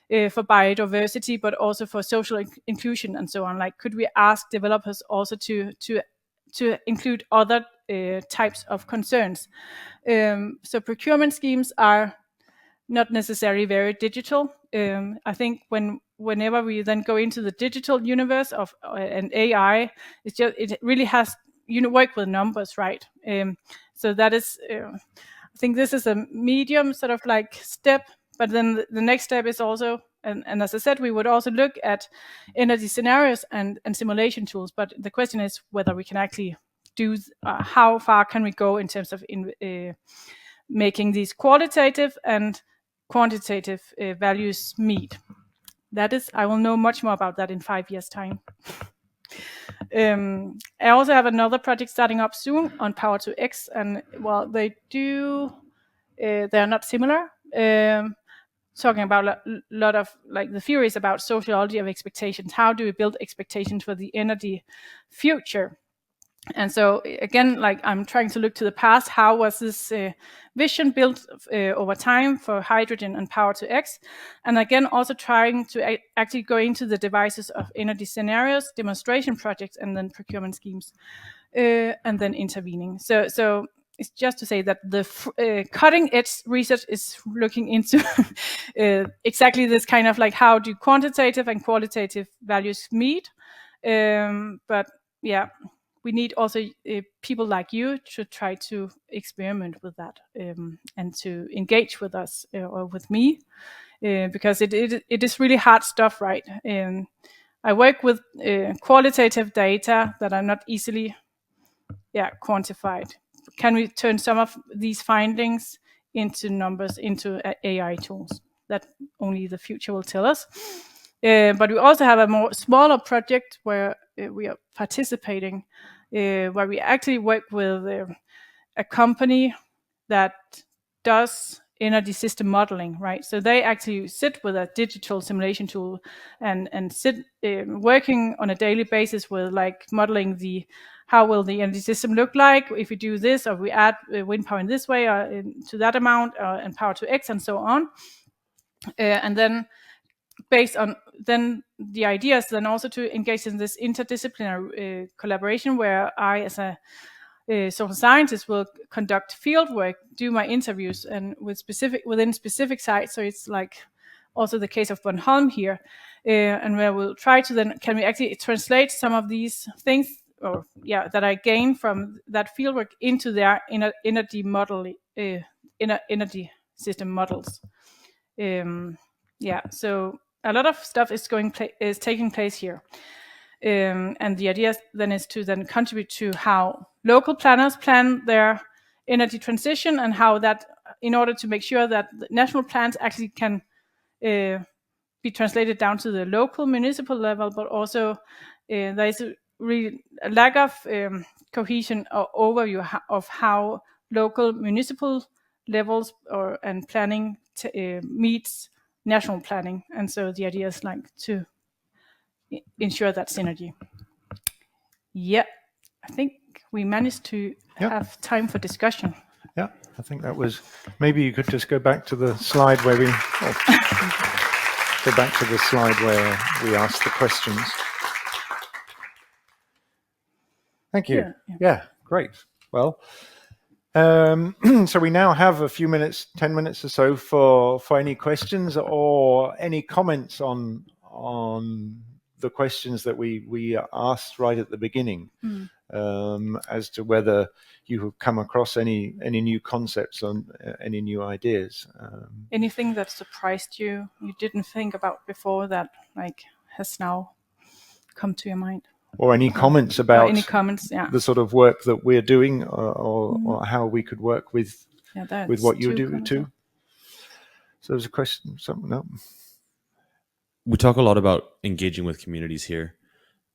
biodiversity, but also for social inclusion and so on. Like, could we ask developers also to include other types of concerns? So procurement schemes are not necessarily very digital. I think whenever we then go into the digital universe of an AI, it really has work with numbers, right? So that is, I think this is a medium sort of like step. But then the next step is also, and as I said, we would also look at energy scenarios and simulation tools. But the question is whether we can actually do, how far can we go in terms of making these qualitative and quantitative values meet. That is, I will know much more about that in 5 years' time. I also have another project starting up soon on Power to X, and well, they are not similar. Talking about a lot of like the theories about sociology of expectations. How do we build expectations for the energy future? And so again, like I'm trying to look to the past. How was this vision built over time for hydrogen and Power to X? And again, also trying to actually go into the devices of energy scenarios, demonstration projects, and then procurement schemes, and then intervening. So it's just to say that the cutting edge research is looking into exactly this kind of like, how do quantitative and qualitative values meet? But yeah, we need also people like you to try to experiment with that, and to engage with us or with me, because it is really hard stuff, right? I work with qualitative data that are not easily quantified. Can we turn some of these findings into numbers, into AI tools? That only the future will tell us. But we also have a more smaller project where we are participating, where we actually work with a company that does energy system modeling, right? So they actually sit with a digital simulation tool and sit working on a daily basis with like modeling how will the energy system look like if we do this, or we add wind power in this way or to that amount, and Power to X and so on. And then based on then the idea is then also to engage in this interdisciplinary collaboration, where I, as a social scientist, will conduct field work, do my interviews, and within specific sites. So it's like also the case of Bornholm here, and where we'll try to then, can we actually translate some of these things, that I gain from that fieldwork into their energy model, energy system models. So a lot of stuff is taking place here, and the idea then is to then contribute to how local planners plan their energy transition, and how that, in order to make sure that the national plans actually can be translated down to the local municipal level, but also there is really a lack of cohesion or overview of how local municipal levels and planning meets national planning. And so the idea is like to ensure that synergy. Yeah, I think we managed to have time for discussion. Yeah, I think that was, maybe you could just go back to the slide where we asked the questions. Thank you. Yeah, great. Well, so we now have a few minutes, 10 minutes or so for any questions or any comments on the questions that we asked right at the beginning, as to whether you have come across any new concepts on any new ideas. Anything that surprised you didn't think about before that like has now come to your mind? Or any comments about the sort of work that we're doing, or how we could work with what you do too. So there's a question. No. We talk a lot about engaging with communities here.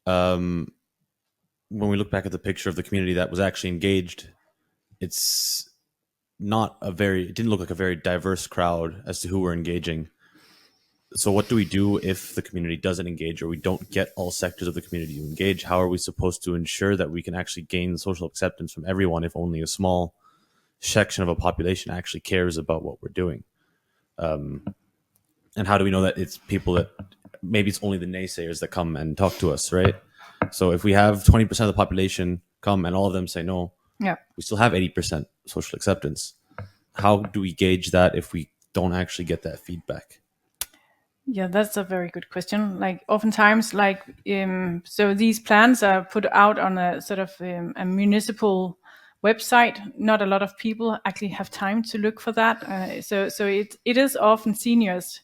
When we look back at the picture of the community that was actually engaged, it didn't look like a very diverse crowd as to who were engaging. So what do we do if the community doesn't engage, or we don't get all sectors of the community to engage? How are we supposed to ensure that we can actually gain social acceptance from everyone if only a small section of a population actually cares about what we're doing? And how do we know that it's people that maybe it's only the naysayers that come and talk to us, right? So if we have 20% of the population come and all of them say no, yeah, we still have 80% social acceptance. How do we gauge that if we don't actually get that feedback? Yeah, that's a very good question. Like oftentimes, so these plans are put out on a sort of a municipal website. Not a lot of people actually have time to look for that. So it is often seniors,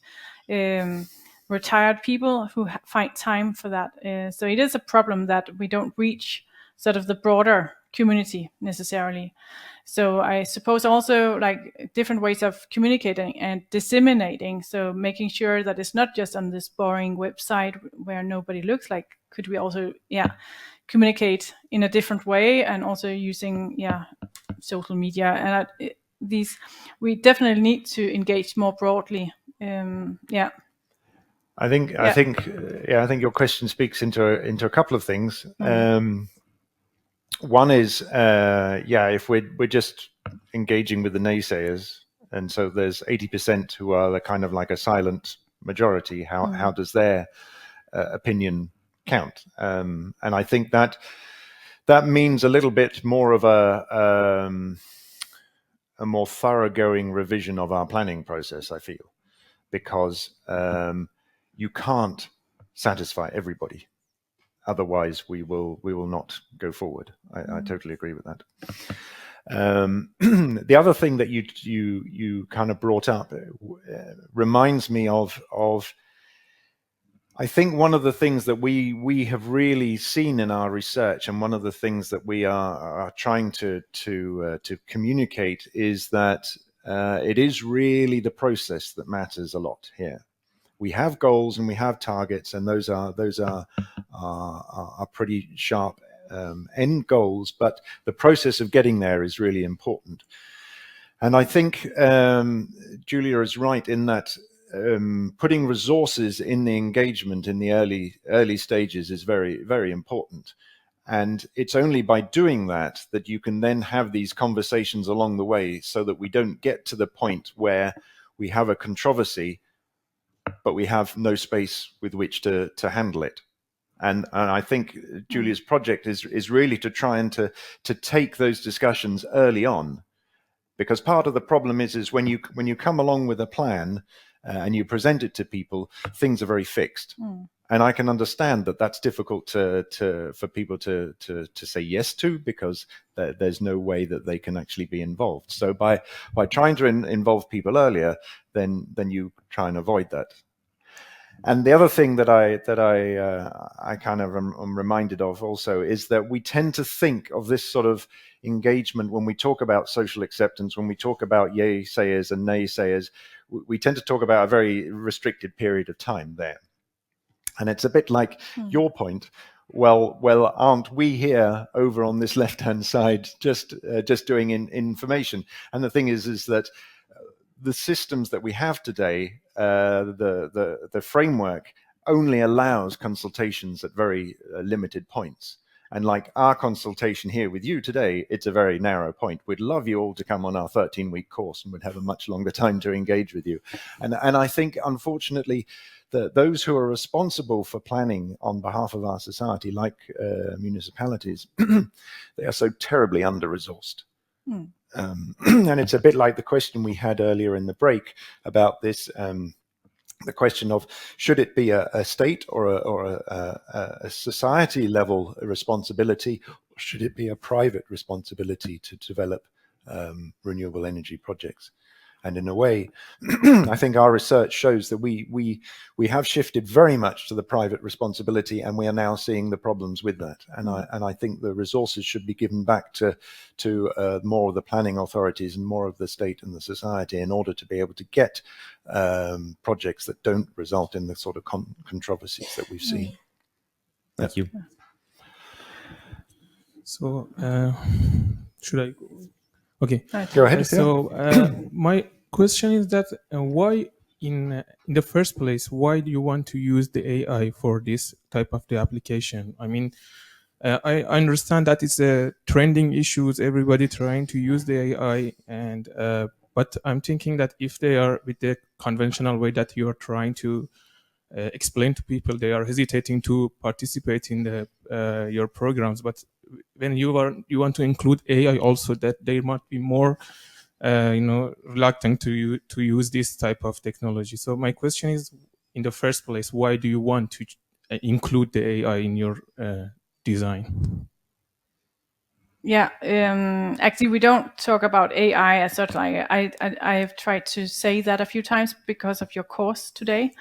retired people who find time for that. So it is a problem that we don't reach sort of the broader community necessarily. So I suppose also like different ways of communicating and disseminating. So making sure that it's not just on this boring website where nobody looks. Like, could we also, communicate in a different way, and also using, social media. And we definitely need to engage more broadly. I think your question speaks into a couple of things. One is, if we're just engaging with the naysayers, and so there's 80% who are the kind of like a silent majority. How does their opinion count? And I think that means a little bit more of a more thoroughgoing revision of our planning process, I feel, because you can't satisfy everybody. Otherwise, we will not go forward. I totally agree with that. The other thing that you kind of brought up reminds me of I think one of the things that we have really seen in our research, and one of the things that we are trying to communicate, is that it is really the process that matters a lot here. We have goals and we have targets, and those are pretty sharp end goals. But the process of getting there is really important. And I think Julia is right in that putting resources in the engagement in the early stages is very, very important. And it's only by doing that that you can then have these conversations along the way, so that we don't get to the point where we have a controversy, but we have no space with which to handle it. And I think Julia's project is really to try and to take those discussions early on, because part of the problem is when you come along with a plan and you present it to people, things are very fixed. And I can understand that that's difficult for people to say yes to, because there's no way that they can actually be involved. So by trying to involve people earlier, then you try and avoid that. And the other thing that I kind of am reminded of also is that we tend to think of this sort of engagement when we talk about social acceptance, when we talk about yay sayers and nay sayers, we tend to talk about a very restricted period of time there. And it's a bit like your point. Well, aren't we here over on this left-hand side just doing information? And the thing is that the systems that we have today, the framework only allows consultations at very limited points. And like our consultation here with you today, it's a very narrow point. We'd love you all to come on our 13-week course, and we'd have a much longer time to engage with you. And I think, unfortunately, those who are responsible for planning on behalf of our society, like municipalities, they are so terribly under-resourced. And it's a bit like the question we had earlier in the break about this, the question of should it be a state or a society level responsibility, or should it be a private responsibility to develop renewable energy projects? And in a way, I think our research shows that we have shifted very much to the private responsibility, and we are now seeing the problems with that. And I think the resources should be given back to more of the planning authorities and more of the state and the society, in order to be able to get projects that don't result in the sort of controversies that we've seen. Thank you. So, should I go? Okay. Go ahead. So my question is that why in the first place, why do you want to use the AI for this type of the application? I mean, I understand that it's a trending issues, everybody trying to use the AI, and but I'm thinking that if they are with the conventional way that you are trying to explain to people, they are hesitating to participate in the your programs. But when you want to include AI also, that they might be more reluctant to use this type of technology. So my question is, in the first place, why do you want to include the AI in your design? Yeah, actually, we don't talk about AI as such. Like I have tried to say that a few times because of your course today,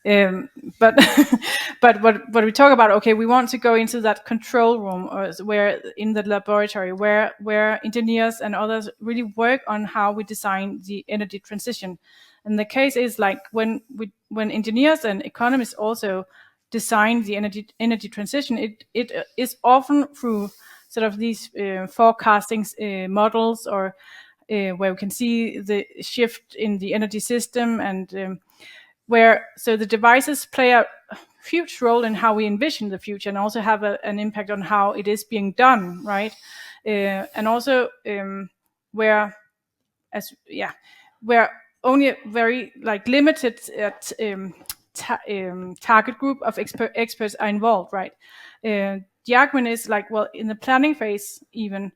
but but what we talk about, okay, we want to go into that control room, or where in the laboratory where engineers and others really work on how we design the energy transition. And the case is like when engineers and economists also design the energy transition, it is often through sort of these forecasting models, or where we can see the shift in the energy system, and so the devices play a huge role in how we envision the future, and also have an impact on how it is being done, right? And also where only a very like limited target group of experts are involved, right? The argument is like, well, in the planning phase, even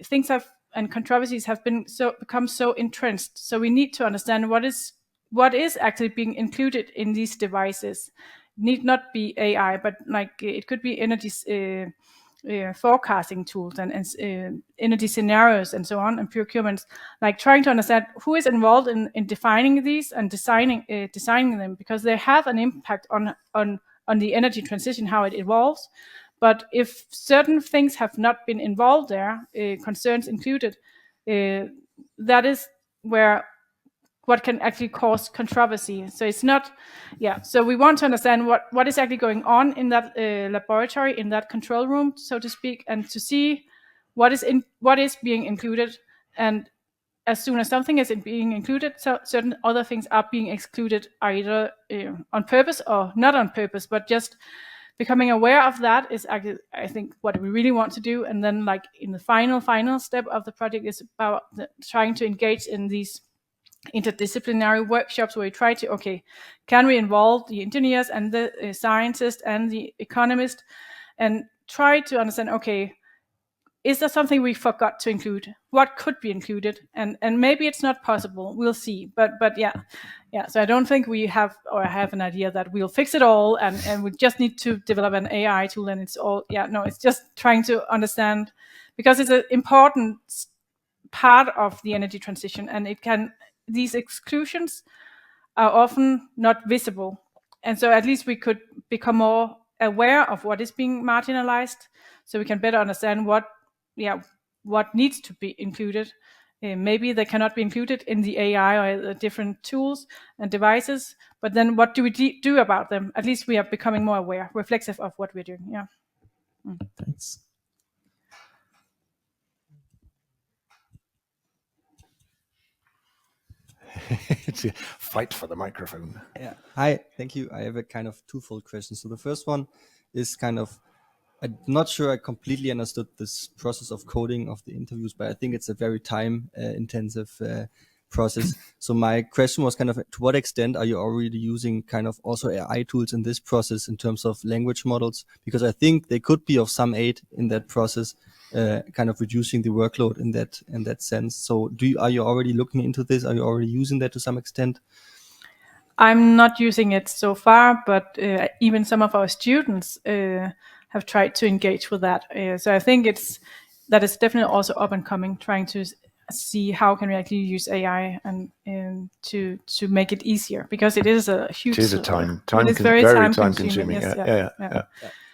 things and controversies have become so entrenched. So we need to understand what is actually being included in these devices. It need not be AI, but like it could be energy forecasting tools and energy scenarios and so on, and procurements. Like trying to understand who is involved in defining these and designing them, because they have an impact on the energy transition, how it evolves. But if certain things have not been involved there, concerns included, that is what can actually cause controversy. So it's not, so we want to understand what is actually going on in that laboratory, in that control room, so to speak, and to see what is being included. And as soon as something is being included, so certain other things are being excluded, either on purpose or not on purpose, but just becoming aware of that is actually, I think, what we really want to do. And then like in the final step of the project is about trying to engage in these interdisciplinary workshops where we try to, okay, can we involve the engineers and the scientists and the economists, and try to understand, okay, is there something we forgot to include? What could be included? And maybe it's not possible. We'll see. But yeah. So I don't think we have an idea that we'll fix it all, and we just need to develop an AI tool and it's all. No, it's just trying to understand, because it's an important part of the energy transition, and these exclusions are often not visible. And so at least we could become more aware of what is being marginalized, so we can better understand what needs to be included. Maybe they cannot be included in the AI or the different tools and devices, but then what do we do about them? At least we are becoming more aware, reflexive of what we're doing. Thanks. It's a fight for the microphone. Yeah. Hi, thank you. I have a kind of twofold question. So the first one is kind of, I'm not sure I completely understood this process of coding of the interviews, but I think it's a very time intensive process. So my question was kind of, to what extent are you already using kind of also AI tools in this process in terms of language models? Because I think they could be of some aid in that process, kind of reducing the workload in that sense. So are you already looking into this? Are you already using that to some extent? I'm not using it so far, but even some of our students have tried to engage with that. So I think that is definitely also up and coming, trying to see how can we actually use AI and to make it easier, because it is a huge. It is very time consuming. consuming. Yeah.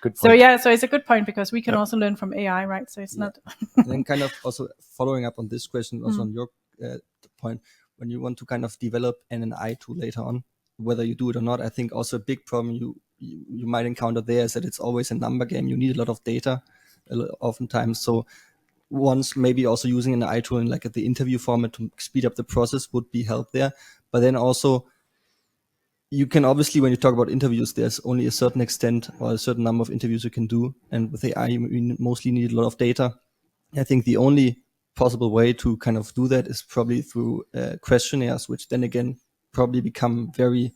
Good point. So it's a good point, because we can also learn from AI, right? So it's not. And then kind of also following up on this question, also on your point, when you want to kind of develop an AI tool later on, whether you do it or not, I think also a big problem you might encounter there is that it's always a number game. You need a lot of data oftentimes. So once maybe also using an AI tool in like at the interview format to speed up the process would be help there. But then also you can obviously, when you talk about interviews, there's only a certain extent or a certain number of interviews you can do. And with AI, you mostly need a lot of data. I think the only possible way to kind of do that is probably through questionnaires, which then again probably become very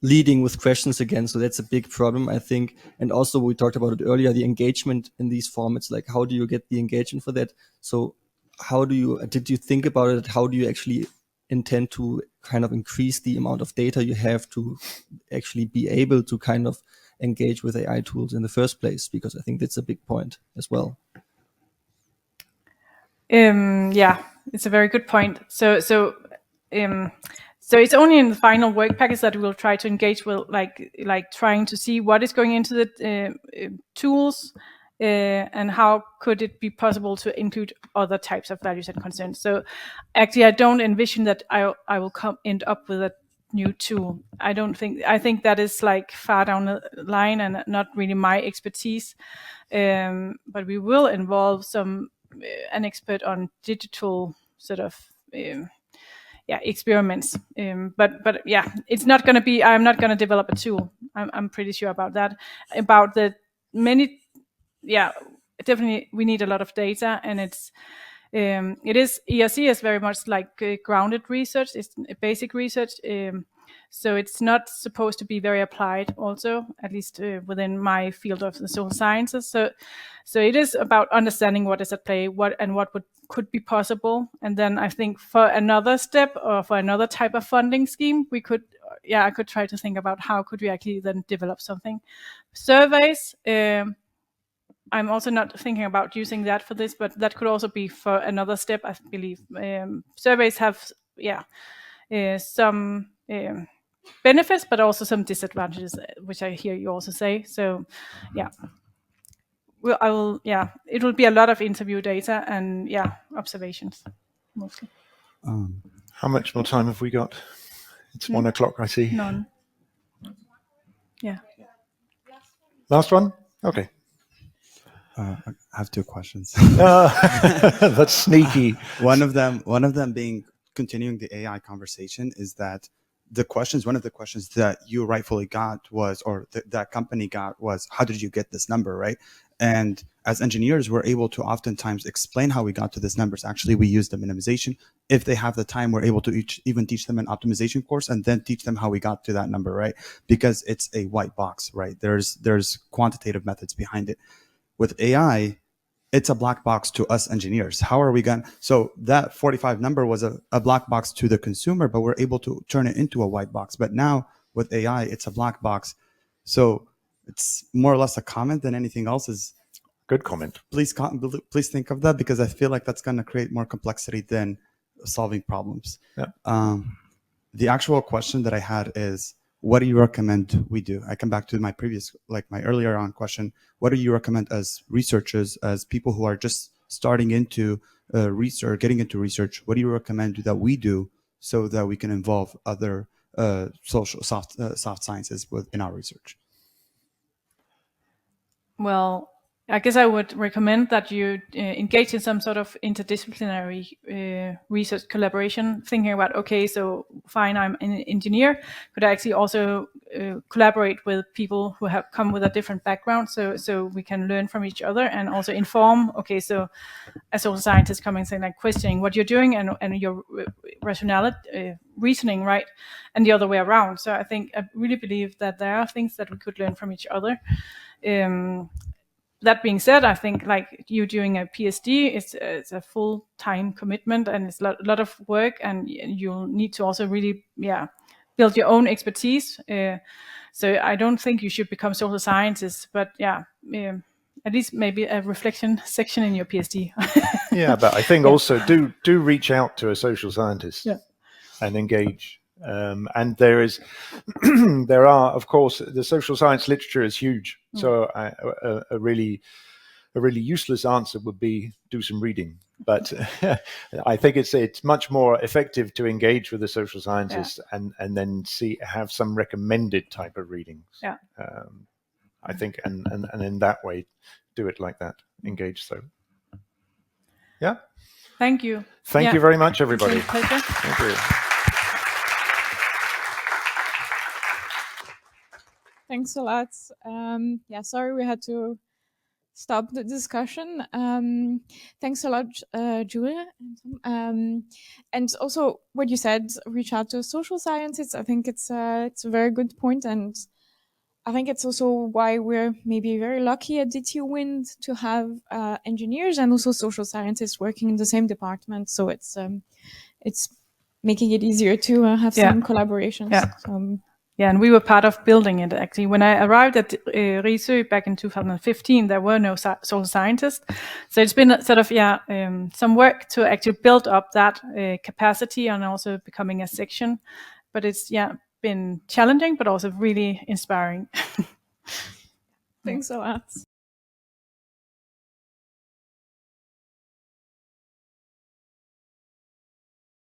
leading with questions again. So that's a big problem, I think. And also we talked about it earlier, the engagement in these formats, like how do you get the engagement for that? So did you think about it? How do you actually intend to kind of increase the amount of data you have to actually be able to kind of engage with AI tools in the first place? Because I think that's a big point as well. Yeah, it's a very good point. So it's only in the final work package that we'll try to engage with, like trying to see what is going into the tools and how could it be possible to include other types of values and concerns. So actually, I don't envision that I will end up with a new tool. I think that is like far down the line and not really my expertise. But we will involve an expert on digital sort of experiments. But yeah, it's not going to be. I'm not going to develop a tool. I'm pretty sure about that. About the many, definitely we need a lot of data, and it is ERC is very much like grounded research. It's basic research. So it's not supposed to be very applied also, at least within my field of the social sciences. So it is about understanding what is at play, what could be possible. And then I think for another step or for another type of funding scheme, I could try to think about how could we actually then develop something. Surveys, I'm also not thinking about using that for this, but that could also be for another step, I believe. Surveys have, some benefits, but also some disadvantages, which I hear you also say. So, it will be a lot of interview data and observations mostly. How much more time have we got? It's 1 o'clock, I see. None. Yeah. Last one? Okay. I have 2 questions. That's sneaky. One of them being continuing the AI conversation is that one of the questions that you rightfully got was, or that company got was, how did you get this number, right? And as engineers, we're able to oftentimes explain how we got to this numbers. Actually, we use the minimization. If they have the time, we're able to even teach them an optimization course and then teach them how we got to that number, right? Because it's a white box, right? There's quantitative methods behind it. With AI, it's a black box to us engineers. How are we going? So that 45 number was a black box to the consumer, but we're able to turn it into a white box. But now with AI, it's a black box. So it's more or less a comment than anything else. Is good comment. Please think of that, because I feel like that's going to create more complexity than solving problems. Yeah. The actual question that I had is, what do you recommend we do? I come back to my earlier on question. What do you recommend as researchers, as people who are just starting into research, getting into research? What do you recommend that we do so that we can involve other social soft sciences in our research? Well, I guess I would recommend that you engage in some sort of interdisciplinary research collaboration, thinking about, okay, so fine, I'm an engineer, could I actually also collaborate with people who have come with a different background, so we can learn from each other and also inform, okay, so as social scientists coming and saying, like, questioning what you're doing and your rationality, reasoning, right, and the other way around. So I really believe that there are things that we could learn from each other. That being said, I think like you doing a PhD, it's a full-time commitment and it's a lot of work, and you'll need to also really build your own expertise. So I don't think you should become social scientists, but at least maybe a reflection section in your PhD. Yeah, but I think also do reach out to a social scientist and engage. And there are, of course, the social science literature is huge. So a really useless answer would be do some reading. But I think it's much more effective to engage with the social scientists and then have some recommended type of readings. Yeah. I think, and in that way, do it like that. Engage. So. Yeah. Thank you. Thank you very much, everybody. It's a pleasure. Thank you. Thanks a lot. Yeah, sorry we had to stop the discussion. Thanks a lot, Julia. And also what you said, reach out to social scientists. I think it's a very good point, and I think it's also why we're maybe very lucky at DTU Wind to have engineers and also social scientists working in the same department. So it's making it easier to have some collaborations. Yeah. Yeah, and we were part of building it, actually. When I arrived at Risø back in 2015, there were no social scientists. So it's been sort of, some work to actually build up that capacity and also becoming a section. But it's, been challenging, but also really inspiring. Thanks a lot.